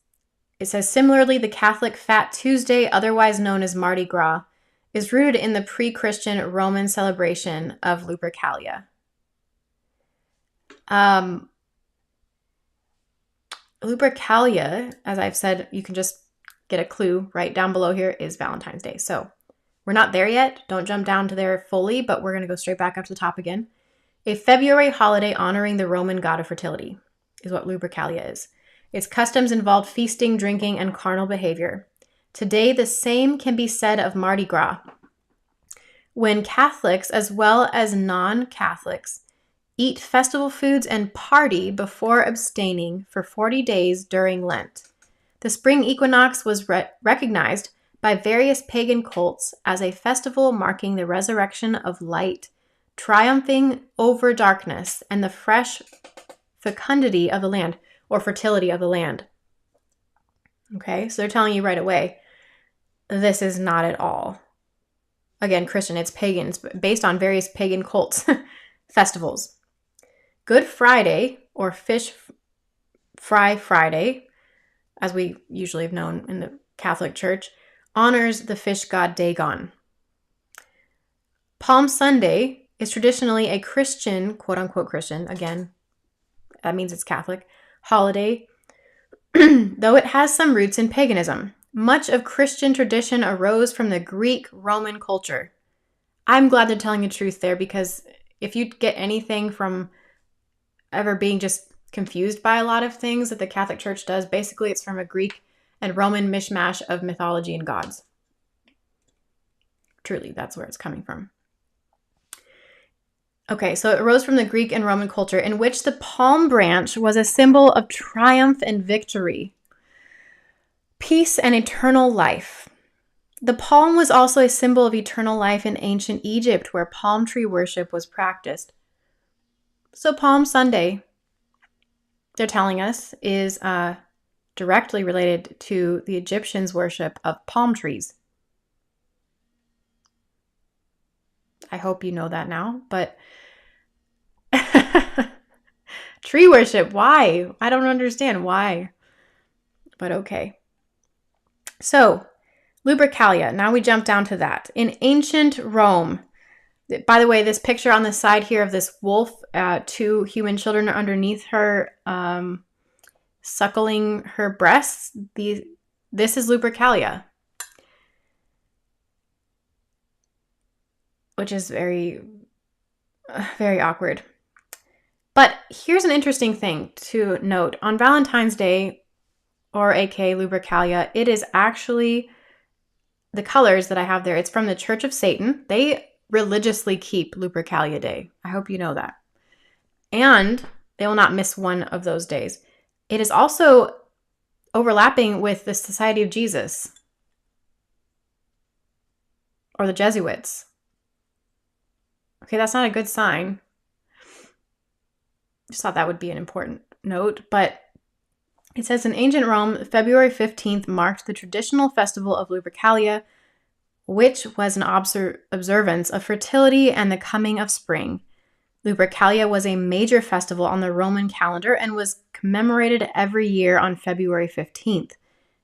It says, similarly, the Catholic Fat Tuesday, otherwise known as Mardi Gras, is rooted in the pre-Christian Roman celebration of Lupercalia. Lupercalia, as I've said, you can just get a clue right down below here, is Valentine's Day. So we're not there yet. Don't jump down to there fully, but we're going to go straight back up to the top again. A February holiday honoring the Roman god of fertility is what Lupercalia is. Its customs involved feasting, drinking, and carnal behavior. Today, the same can be said of Mardi Gras, when Catholics, as well as non-Catholics, eat festival foods and party before abstaining for 40 days during Lent. The spring equinox was recognized by various pagan cults as a festival marking the resurrection of light, triumphing over darkness, and the fresh fecundity of the land, or fertility of the land. Okay, so they're telling you right away, this is not at all, again, Christian. It's pagan. It's based on various pagan cults, festivals. Good Friday, or Fish Fry Friday, as we usually have known in the Catholic Church, honors the fish god Dagon. Palm Sunday is traditionally a Christian, quote-unquote Christian, again, that means it's Catholic, holiday, though it has some roots in paganism. Much of Christian tradition arose from the Greek-Roman culture. I'm glad they're telling the truth there, because if you get anything from ever being just confused by a lot of things that the Catholic Church does, basically it's from a Greek and Roman mishmash of mythology and gods. Truly, that's where it's coming from. Okay, so it arose from the Greek and Roman culture, in which the palm branch was a symbol of triumph and victory, peace and eternal life. The palm was also a symbol of eternal life in ancient Egypt, where palm tree worship was practiced. So Palm Sunday, they're telling us, is directly related to the Egyptians' worship of palm trees. I hope you know that now, but tree worship, why? I don't understand why, but okay. So, Lupercalia, now we jump down to that. In ancient Rome, by the way, this picture on the side here of this wolf, two human children are underneath her, suckling her breasts. This is Lupercalia, which is very, very awkward. But here's an interesting thing to note. On Valentine's Day, or aka Lupercalia, it is actually the colors that I have there. It's from the Church of Satan. They religiously keep Lupercalia Day. I hope you know that. And they will not miss one of those days. It is also overlapping with the Society of Jesus, or the Jesuits. Okay, that's not a good sign. Just thought that would be an important note. But it says, in ancient Rome, February 15th marked the traditional festival of Lupercalia, which was an observance of fertility and the coming of spring. Lupercalia was a major festival on the Roman calendar and was commemorated every year on February 15th.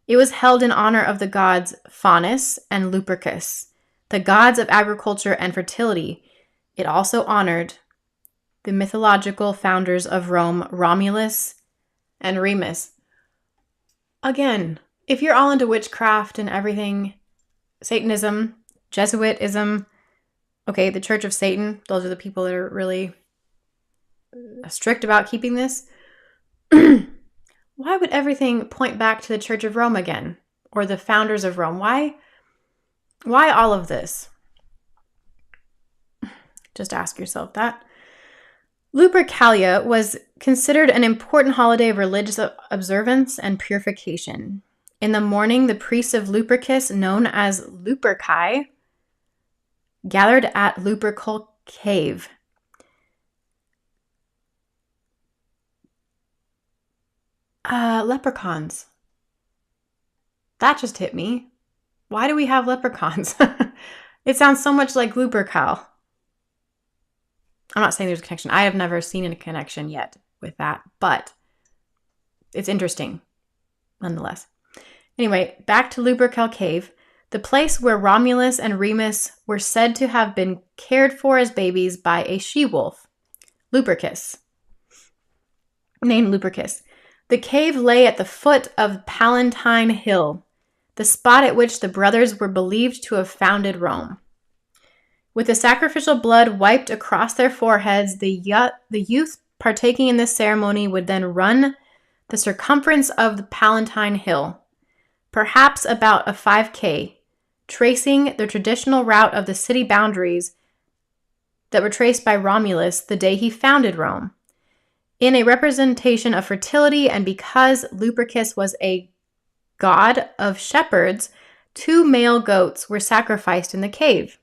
It was held in honor of the gods Faunus and Lupercus, the gods of agriculture and fertility. It also honored the mythological founders of Rome, Romulus and Remus. Again, if you're all into witchcraft and everything, Satanism, Jesuitism, okay, the Church of Satan, those are the people that are really strict about keeping this. Why would everything point back to the Church of Rome again? Or the founders of Rome? Why all of this? Just ask yourself that. Lupercalia was considered an important holiday of religious observance and purification. In the morning, the priests of Lupercus, known as Luperci, gathered at Lupercal Cave. Leprechauns. That just hit me. Why do we have leprechauns? It sounds so much like Lupercal. I'm not saying there's a connection. I have never seen a connection yet with that, but it's interesting nonetheless. Anyway, back to Lupercal Cave, the place where Romulus and Remus were said to have been cared for as babies by a she-wolf, Lupercus, named Lupercus. The cave lay at the foot of Palatine Hill, the spot at which the brothers were believed to have founded Rome. With the sacrificial blood wiped across their foreheads, the youth partaking in this ceremony would then run the circumference of the Palatine Hill, perhaps about a 5K, tracing the traditional route of the city boundaries that were traced by Romulus the day he founded Rome. In a representation of fertility, and because Lupercus was a god of shepherds, 2 male goats were sacrificed in the cave.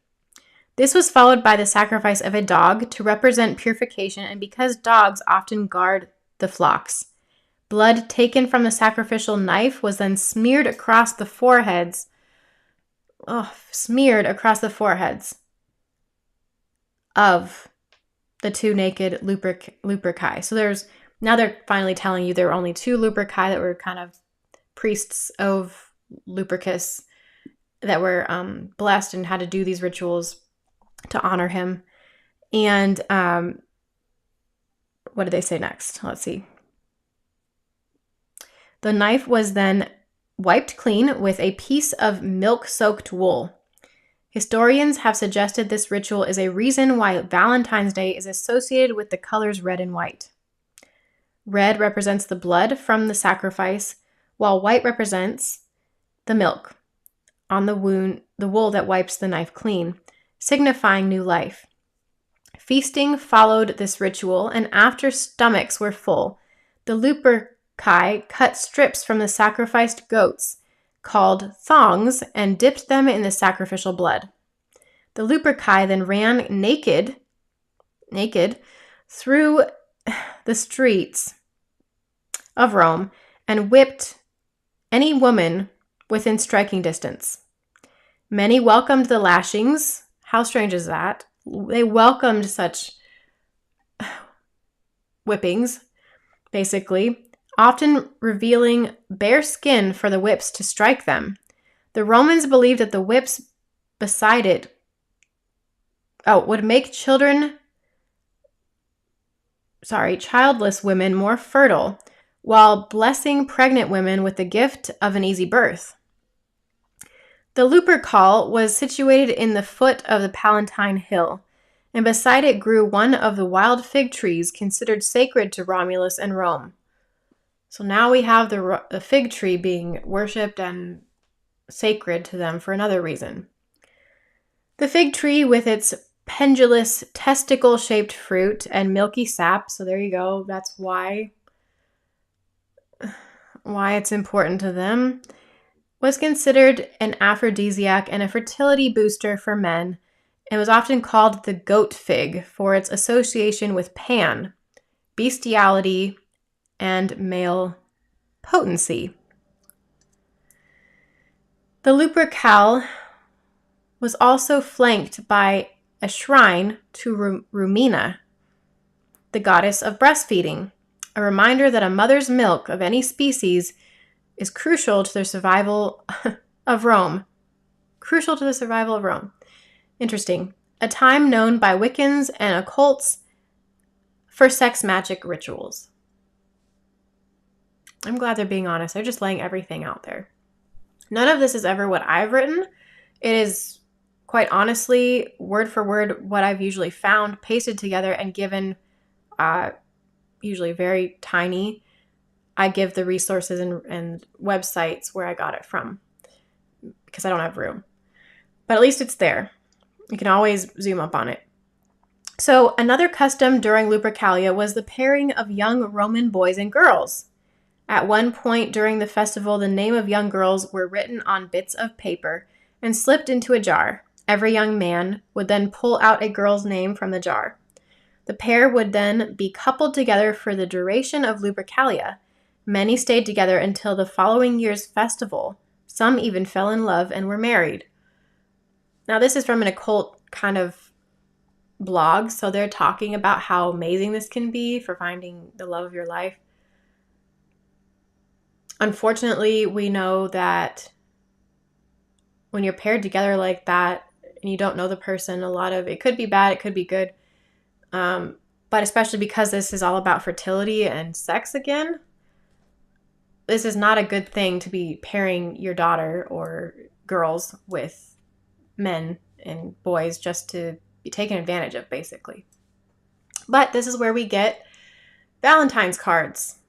This was followed by the sacrifice of a dog to represent purification, and because dogs often guard the flocks. Blood taken from the sacrificial knife was then smeared across the foreheads. Of the 2 naked Luperci. So now they're finally telling you there were only 2 Luperci that were kind of priests of Lupercus that were blessed and had to do these rituals to honor him. And what did they say next? Let's see. The knife was then wiped clean with a piece of milk-soaked wool. Historians have suggested this ritual is a reason why Valentine's Day is associated with the colors red and white. Red represents the blood from the sacrifice, while white represents the milk on the wool that wipes the knife clean, signifying new life. Feasting followed this ritual, and after stomachs were full, the Luperci cut strips from the sacrificed goats, called thongs, and dipped them in the sacrificial blood. The Luperci then ran naked through the streets of Rome and whipped any woman within striking distance. Many welcomed the lashings. How strange is that? They welcomed such whippings, basically, often revealing bare skin for the whips to strike them. The Romans believed that the whips beside it would make childless women more fertile, while blessing pregnant women with the gift of an easy birth. The Lupercal was situated in the foot of the Palatine Hill, and beside it grew one of the wild fig trees considered sacred to Romulus and Rome. So now we have the fig tree being worshipped and sacred to them for another reason. The fig tree with its pendulous testicle-shaped fruit and milky sap, so there you go, that's why it's important to them, was considered an aphrodisiac and a fertility booster for men, and was often called the goat fig for its association with Pan, bestiality, and male potency. The Lupercal was also flanked by a shrine to Rumina, the goddess of breastfeeding, a reminder that a mother's milk of any species is crucial to the survival of Rome. Crucial to the survival of Rome. Interesting. A time known by Wiccans and occults for sex magic rituals. I'm glad they're being honest. They're just laying everything out there. None of this is ever what I've written. It is, quite honestly, word for word, what I've usually found, pasted together and given, usually very tiny. I give the resources and websites where I got it from because I don't have room. But at least it's there. You can always zoom up on it. So another custom during Lupercalia was the pairing of young Roman boys and girls. At one point during the festival, the name of young girls were written on bits of paper and slipped into a jar. Every young man would then pull out a girl's name from the jar. The pair would then be coupled together for the duration of Lupercalia. Many stayed together until the following year's festival. Some even fell in love and were married. Now, this is from an occult kind of blog, so they're talking about how amazing this can be for finding the love of your life. Unfortunately, we know that when you're paired together like that and you don't know the person, a lot of it could be bad, it could be good. But especially because this is all about fertility and sex again, this is not a good thing to be pairing your daughter or girls with men and boys just to be taken advantage of, basically. But this is where we get Valentine's cards.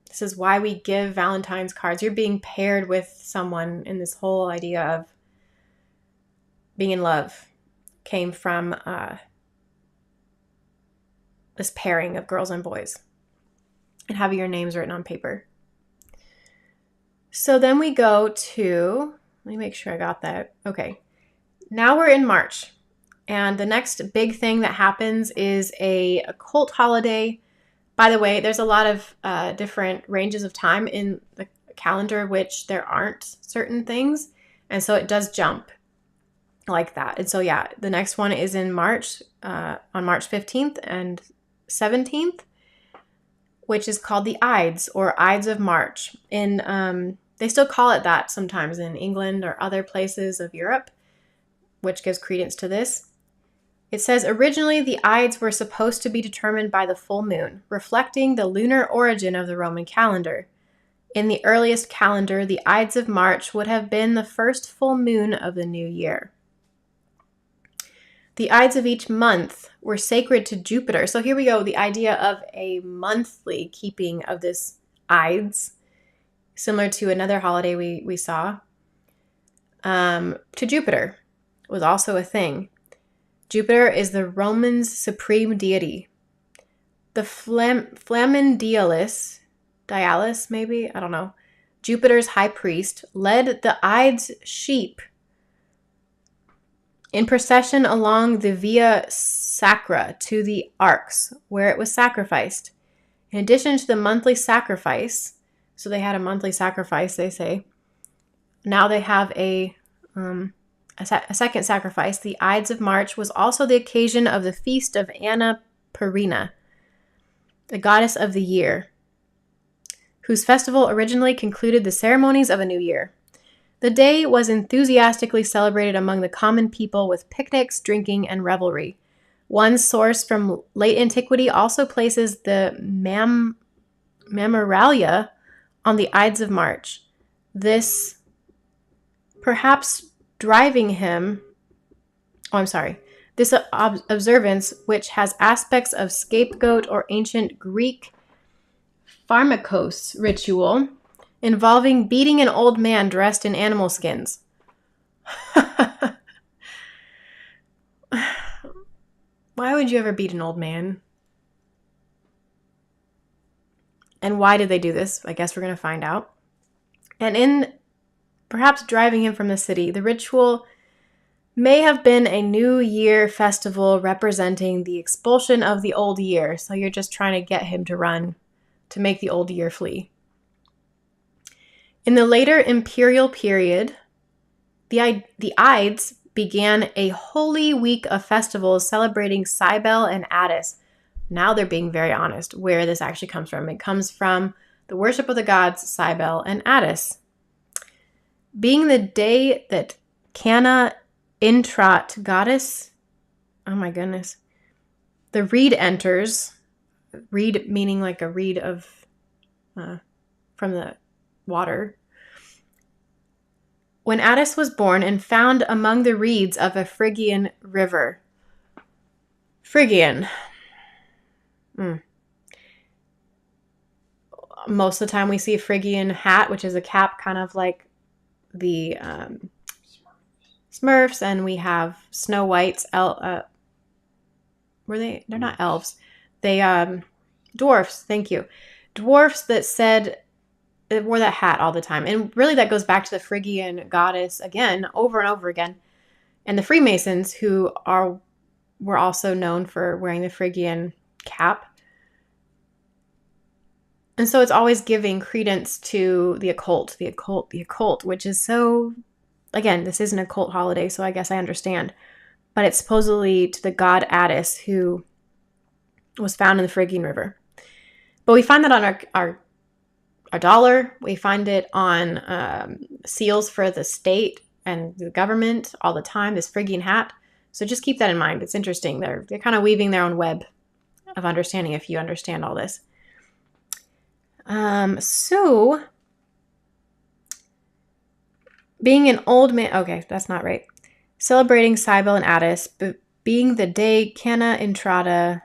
This is why we give Valentine's cards. You're being paired with someone, in this whole idea of being in love came from this pairing of girls and boys and having your names written on paper. So then we go to, let me make sure I got that. Okay. Now we're in March. And the next big thing that happens is a occult holiday. By the way, there's a lot of different ranges of time in the calendar which there aren't certain things. And so it does jump like that. And so, yeah, the next one is in March, on March 15th and 17th, which is called the Ides or Ides of March. They still call it that sometimes in England or other places of Europe, which gives credence to this. It says, originally the Ides were supposed to be determined by the full moon, reflecting the lunar origin of the Roman calendar. In the earliest calendar, the Ides of March would have been the first full moon of the new year. The Ides of each month were sacred to Jupiter. So here we go, the idea of a monthly keeping of this Ides, similar to another holiday we saw, to Jupiter was also a thing. Jupiter is the Romans' supreme deity. The Flamindialis, maybe, I don't know, Jupiter's high priest, led the Ides sheep in procession along the Via Sacra to the Arx, where it was sacrificed. In addition to the monthly sacrifice, so they had a monthly sacrifice, they say, now they have a second sacrifice. The Ides of March was also the occasion of the feast of Anna Purina, the goddess of the year, whose festival originally concluded the ceremonies of a new year. The day was enthusiastically celebrated among the common people with picnics, drinking, and revelry. One source from late antiquity also places the Mameralia on the Ides of March. This perhaps driving him, this observance, which has aspects of scapegoat or ancient Greek pharmakos ritual, involving beating an old man dressed in animal skins. Why would you ever beat an old man? And why did they do this? I guess we're going to find out. And in perhaps driving him from the city, the ritual may have been a New Year festival representing the expulsion of the old year. So you're just trying to get him to run, to make the old year flee. In the later imperial period, the Ides began a holy week of festivals celebrating Cybele and Attis. Now they're being very honest where this actually comes from. It comes from the worship of the gods Cybele and Attis. Being the day that Canna Intrat goddess, oh my goodness, the reed enters, reed meaning like a reed of, from the water. When Attis was born and found among the reeds of a Phrygian river. Phrygian. Most of the time we see a Phrygian hat, which is a cap kind of like the Smurfs, and we have Snow White's were they're not elves. They dwarfs, thank you. Dwarfs that wore that hat all the time. And really that goes back to the Phrygian goddess again, over and over again. And the Freemasons who were also known for wearing the Phrygian cap. And so it's always giving credence to the occult, which is so, again, this is an occult holiday, so I guess I understand. But it's supposedly to the god Attis, who was found in the Phrygian River. But we find that on our dollar. We find it on seals for the state and the government all the time, this Phrygian hat. So just keep that in mind. It's interesting. They're kind of weaving their own web of understanding if you understand all this. So being an old man, okay, that's not right. Celebrating Cybele and Attis, but being the day Canna Intrata,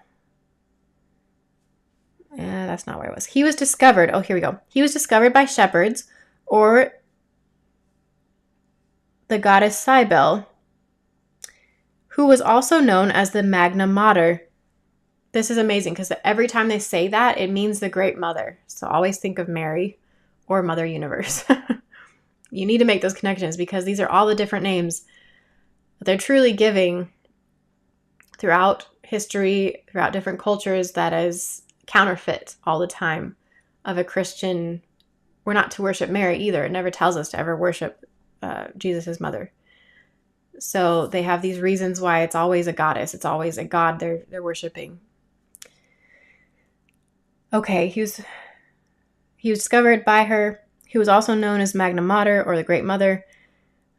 that's not where it was. He was discovered, oh, here we go. He was discovered by shepherds, or the goddess Cybele, who was also known as the Magna Mater. This is amazing because every time they say that, it means the Great Mother. So always think of Mary or Mother Universe. You need to make those connections because these are all the different names that they're truly giving throughout history, throughout different cultures, that is counterfeit all the time of a Christian. We're not to worship Mary either. It never tells us to ever worship Jesus' mother. So they have these reasons why it's always a goddess. It's always a god they're worshiping. Okay, he was discovered by her, who was also known as Magna Mater, or the Great Mother.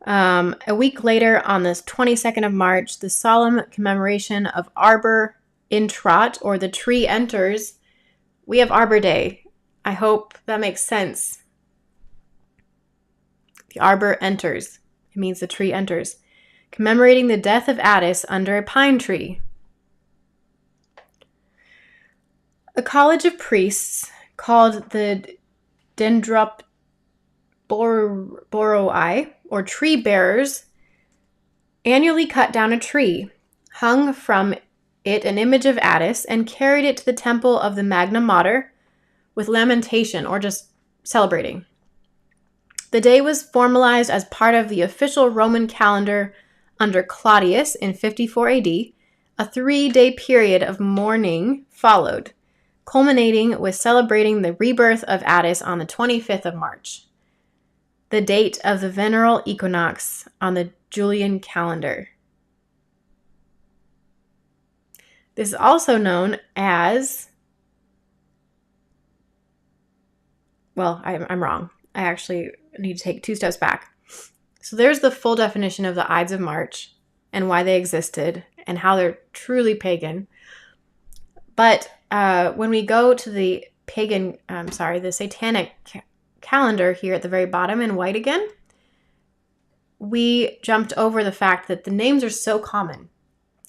A week later, on the 22nd of March, the solemn commemoration of Arbor Intrat, or the tree enters. We have Arbor Day. I hope that makes sense. The arbor enters. It means the tree enters. Commemorating the death of Attis under a pine tree. A college of priests called the Dendroboroi, or tree bearers, annually cut down a tree, hung from it an image of Attis, and carried it to the temple of the Magna Mater with lamentation, or just celebrating. The day was formalized as part of the official Roman calendar under Claudius in 54 AD. A 3-day period of mourning followed, culminating with celebrating the rebirth of Attis on the 25th of March, the date of the vernal equinox on the Julian calendar. This is also known as, well, I'm wrong. I actually need to take 2 steps back. So there's the full definition of the Ides of March and why they existed and how they're truly pagan. But when we go to the the satanic calendar here at the very bottom in white again, we jumped over the fact that the names are so common.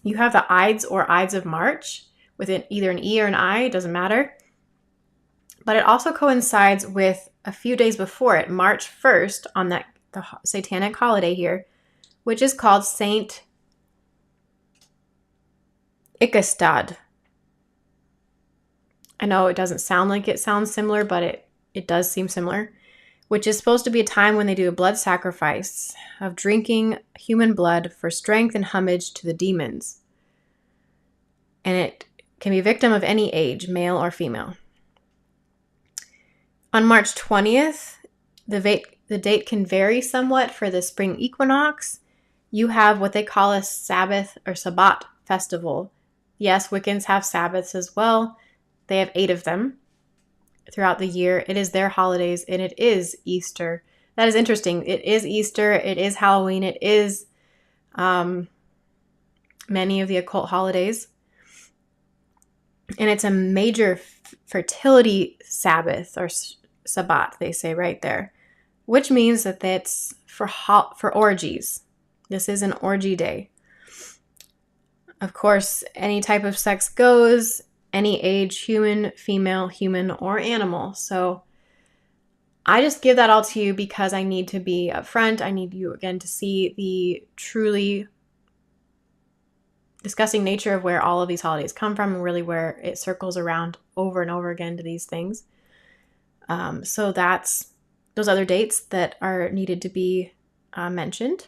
You have the Ides or Ides of March with either an E or an I, it doesn't matter. But it also coincides with a few days before it, March 1st, on the satanic holiday here, which is called Saint Icastad. I know it doesn't sound like it sounds similar, but it does seem similar, which is supposed to be a time when they do a blood sacrifice of drinking human blood for strength and homage to the demons. And it can be a victim of any age, male or female. On March 20th, the date can vary somewhat for the spring equinox. you have what they call a Sabbath or Sabbat festival. Yes, Wiccans have Sabbaths as well. They have 8 of them throughout the year. It is their holidays, and it is Easter. That is interesting. It is Easter. It is Halloween. It is many of the occult holidays. And it's a major fertility Sabbath or Sabbat, they say right there, which means that that's for orgies. This is an orgy day. Of course, any type of sex goes, any age, human, female, human, or animal. So I just give that all to you because I need to be upfront. I need you, again, to see the truly disgusting nature of where all of these holidays come from and really where it circles around over and over again to these things. So that's those other dates that are needed to be mentioned.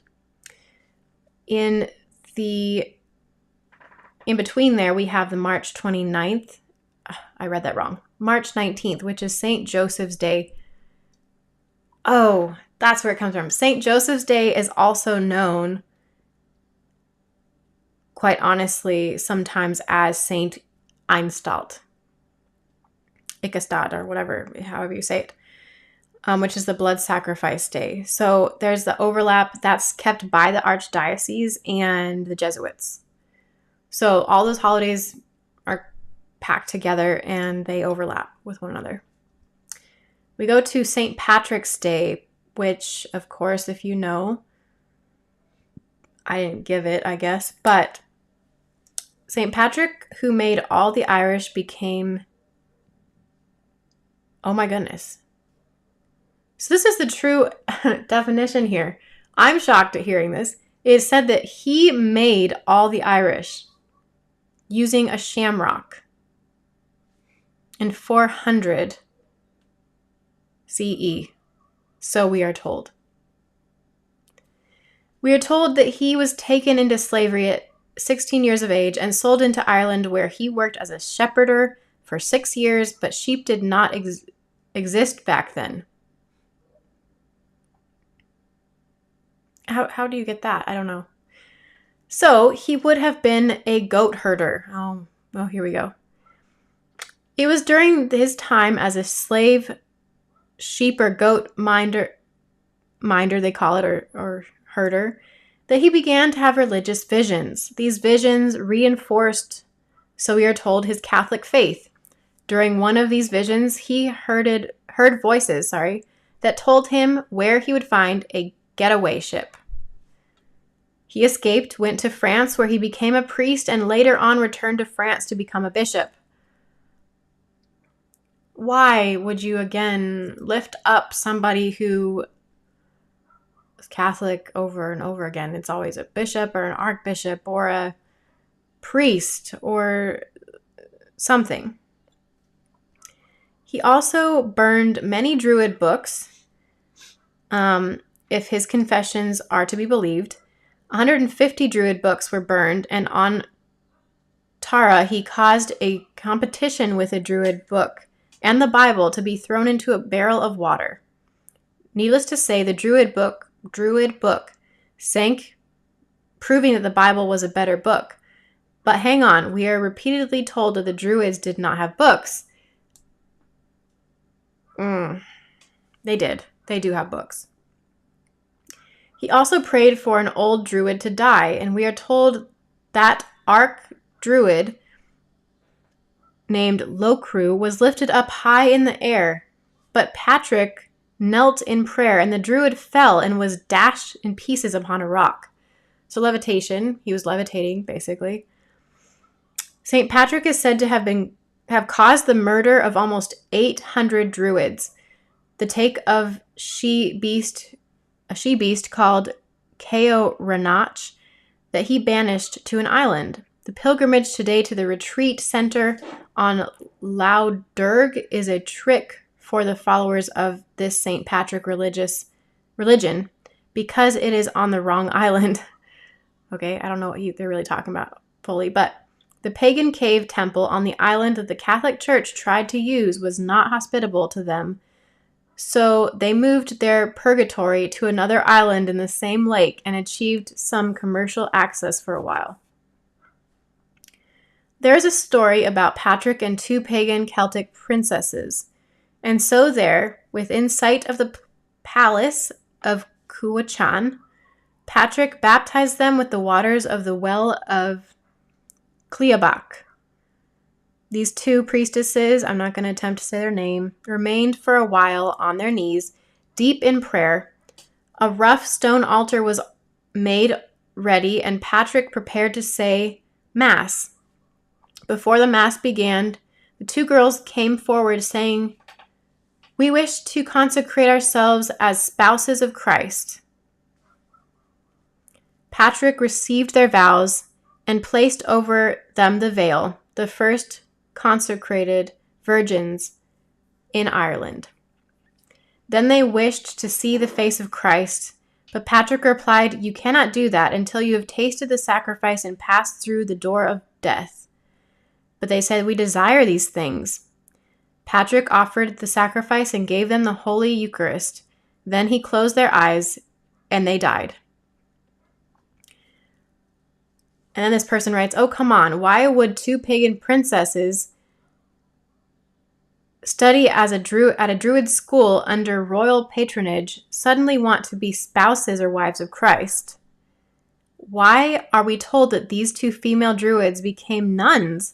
In between there, we have the March 29th. I read that wrong. March 19th, which is St. Joseph's Day. Oh, that's where it comes from. St. Joseph's Day is also known, quite honestly, sometimes as St. Einstad, or whatever, however you say it, which is the blood sacrifice day. So there's the overlap that's kept by the Archdiocese and the Jesuits. So all those holidays are packed together and they overlap with one another. We go to St. Patrick's Day, which, of course, if you know, I didn't give it, I guess, but St. Patrick, who made all the Irish, became, oh my goodness. So this is the true definition here. I'm shocked at hearing this. It is said that he made all the Irish using a shamrock in 400 CE. So we are told. We are told that he was taken into slavery at 16 years of age and sold into Ireland, where he worked as a shepherder for 6 years, but sheep did not exist back then. How do you get that? I don't know. So he would have been a goat herder. Oh, here we go. It was during his time as a slave sheep or goat minder they call it, or herder, that he began to have religious visions. These visions reinforced, so we are told, his Catholic faith. During one of these visions, he heard voices, that told him where he would find a getaway ship. He escaped, went to France, where he became a priest, and later on returned to France to become a bishop. Why would you again lift up somebody who is Catholic over and over again? It's always a bishop or an archbishop or a priest or something. He also burned many Druid books, if his confessions are to be believed. 150 Druid books were burned, and on Tara, he caused a competition with a Druid book and the Bible to be thrown into a barrel of water. Needless to say, the Druid book sank, proving that the Bible was a better book. But hang on, we are repeatedly told that the Druids did not have books. They did. They do have books. He also prayed for an old Druid to die, and we are told that Arch-Druid named Locru was lifted up high in the air, but Patrick knelt in prayer, and the Druid fell and was dashed in pieces upon a rock. So levitation, he was levitating, basically. St. Patrick is said to have caused the murder of almost 800 Druids, the take of a she-beast called Caoranach that he banished to an island. The pilgrimage today to the retreat center on Loudurg is a trick for the followers of this St. Patrick religion because it is on the wrong island. Okay, I don't know what they're really talking about fully, but the pagan cave temple on the island that the Catholic Church tried to use was not hospitable to them, So they moved their purgatory to another island in the same lake and achieved some commercial access for a while. There is a story about Patrick and two pagan Celtic princesses. And so there, within sight of the palace of Cuachan, Patrick baptized them with the waters of the well of Cleabach. These two priestesses, I'm not going to attempt to say their name, remained for a while on their knees, deep in prayer. A rough stone altar was made ready, and Patrick prepared to say Mass. Before the Mass began, the two girls came forward saying, "We wish to consecrate ourselves as spouses of Christ." Patrick received their vows and placed over them the veil, the first consecrated virgins in Ireland. Then they wished to see the face of Christ, but Patrick replied, "You cannot do that until you have tasted the sacrifice and passed through the door of death." But they said, "We desire these things." Patrick offered the sacrifice and gave them the Holy Eucharist. Then he closed their eyes, and they died. And then this person writes, "Oh, come on. Why would two pagan princesses study at a druid school under royal patronage suddenly want to be spouses or wives of Christ? Why are we told that these two female druids became nuns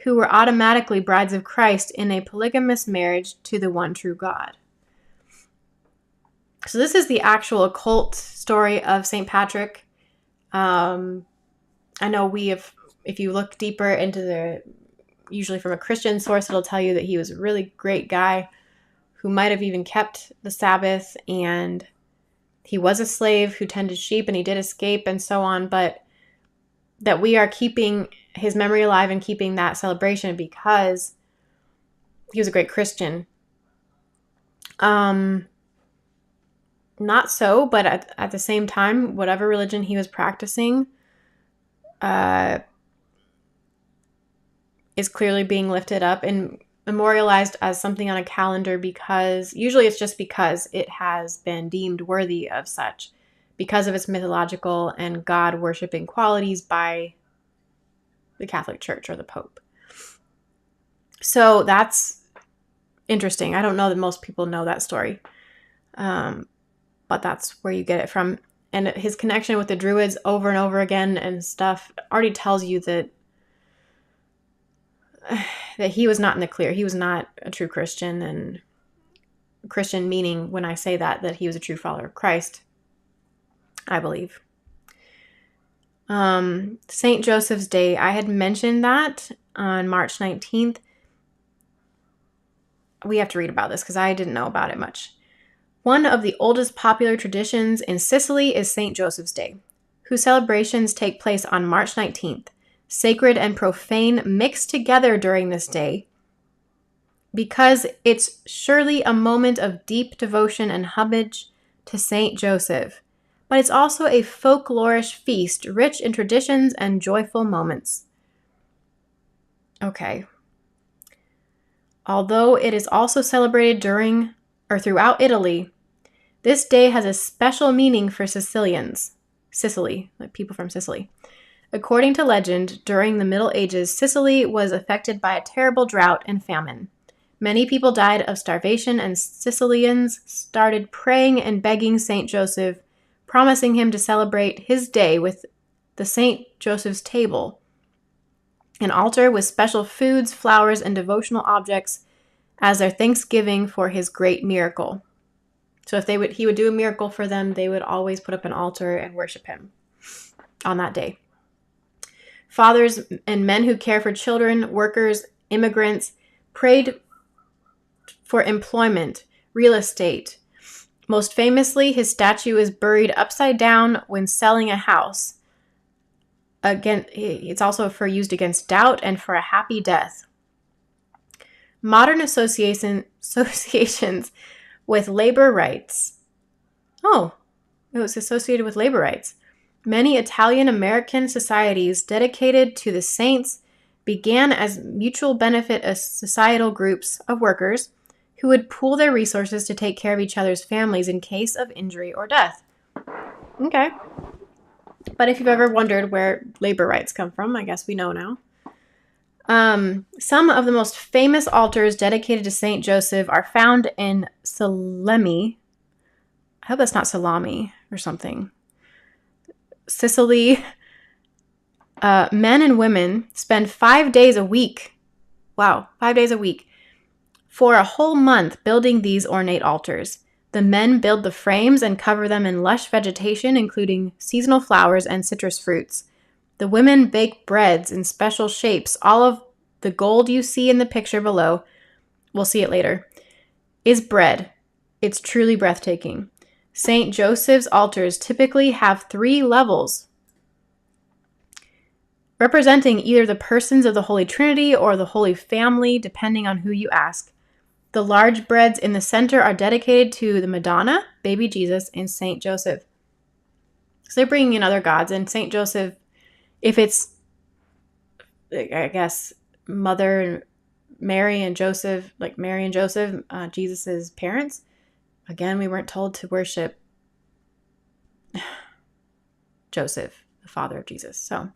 who were automatically brides of Christ in a polygamous marriage to the one true God?" So this is the actual occult story of St. Patrick. I know if you look deeper into usually from a Christian source, it'll tell you that he was a really great guy who might have even kept the Sabbath, and he was a slave who tended sheep, and he did escape and so on, but that we are keeping his memory alive and keeping that celebration because he was a great Christian. Not so, but at the same time, whatever religion he was practicing is clearly being lifted up and memorialized as something on a calendar, because usually it's just because it has been deemed worthy of such because of its mythological and God-worshiping qualities by the Catholic Church or the Pope. So that's interesting. I don't know that most people know that story, but that's where you get it from. And his connection with the Druids over and over again and stuff already tells you that he was not in the clear. He was not a true Christian, and Christian meaning, when I say that he was a true follower of Christ, I believe. St. Joseph's Day. I had mentioned that on March 19th. We have to read about this because I didn't know about it much. One of the oldest popular traditions in Sicily is St. Joseph's Day, whose celebrations take place on March 19th. Sacred and profane mix together during this day because it's surely a moment of deep devotion and homage to St. Joseph. But it's also a folklorish feast rich in traditions and joyful moments. Okay. Although it is also celebrated during or throughout Italy, this day has a special meaning for Sicily, like people from Sicily. According to legend, during the Middle Ages, Sicily was affected by a terrible drought and famine. Many people died of starvation, and Sicilians started praying and begging St. Joseph, promising him to celebrate his day with the St. Joseph's table, an altar with special foods, flowers, and devotional objects as their thanksgiving for his great miracle. So if he would do a miracle for them, they would always put up an altar and worship him on that day. Fathers and men who care for children, workers, immigrants, prayed for employment, real estate. Most famously, his statue is buried upside down when selling a house. Again, it's also used against doubt and for a happy death. Modern associations with labor rights. Oh, it was associated with labor rights. Many Italian-American societies dedicated to the saints began as mutual benefit societal groups of workers who would pool their resources to take care of each other's families in case of injury or death. Okay. But if you've ever wondered where labor rights come from, I guess we know now. Some of the most famous altars dedicated to Saint Joseph are found in Salemi. I hope that's not salami or something. Sicily. Men and women spend 5 days a week. Wow, 5 days a week. For a whole month building these ornate altars. The men build the frames and cover them in lush vegetation, including seasonal flowers and citrus fruits. The women bake breads in special shapes. All of the gold you see in the picture below, we'll see it later, is bread. It's truly breathtaking. St. Joseph's altars typically have 3 levels, representing either the persons of the Holy Trinity or the Holy Family, depending on who you ask. The large breads in the center are dedicated to the Madonna, baby Jesus, and St. Joseph. So they're bringing in other gods, and St. Joseph, if it's, I guess, Mother Mary and Joseph, like Mary and Joseph, Jesus's parents, again, we weren't told to worship Joseph, the father of Jesus. So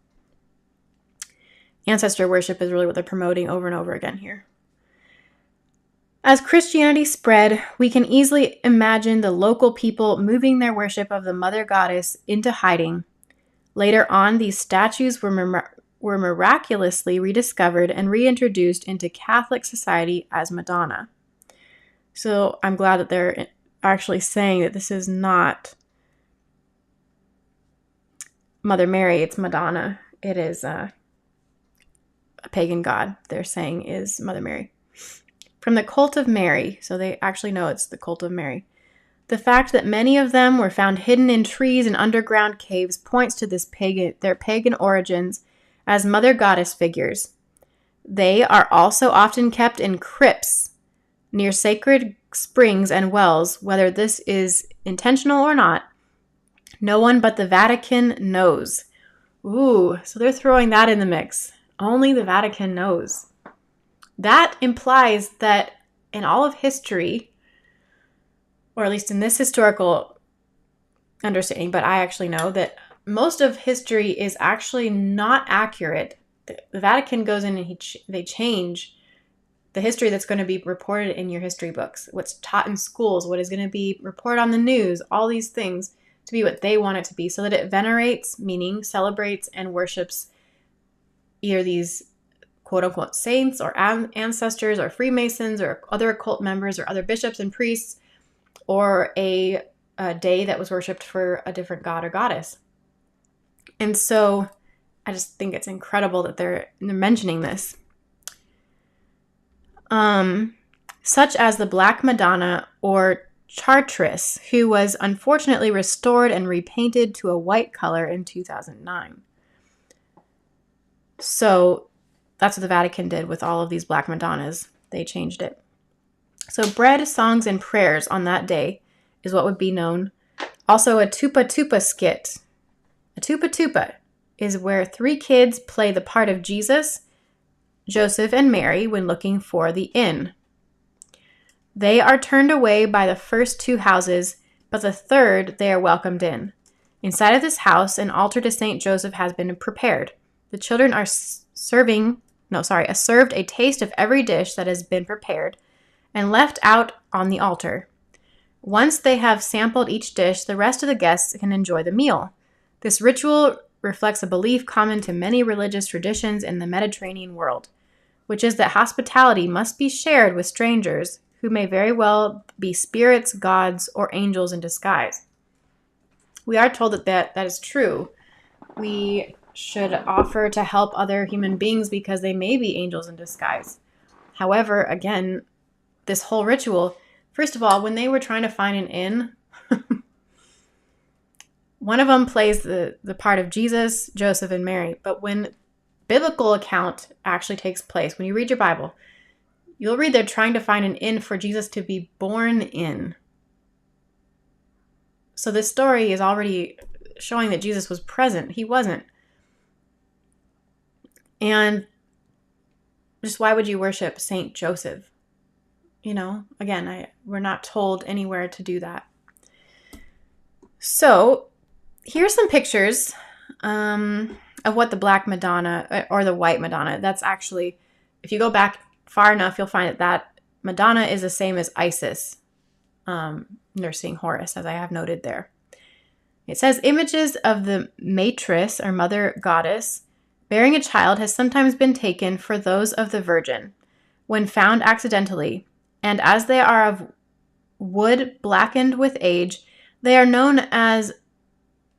ancestor worship is really what they're promoting over and over again here. As Christianity spread, we can easily imagine the local people moving their worship of the mother goddess into hiding. Later on, these statues were miraculously rediscovered and reintroduced into Catholic society as Madonna. So I'm glad that they're actually saying that this is not Mother Mary, it's Madonna. It is a pagan god they're saying is Mother Mary. From the cult of Mary, so they actually know it's the cult of Mary. The fact that many of them were found hidden in trees and underground caves points to their pagan origins as mother goddess figures. They are also often kept in crypts near sacred springs and wells. Whether this is intentional or not, no one but the Vatican knows. Ooh, so they're throwing that in the mix. Only the Vatican knows. That implies that in all of history, or at least in this historical understanding, but I actually know that most of history is actually not accurate. The Vatican goes in and they change the history that's going to be reported in your history books, what's taught in schools, what is going to be reported on the news, all these things to be what they want it to be, so that it venerates, meaning celebrates and worships either these quote-unquote saints or ancestors or Freemasons or other occult members or other bishops and priests, or a day that was worshipped for a different god or goddess. And so I just think it's incredible that they're mentioning this. Such as the Black Madonna or Chartreuse, who was unfortunately restored and repainted to a white color in 2009. So that's what the Vatican did with all of these Black Madonnas. They changed it. So bread, songs, and prayers on that day is what would be known. Also a tupa tupa skit. A tupa tupa is where 3 kids play the part of Jesus, Joseph, and Mary when looking for the inn. They are turned away by the first 2 houses, but the third they are welcomed in. Inside of this house, an altar to Saint Joseph has been prepared. The children are served a taste of every dish that has been prepared and left out on the altar. Once they have sampled each dish, the rest of the guests can enjoy the meal. This ritual reflects a belief common to many religious traditions in the Mediterranean world, which is that hospitality must be shared with strangers who may very well be spirits, gods, or angels in disguise. We are told that is true. We should offer to help other human beings because they may be angels in disguise. However, again, this whole ritual, first of all, when they were trying to find an inn, one of them plays the part of Jesus, Joseph, and Mary. But when biblical account actually takes place, when you read your Bible, you'll read they're trying to find an inn for Jesus to be born in. So this story is already showing that Jesus was present. He wasn't. And just why would you worship Saint Joseph? again, we're not told anywhere to do that. So here's some pictures of what the Black Madonna or the White Madonna, that's actually, if you go back far enough, you'll find that Madonna is the same as Isis, nursing Horus, as I have noted there. It says images of the matris, or mother goddess, bearing a child has sometimes been taken for those of the Virgin, when found accidentally, and as they are of wood blackened with age, they are known as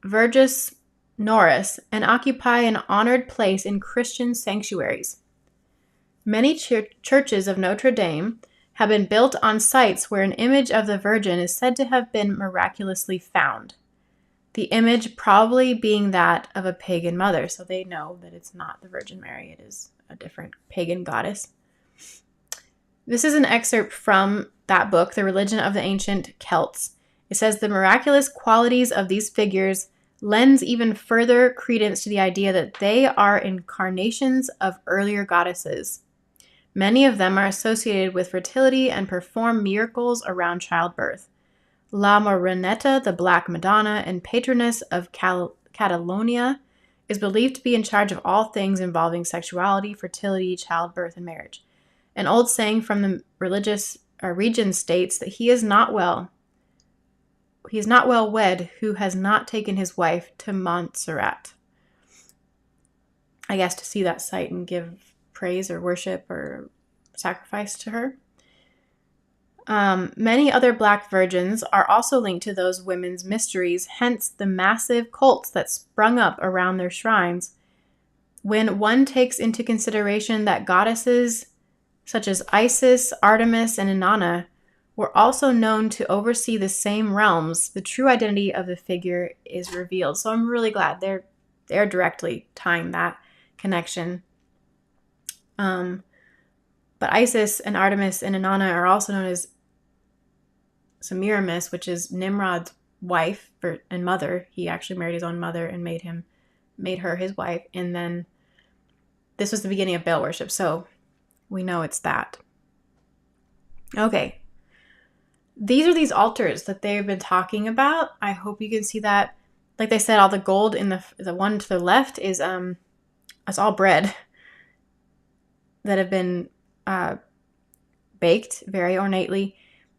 Virgus Norris and occupy an honored place in Christian sanctuaries. Many churches of Notre Dame have been built on sites where an image of the Virgin is said to have been miraculously found. The image probably being that of a pagan mother, so they know that it's not the Virgin Mary, it is a different pagan goddess. This is an excerpt from that book, The Religion of the Ancient Celts. It says the miraculous qualities of these figures lends even further credence to the idea that they are incarnations of earlier goddesses. Many of them are associated with fertility and perform miracles around childbirth. La Moreneta, the Black Madonna and patroness of Catalonia, is believed to be in charge of all things involving sexuality, fertility, childbirth, and marriage. An old saying from the religious region states that he is not well wed who has not taken his wife to Montserrat. I guess to see that site and give praise or worship or sacrifice to her. Many other Black virgins are also linked to those women's mysteries, hence the massive cults that sprung up around their shrines. When one takes into consideration that goddesses such as Isis, Artemis, and Inanna were also known to oversee the same realms, the true identity of the figure is revealed. So I'm really glad they're directly tying that connection. But Isis and Artemis and Inanna are also known as Semiramis, which is Nimrod's wife and mother. He actually married his own mother and made her his wife. And then this was the beginning of Baal worship, so we know it's that. Okay. These are these altars that they've been talking about. I hope you can see that. Like they said, all the gold in the one to the left is it's all bread that have been baked very ornately.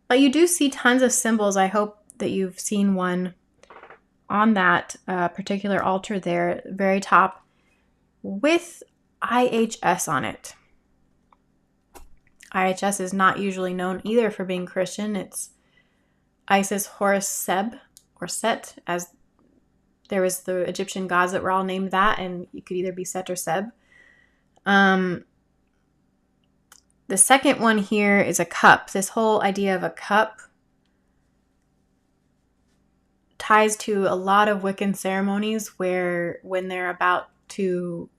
But you do see tons of symbols. I hope that you've seen one on that particular altar there, very top, with IHS on it. IHS is not usually known either for being Christian. It's Isis, Horus, Seb, or Set, as there was the Egyptian gods that were all named that, and you could either be Set or Seb. The second one here is a cup. This whole idea of a cup ties to a lot of Wiccan ceremonies where when they're about to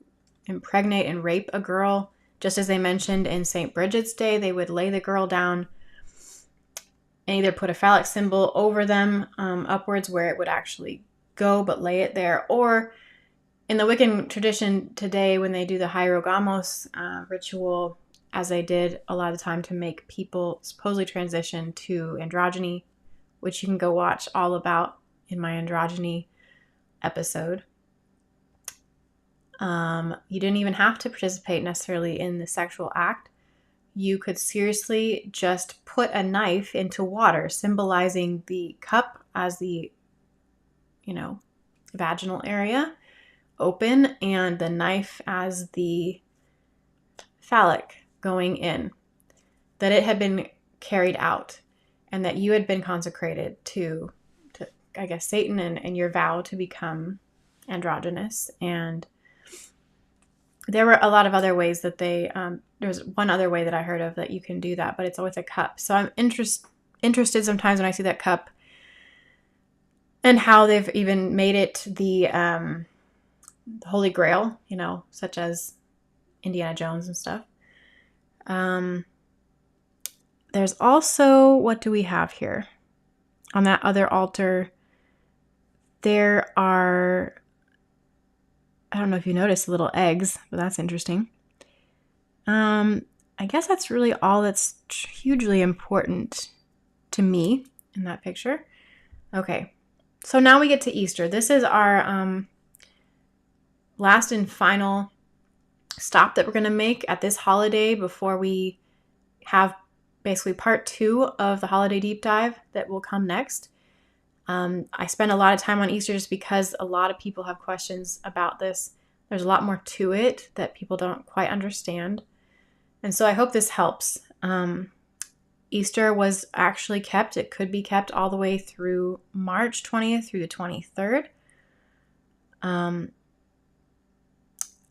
impregnate and rape a girl, just as they mentioned in St. Bridget's Day, they would lay the girl down and either put a phallic symbol over them upwards where it would actually go, but lay it there. Or in the Wiccan tradition today, when they do the hierogamos ritual, as they did a lot of the time to make people supposedly transition to androgyny, which you can go watch all about in my androgyny episode. You didn't even have to participate necessarily in the sexual act. You could seriously just put a knife into water, symbolizing the cup as the, vaginal area open, and the knife as the phallic going in, that it had been carried out, and that you had been consecrated to I guess, Satan and your vow to become androgynous. And there were a lot of other ways that there's one other way that I heard of that you can do that, but it's with a cup. So I'm interested sometimes when I see that cup and how they've even made it the Holy Grail, such as Indiana Jones and stuff. There's also, what do we have here? On that other altar, there are, I don't know if you noticed, little eggs, but that's interesting. I guess that's really all that's hugely important to me in that picture. Okay, so now we get to Easter. This is our last and final stop that we're going to make at this holiday before we have basically part 2 of the holiday deep dive that will come next. I spend a lot of time on Easter just because a lot of people have questions about this. There's a lot more to it that people don't quite understand. And so I hope this helps. Easter was actually kept. It could be kept all the way through March 20th through the 23rd.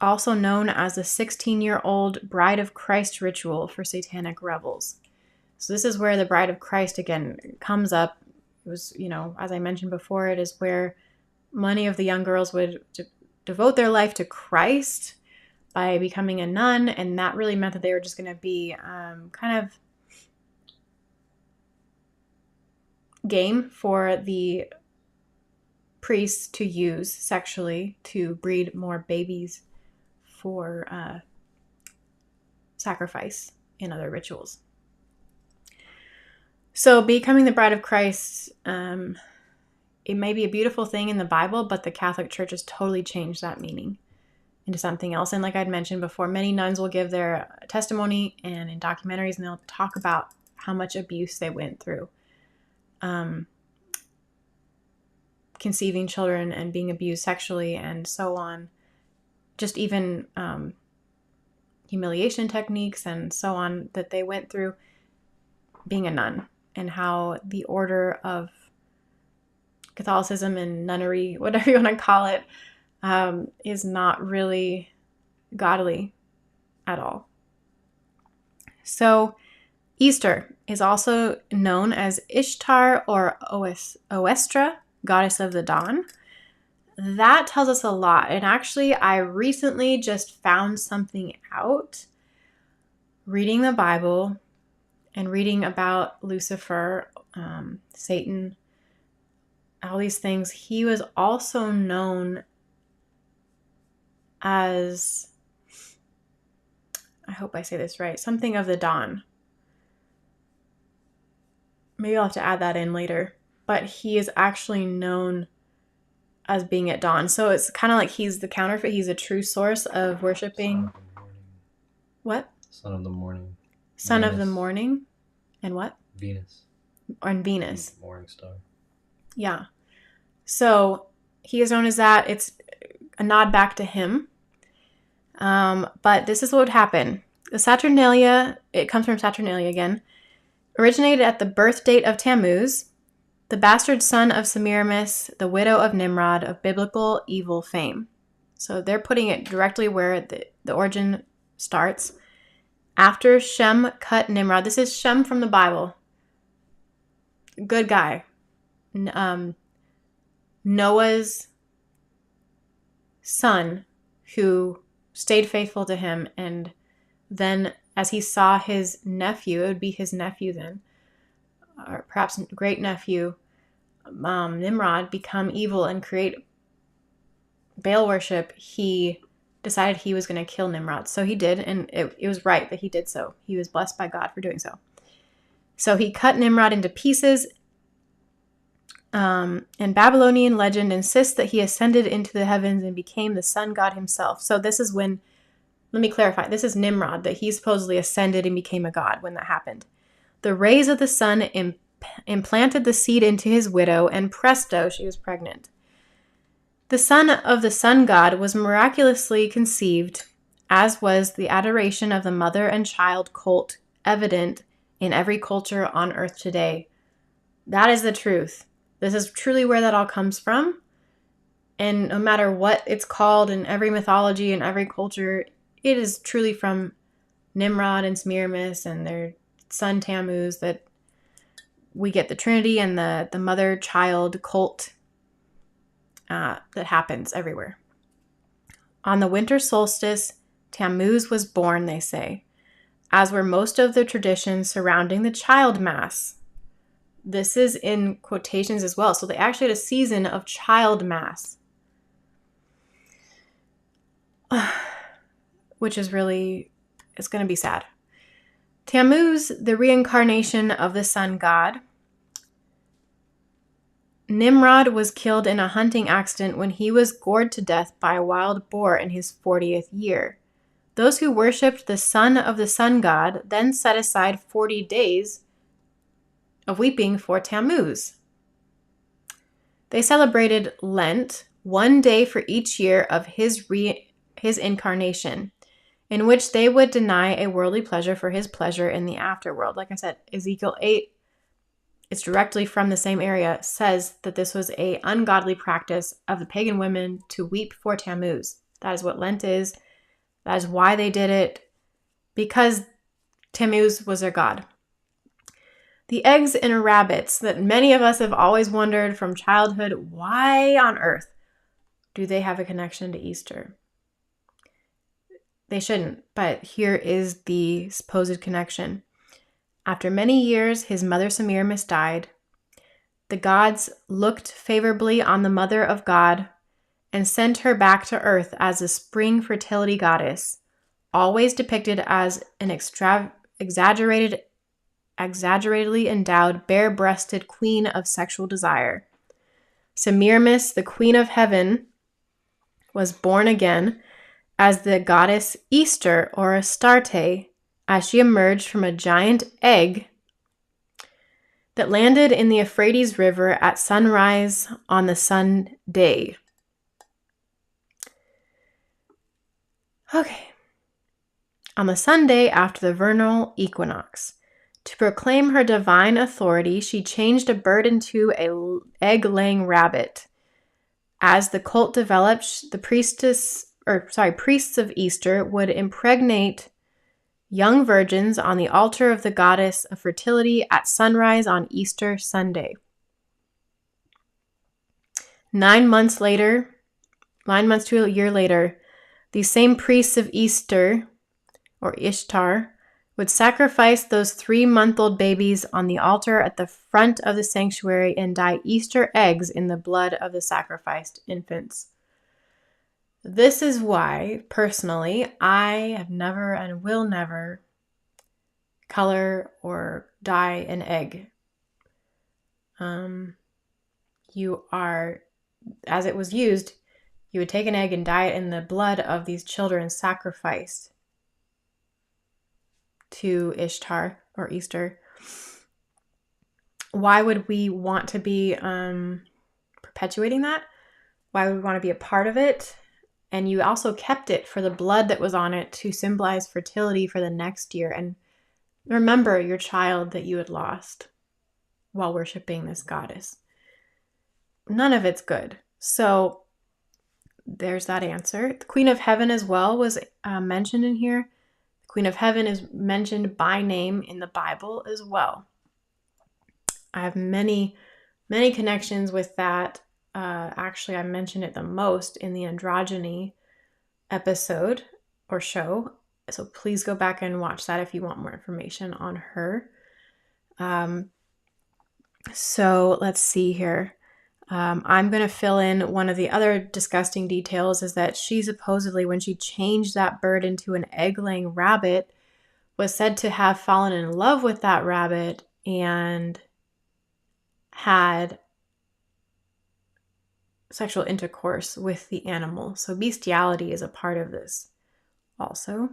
Also known as the 16-year-old Bride of Christ ritual for satanic rebels. So this is where the Bride of Christ, again, comes up. It was, as I mentioned before, it is where many of the young girls would devote their life to Christ by becoming a nun, and that really meant that they were just going to be kind of game for the priests to use sexually to breed more babies for sacrifice in other rituals. So becoming the bride of Christ, it may be a beautiful thing in the Bible, but the Catholic Church has totally changed that meaning into something else. And like I'd mentioned before, many nuns will give their testimony and in documentaries, and they'll talk about how much abuse they went through. Conceiving children and being abused sexually and so on. Just even humiliation techniques and so on that they went through being a nun, and how the order of Catholicism and nunnery, whatever you want to call it, is not really godly at all. So Easter is also known as Ishtar or Oestra, goddess of the dawn. That tells us a lot. And actually, I recently just found something out reading the Bible and reading about Lucifer, Satan, all these things. He was also known as, I hope I say this right, something of the dawn. Maybe I'll have to add that in later. But he is actually known as being at dawn. So it's kind of like he's the counterfeit. He's a true source of worshiping. What? Son of the morning. Son Venus. of the morning. And what? Venus. And Venus. Morning star. Yeah. So he is known as that. It's a nod back to him. But this is what would happen. The Saturnalia, it comes from Saturnalia again, originated at the birth date of Tammuz, the bastard son of Semiramis, the widow of Nimrod, of biblical evil fame. So they're putting it directly where the origin starts. After Shem cut Nimrod, this is Shem from the Bible. Good guy. Noah's son who stayed faithful to him, and then as he saw his nephew, it would be his nephew then, or perhaps great nephew, Nimrod, become evil and create Baal worship, he decided he was going to kill Nimrod. So he did, and it was right that he did so. He was blessed by God for doing so. So he cut Nimrod into pieces, and Babylonian legend insists that he ascended into the heavens and became the sun god himself. So this is when, let me clarify, this is Nimrod, that he supposedly ascended and became a god when that happened. The rays of the sun implanted the seed into his widow, and presto, she was pregnant. The son of the sun god was miraculously conceived, as was the adoration of the mother and child cult evident in every culture on earth today. That is the truth. This is truly where that all comes from. And no matter what it's called in every mythology and every culture, it is truly from Nimrod and Semiramis and their son Tammuz that we get the Trinity and the mother-child cult that happens everywhere. On the winter solstice, Tammuz was born, they say, as were most of the traditions surrounding the child mass. This is in quotations as well. So they actually had a season of child mass, which is really, it's going to be sad. Tammuz, the reincarnation of the sun god. Nimrod was killed in a hunting accident when he was gored to death by a wild boar in his 40th year. Those who worshipped the son of the sun god then set aside 40 days of weeping for Tammuz. They celebrated Lent, 1 day for each year of his incarnation, in which they would deny a worldly pleasure for his pleasure in the afterworld. Like I said, Ezekiel 8, it's directly from the same area, says that this was an ungodly practice of the pagan women to weep for Tammuz. That is what Lent is. That is why they did it, because Tammuz was their god. The eggs and rabbits that many of us have always wondered from childhood, why on earth do they have a connection to Easter? They shouldn't, but here is the supposed connection. After many years, his mother Semiramis died. The gods looked favorably on the mother of God and sent her back to earth as a spring fertility goddess, always depicted as an exaggeratedly endowed, bare-breasted queen of sexual desire. Semiramis, the queen of heaven, was born again as the goddess Easter or Astarte, as she emerged from a giant egg that landed in the Euphrates River at sunrise on the sun day. Okay. On the Sunday after the vernal equinox, to proclaim her divine authority, she changed a bird into an egg-laying rabbit. As the cult developed, the priests of Easter would impregnate young virgins on the altar of the goddess of fertility at sunrise on Easter Sunday. 9 months to a year later, these same priests of Easter, or Ishtar, would sacrifice those 3-month-old babies on the altar at the front of the sanctuary and dye Easter eggs in the blood of the sacrificed infants. This is why, personally, I have never and will never color or dye an egg. As it was used, you would take an egg and dye it in the blood of these children sacrificed to Ishtar or Easter. Why would we want to be perpetuating that? Why would we want to be a part of it? And you also kept it for the blood that was on it to symbolize fertility for the next year and remember your child that you had lost while worshiping this goddess. None of it's good. So there's that answer. The Queen of Heaven as well was mentioned in here. The Queen of Heaven is mentioned by name in the Bible as well. I have many, many connections with that. Actually, I mentioned it the most in the androgyny episode or show. So please go back and watch that if you want more information on her. So let's see here. I'm going to fill in one of the other disgusting details is that she supposedly, when she changed that bird into an egg-laying rabbit, was said to have fallen in love with that rabbit and had sexual intercourse with the animal. So bestiality is a part of this also.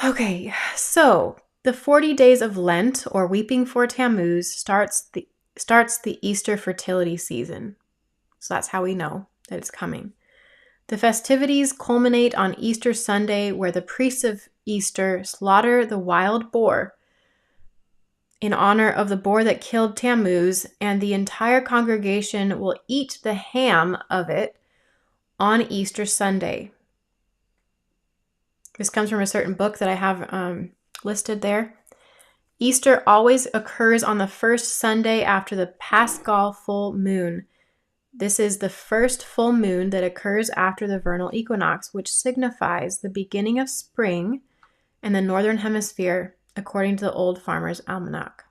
Okay, so the 40 days of Lent, or weeping for Tammuz, starts the Easter fertility season. So that's how we know that it's coming. The festivities culminate on Easter Sunday, where the priests of Easter slaughter the wild boar in honor of the boar that killed Tammuz, and the entire congregation will eat the ham of it on Easter Sunday. This comes from a certain book that I have listed there. Easter always occurs on the first Sunday after the Paschal full moon. This is the first full moon that occurs after the vernal equinox, which signifies the beginning of spring in the northern hemisphere, according to the Old Farmer's Almanac.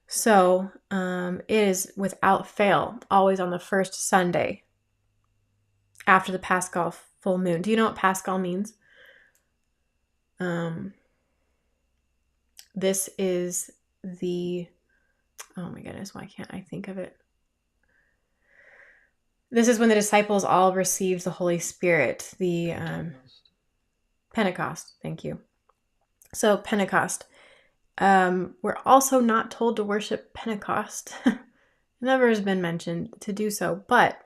So it is without fail always on the first Sunday after the Paschal full moon. Do you know what Paschal means? This is the, oh my goodness, why can't I think of it? This is when the disciples all received the Holy Spirit, the Pentecost. Thank you. So Pentecost. We're also not told to worship Pentecost. Never has been mentioned to do so, but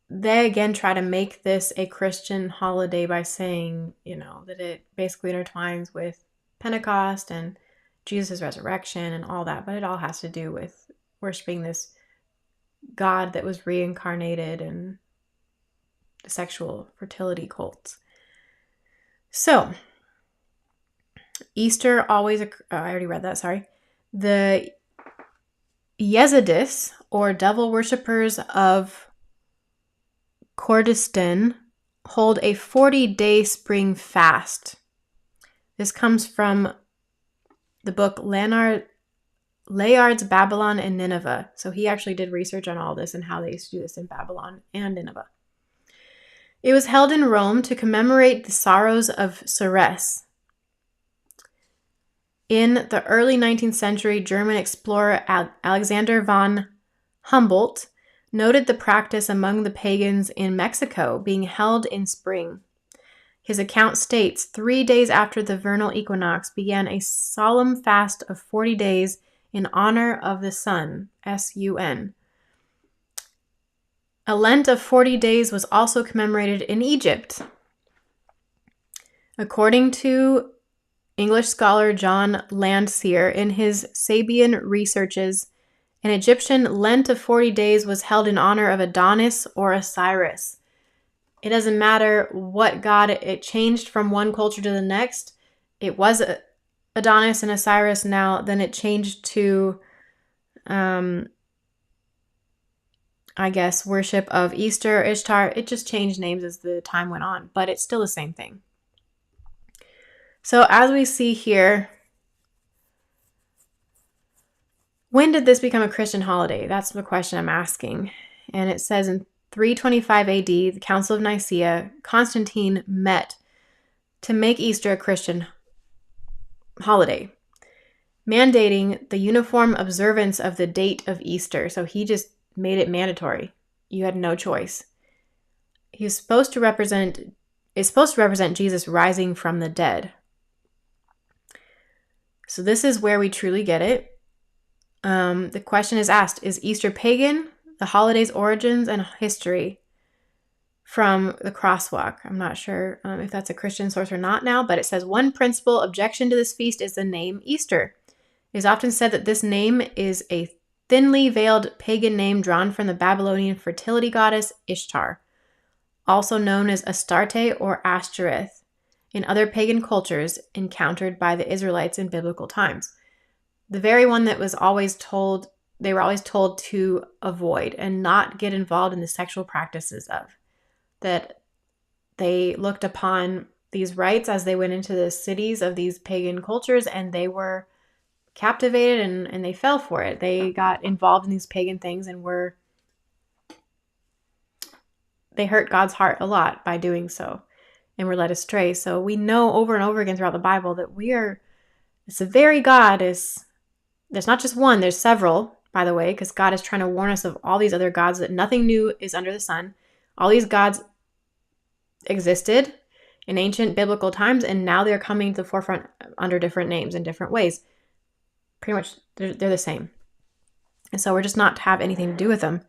they again try to make this a Christian holiday by saying, that it basically intertwines with Pentecost and Jesus' resurrection and all that, but it all has to do with worshiping this God that was reincarnated and the sexual fertility cults. So, Easter always, I already read that, sorry. The Yezidis, or devil worshippers of Kurdistan, hold a 40-day spring fast. This comes from the book Layard's Babylon and Nineveh. So he actually did research on all this and how they used to do this in Babylon and Nineveh. It was held in Rome to commemorate the sorrows of Ceres. In the early 19th century, German explorer Alexander von Humboldt noted the practice among the pagans in Mexico being held in spring. His account states 3 days after the vernal equinox began a solemn fast of 40 days in honor of the sun, S-U-N. A Lent of 40 days was also commemorated in Egypt. According to English scholar John Landseer in his Sabian Researches, an Egyptian Lent of 40 days was held in honor of Adonis or Osiris. It doesn't matter what god it changed from one culture to the next. It was Adonis and Osiris now, then it changed to, worship of Easter, Ishtar. It just changed names as the time went on, but it's still the same thing. So as we see here, when did this become a Christian holiday? That's the question I'm asking. And it says in 325 AD, the Council of Nicaea, Constantine met to make Easter a Christian holiday, mandating the uniform observance of the date of Easter. So he just made it mandatory. You had no choice. Is supposed to represent Jesus rising from the dead. So this is where we truly get it. The question is asked, is Easter pagan? The holiday's origins and history, from the Crosswalk. I'm not sure if that's a Christian source or not now, but it says one principal objection to this feast is the name Easter. It is often said that this name is a thinly veiled pagan name drawn from the Babylonian fertility goddess Ishtar, also known as Astarte or Ashtoreth, in other pagan cultures encountered by the Israelites in biblical times. The very one that they were always told to avoid and not get involved in the sexual practices of. That they looked upon these rites as they went into the cities of these pagan cultures, and they were captivated and they fell for it. They got involved in these pagan things and they hurt God's heart a lot by doing so and were led astray. So we know over and over again throughout the Bible that it's the very God there's not just one, there's several, by the way, because God is trying to warn us of all these other gods, that nothing new is under the sun. All these gods existed in ancient biblical times, and now they're coming to the forefront under different names in different ways. Pretty much, they're the same. And so we're just not to have anything to do with them.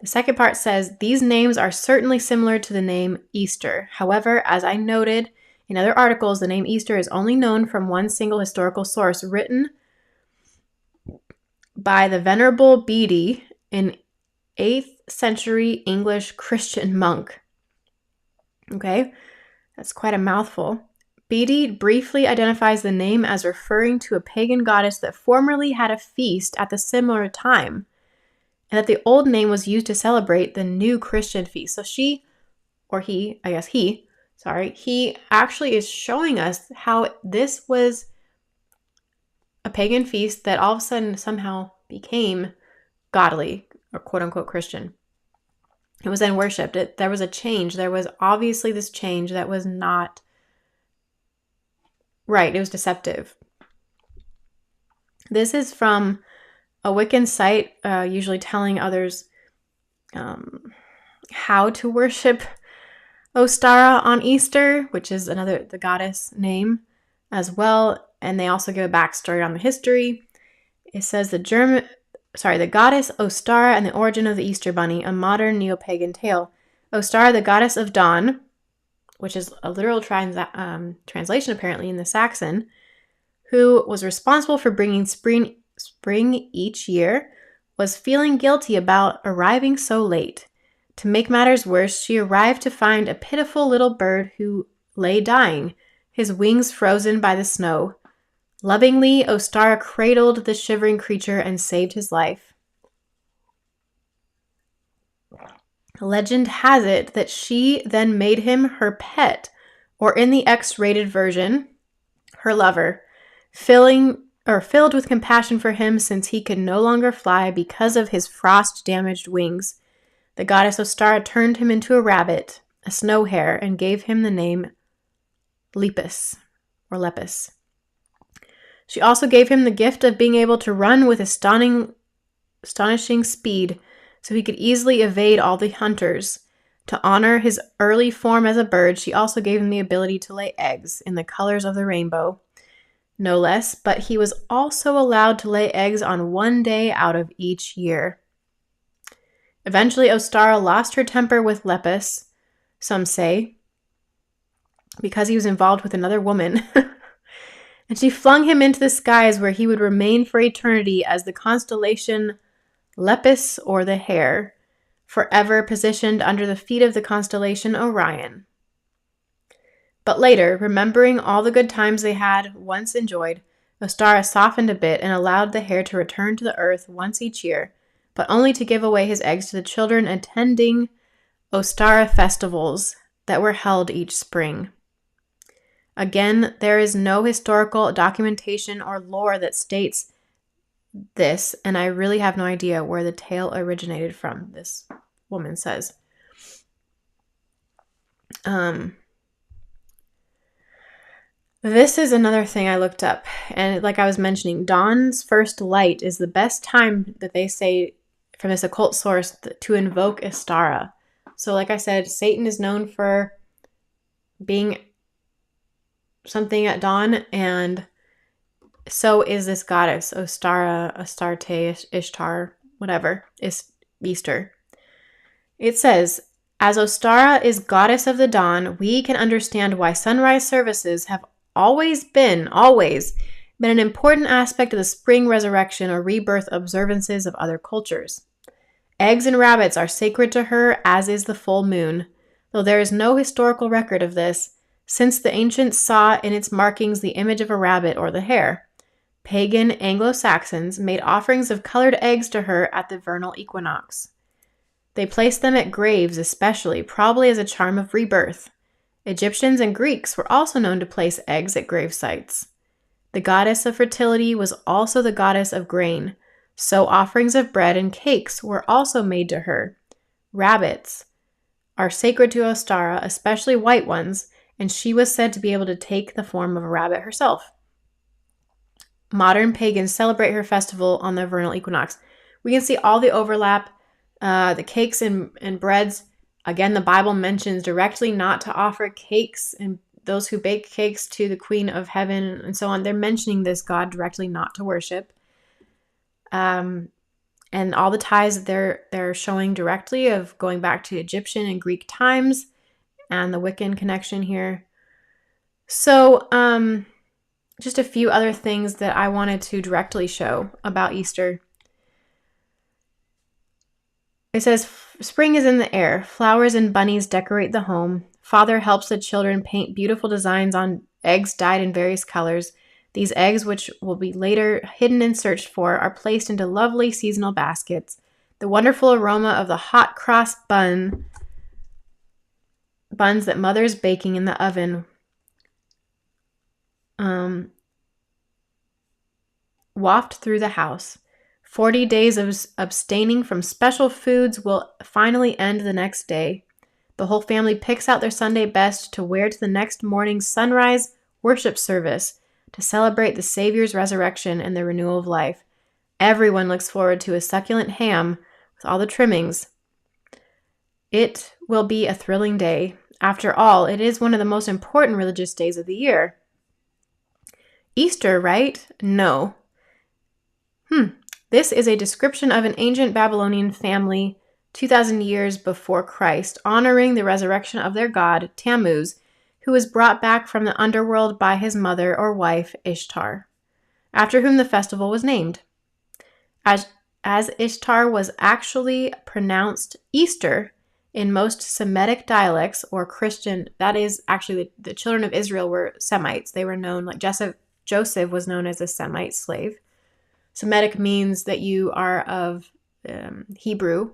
The second part says, these names are certainly similar to the name Easter. However, as I noted in other articles, the name Easter is only known from one single historical source written by the Venerable Bede, an 8th century English Christian monk. Okay, that's quite a mouthful. Bede briefly identifies the name as referring to a pagan goddess that formerly had a feast at the similar time, and that the old name was used to celebrate the new Christian feast. So he actually is showing us how this was a pagan feast that all of a sudden somehow became godly or quote-unquote Christian. It was then worshipped. There was a change. There was obviously this change that was not Right, it was deceptive. This is from a Wiccan site, usually telling others how to worship Ostara on Easter, which is the goddess name as well. And they also give a backstory on the history. It says the goddess Ostara and the origin of the Easter Bunny, a modern neo-pagan tale. Ostara, the goddess of dawn, which is a literal translation apparently in the Saxon, who was responsible for bringing spring each year, was feeling guilty about arriving so late. To make matters worse, she arrived to find a pitiful little bird who lay dying, his wings frozen by the snow. Lovingly, Ostara cradled the shivering creature and saved his life. Legend has it that she then made him her pet, or in the X-rated version, her lover, filled with compassion for him since he could no longer fly because of his frost-damaged wings. The goddess Ostara turned him into a rabbit, a snow hare, and gave him the name Lepus, or Lepus. She also gave him the gift of being able to run with astonishing speed, so he could easily evade all the hunters. To honor his early form as a bird, she also gave him the ability to lay eggs in the colors of the rainbow. No less, but he was also allowed to lay eggs on one day out of each year. Eventually, Ostara lost her temper with Lepus, some say, because he was involved with another woman. And she flung him into the skies where he would remain for eternity as the constellation Lepus, or the Hare, forever positioned under the feet of the constellation Orion. But later, remembering all the good times they had once enjoyed, Ostara softened a bit and allowed the hare to return to the earth once each year, but only to give away his eggs to the children attending Ostara festivals that were held each spring. Again, there is no historical documentation or lore that states this, and I really have no idea where the tale originated from, this woman says. This is another thing I looked up, and like I was mentioning, dawn's first light is the best time that they say from this occult source to invoke Ostara. So like I said, Satan is known for being something at dawn, and so is this goddess, Ostara, Astarte, Ishtar, whatever, is Easter. It says, as Ostara is goddess of the dawn, we can understand why sunrise services have always been an important aspect of the spring resurrection or rebirth observances of other cultures. Eggs and rabbits are sacred to her, as is the full moon, though there is no historical record of this, since the ancients saw in its markings the image of a rabbit or the hare. Pagan Anglo-Saxons made offerings of colored eggs to her at the vernal equinox. They placed them at graves especially, probably as a charm of rebirth. Egyptians and Greeks were also known to place eggs at grave sites. The goddess of fertility was also the goddess of grain, so offerings of bread and cakes were also made to her. Rabbits are sacred to Ostara, especially white ones, and she was said to be able to take the form of a rabbit herself. Modern pagans celebrate her festival on the vernal equinox. We can see all the overlap, the cakes and breads. Again, the Bible mentions directly not to offer cakes, and those who bake cakes to the Queen of Heaven and so on, they're mentioning this God directly not to worship. And all the ties they're showing directly of going back to Egyptian and Greek times and the Wiccan connection here. So, just a few other things that I wanted to directly show about Easter. It says, spring is in the air. Flowers and bunnies decorate the home. Father helps the children paint beautiful designs on eggs dyed in various colors. These eggs, which will be later hidden and searched for, are placed into lovely seasonal baskets. The wonderful aroma of the hot cross buns that mother's baking in the oven waft through the house. 40 days of abstaining from special foods will finally end the next day. The whole family picks out their Sunday best to wear to the next morning's sunrise worship service to celebrate the Savior's resurrection and the renewal of life. Everyone looks forward to a succulent ham with all the trimmings. It will be a thrilling day. After all, it is one of the most important religious days of the year. Easter, right? No. This is a description of an ancient Babylonian family 2,000 years before Christ, honoring the resurrection of their god, Tammuz, who was brought back from the underworld by his mother or wife, Ishtar, after whom the festival was named. As Ishtar was actually pronounced Easter in most Semitic dialects or Christian, that is actually the children of Israel were Semites. They were known, like Joseph was known as a Semite slave. Semitic means that you are of Hebrew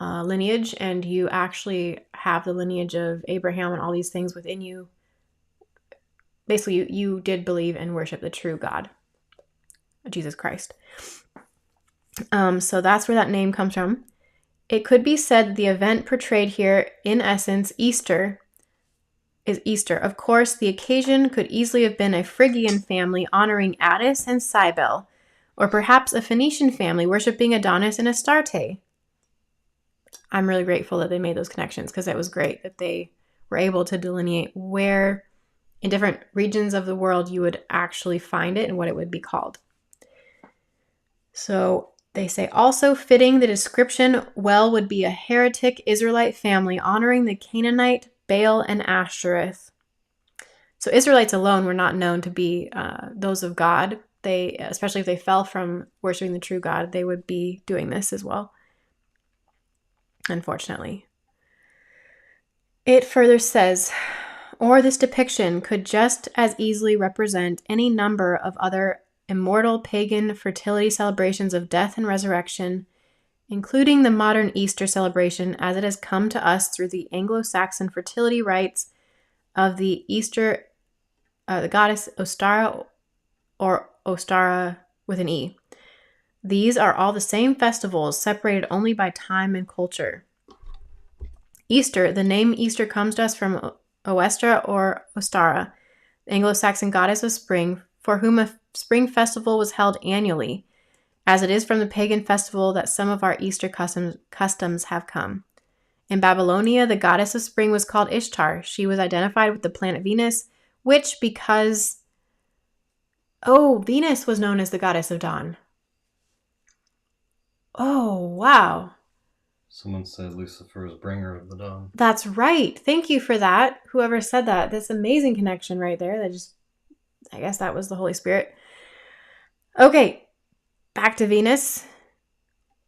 lineage, and you actually have the lineage of Abraham and all these things within you. Basically, you did believe and worship the true God, Jesus Christ. So that's where that name comes from. It could be said that the event portrayed here, in essence, Easter, is Easter. Of course, the occasion could easily have been a Phrygian family honoring Attis and Cybele, or perhaps a Phoenician family worshiping Adonis and Astarte. I'm really grateful that they made those connections, because it was great that they were able to delineate where in different regions of the world you would actually find it and what it would be called. So they say, also fitting the description well would be a heretic Israelite family honoring the Canaanite Baal and Ashtoreth. So Israelites alone were not known to be those of God. They, especially if they fell from worshiping the true God, they would be doing this as well, unfortunately. It further says, or this depiction could just as easily represent any number of other immortal pagan fertility celebrations of death and resurrection, including the modern Easter celebration as it has come to us through the Anglo-Saxon fertility rites of the Easter, the goddess Ostara, or Ostara with an E. These are all the same festivals, separated only by time and culture. Easter, the name Easter comes to us from Oestra or Ostara, the Anglo-Saxon goddess of spring, for whom a spring festival was held annually, as it is from the pagan festival that some of our Easter customs have come. In Babylonia, the goddess of spring was called Ishtar. She was identified with the planet Venus, which because... Venus was known as the goddess of dawn. Oh, wow. Someone said Lucifer is bringer of the dawn. That's right. Thank you for that. Whoever said that. That's amazing connection right there. I guess that was the Holy Spirit. Okay, back to Venus.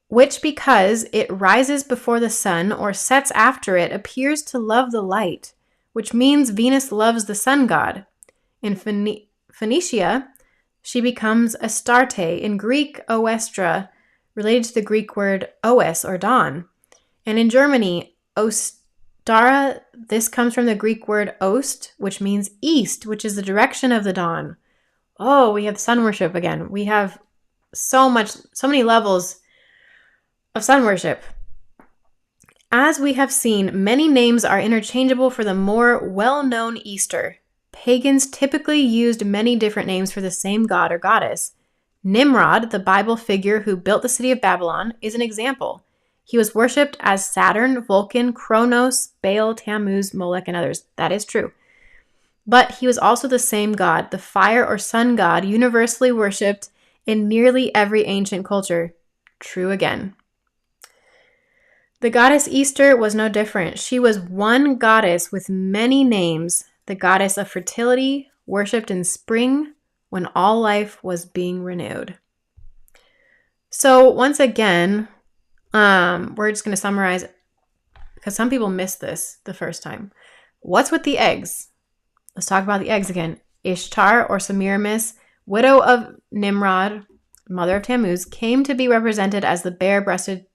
Which, because it rises before the sun or sets after it, appears to love the light, which means Venus loves the sun god. In Phoenicia, she becomes Astarte. In Greek, Oestra, related to the Greek word oes, or dawn. And in Germany, Ostara, this comes from the Greek word ost, which means east, which is the direction of the dawn. Oh, we have sun worship again. We have so many levels of sun worship. As we have seen, many names are interchangeable for the more well-known Easter. Pagans typically used many different names for the same god or goddess. Nimrod, the Bible figure who built the city of Babylon, is an example. He was worshipped as Saturn, Vulcan, Kronos, Baal, Tammuz, Molech, and others. That is true. But he was also the same god, the fire or sun god, universally worshipped in nearly every ancient culture. True again. The goddess Easter was no different. She was one goddess with many names, the goddess of fertility, worshipped in spring when all life was being renewed. So once again, we're just going to summarize, because some people missed this the first time. What's with the eggs? Let's talk about the eggs again. Ishtar, or Semiramis, widow of Nimrod, mother of Tammuz, came to be represented as the bare-breasted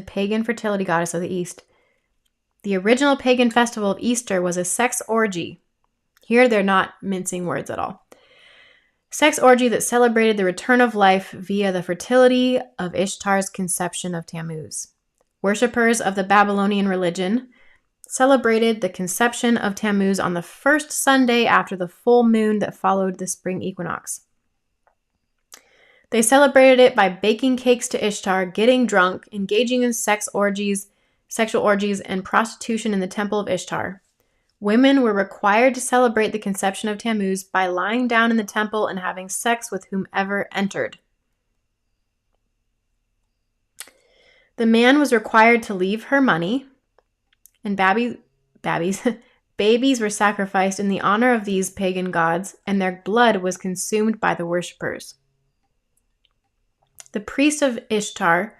pagan fertility goddess of the East. The original pagan festival of Easter was a sex orgy. Here they're not mincing words at all. Sex orgy that celebrated the return of life via the fertility of Ishtar's conception of Tammuz. Worshippers of the Babylonian religion, celebrated the conception of Tammuz on the first Sunday after the full moon that followed the spring equinox. They celebrated it by baking cakes to Ishtar, getting drunk, engaging in sexual orgies, and prostitution in the temple of Ishtar. Women were required to celebrate the conception of Tammuz by lying down in the temple and having sex with whomever entered. The man was required to leave her money, and babies were sacrificed in the honor of these pagan gods, and their blood was consumed by the worshippers. The priest of Ishtar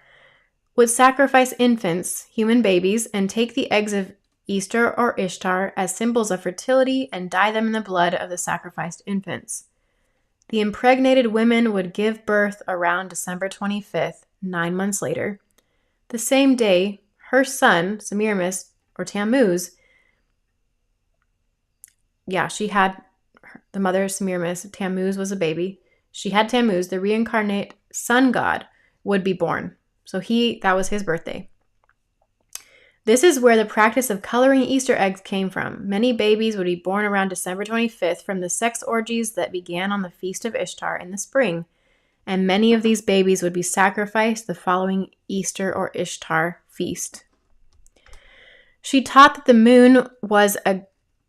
would sacrifice infants, human babies, and take the eggs of Easter or Ishtar as symbols of fertility and dye them in the blood of the sacrificed infants. The impregnated women would give birth around December 25th, 9 months later. The same day, her son, Semiramis, or Tammuz, she had the mother of Semiramis. Tammuz was a baby. She had Tammuz, the reincarnate sun god, would be born. So that was his birthday. This is where the practice of coloring Easter eggs came from. Many babies would be born around December 25th from the sex orgies that began on the Feast of Ishtar in the spring, and many of these babies would be sacrificed the following Easter or Ishtar feast. She taught that the moon was a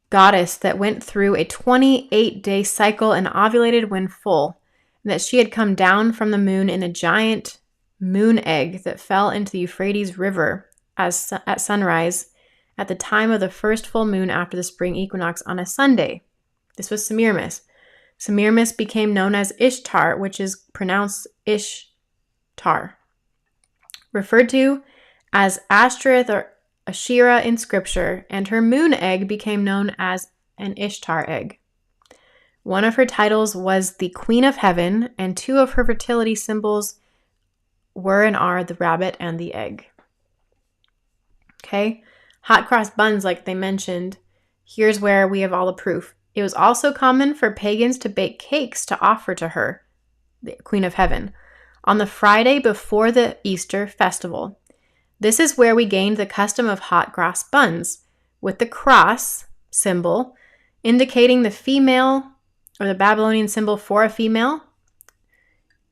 goddess that went through a 28-day cycle and ovulated when full, and that she had come down from the moon in a giant moon egg that fell into the Euphrates River at sunrise at the time of the first full moon after the spring equinox on a Sunday. This was Semiramis. Semiramis became known as Ishtar, which is pronounced Ishtar, referred to as Ashtoreth or Asherah in scripture, and her moon egg became known as an Ishtar egg. One of her titles was the Queen of Heaven, and two of her fertility symbols were and are the rabbit and the egg. Okay, hot cross buns, like they mentioned, here's where we have all the proof. It was also common for pagans to bake cakes to offer to her, the Queen of Heaven, on the Friday before the Easter festival. This is where we gained the custom of hot cross buns, with the cross symbol indicating the female or the Babylonian symbol for a female,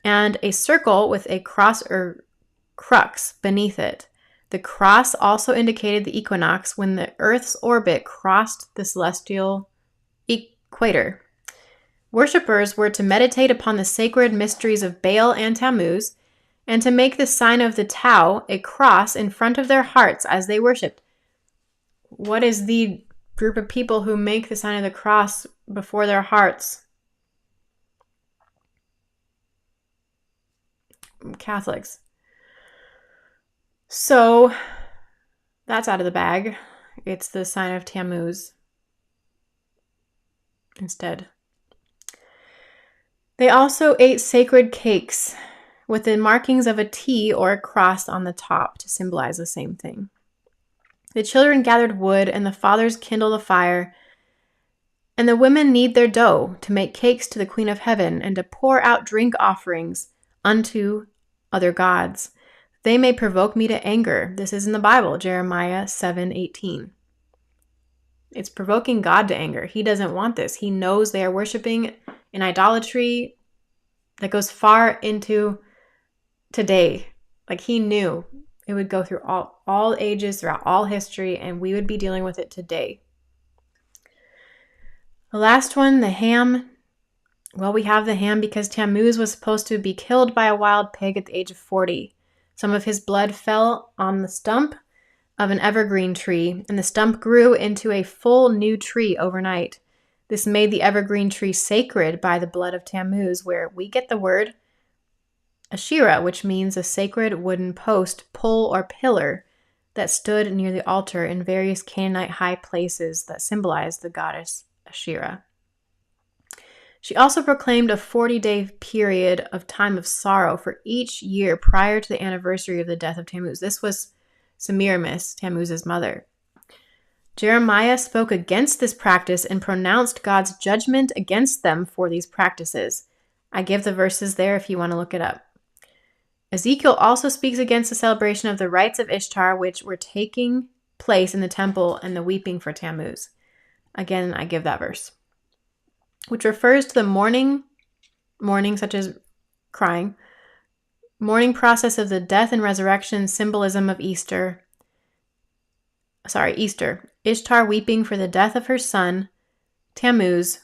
and a circle with a cross or crux beneath it. The cross also indicated the equinox when the Earth's orbit crossed the celestial equator. Worshippers were to meditate upon the sacred mysteries of Baal and Tammuz, and to make the sign of the Tau, a cross, in front of their hearts as they worshipped. What is the group of people who make the sign of the cross before their hearts? Catholics. So that's out of the bag. It's the sign of Tammuz instead. They also ate sacred cakes with the markings of a T or a cross on the top to symbolize the same thing. The children gathered wood, and the fathers kindled a fire, and the women knead their dough to make cakes to the Queen of Heaven and to pour out drink offerings unto other gods. They may provoke me to anger. This is in the Bible, Jeremiah 7:18. It's provoking God to anger. He doesn't want this. He knows they are worshiping an idolatry that goes far into today. Like, he knew it would go through all ages, throughout all history, and we would be dealing with it today. The last one, the ham. Well, we have the ham because Tammuz was supposed to be killed by a wild pig at the age of 40. Some of his blood fell on the stump of an evergreen tree, and the stump grew into a full new tree overnight. This made the evergreen tree sacred by the blood of Tammuz, where we get the word Asherah, which means a sacred wooden post, pole, or pillar that stood near the altar in various Canaanite high places that symbolized the goddess Asherah. She also proclaimed a 40-day period of time of sorrow for each year prior to the anniversary of the death of Tammuz. This was Semiramis, Tammuz's mother. Jeremiah spoke against this practice and pronounced God's judgment against them for these practices. I give the verses there if you want to look it up. Ezekiel also speaks against the celebration of the rites of Ishtar, which were taking place in the temple and the weeping for Tammuz. Again, I give that verse, which refers to the mourning such as crying, mourning process of the death and resurrection symbolism of Easter. Ishtar weeping for the death of her son, Tammuz,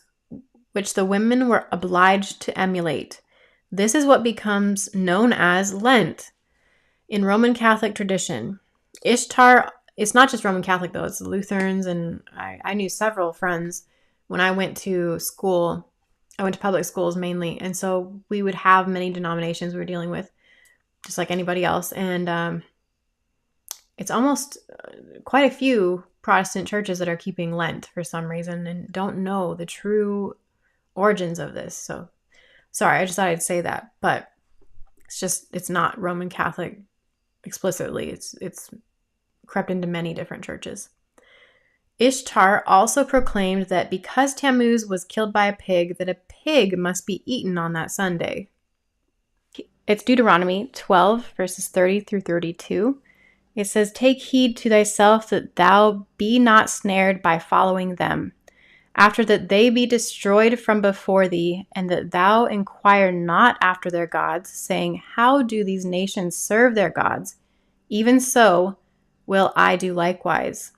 which the women were obliged to emulate. This is what becomes known as Lent in Roman Catholic tradition. Ishtar, it's not just Roman Catholic though, it's Lutherans, and I knew several friends when I went to school. I went to public schools mainly, and so we would have many denominations we were dealing with, just like anybody else. And it's almost quite a few Protestant churches that are keeping Lent for some reason and don't know the true origins of this. So sorry, I just thought I'd say that, but it's not Roman Catholic explicitly. It's crept into many different churches. Ishtar also proclaimed that because Tammuz was killed by a pig, that a pig must be eaten on that Sunday. It's Deuteronomy 12, verses 30 through 32. It says, "Take heed to thyself that thou be not snared by following them, after that they be destroyed from before thee, and that thou inquire not after their gods, saying, How do these nations serve their gods? Even so will I do likewise.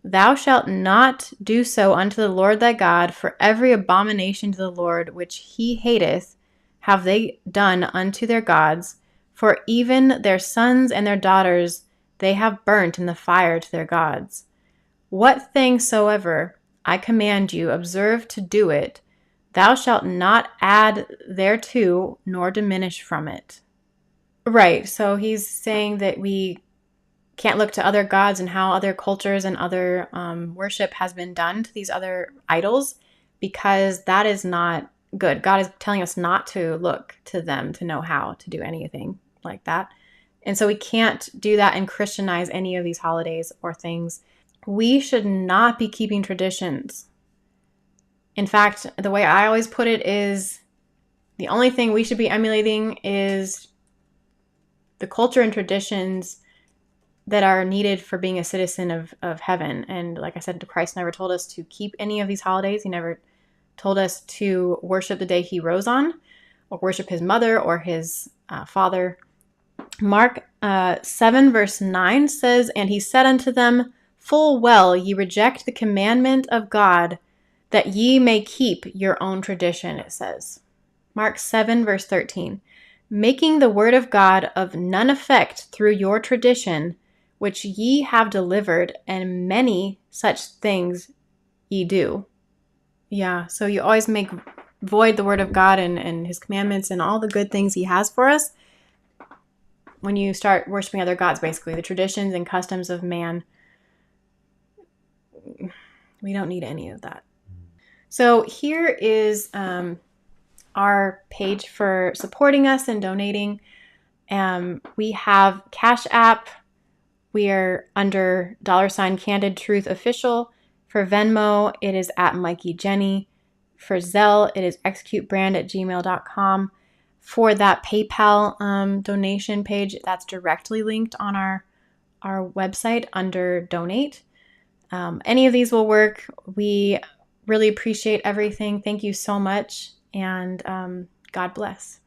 Thou shalt not do so unto the Lord thy God, for every abomination to the Lord which he hateth have they done unto their gods, for even their sons and their daughters they have burnt in the fire to their gods. What thing soever I command you, observe to do it. Thou shalt not add thereto, nor diminish from it." Right, so he's saying that we can't look to other gods and how other cultures and other worship has been done to these other idols, because that is not good. God is telling us not to look to them to know how to do anything like that. And so we can't do that and Christianize any of these holidays or things. We should not be keeping traditions. In fact, the way I always put it is the only thing we should be emulating is the culture and traditions that are needed for being a citizen of heaven. And like I said, Christ never told us to keep any of these holidays. He never told us to worship the day he rose on, or worship his mother or his father. Mark 7 verse 9 says, "And he said unto them, Full well ye reject the commandment of God, that ye may keep your own tradition," it says. Mark 7 verse 13, "Making the word of God of none effect through your tradition, which ye have delivered, and many such things ye do." Yeah, so you always make void the word of God and his commandments and all the good things he has for us when you start worshiping other gods, basically. The traditions and customs of man, we don't need any of that. So here is our page for supporting us and donating. We have Cashapp. We are under $Candid Truth Official. For Venmo, it is at Mikey Jenny. For Zelle, it is executebrand@gmail.com. For that PayPal donation page, that's directly linked on our website under Donate. Any of these will work. We really appreciate everything. Thank you so much, and God bless.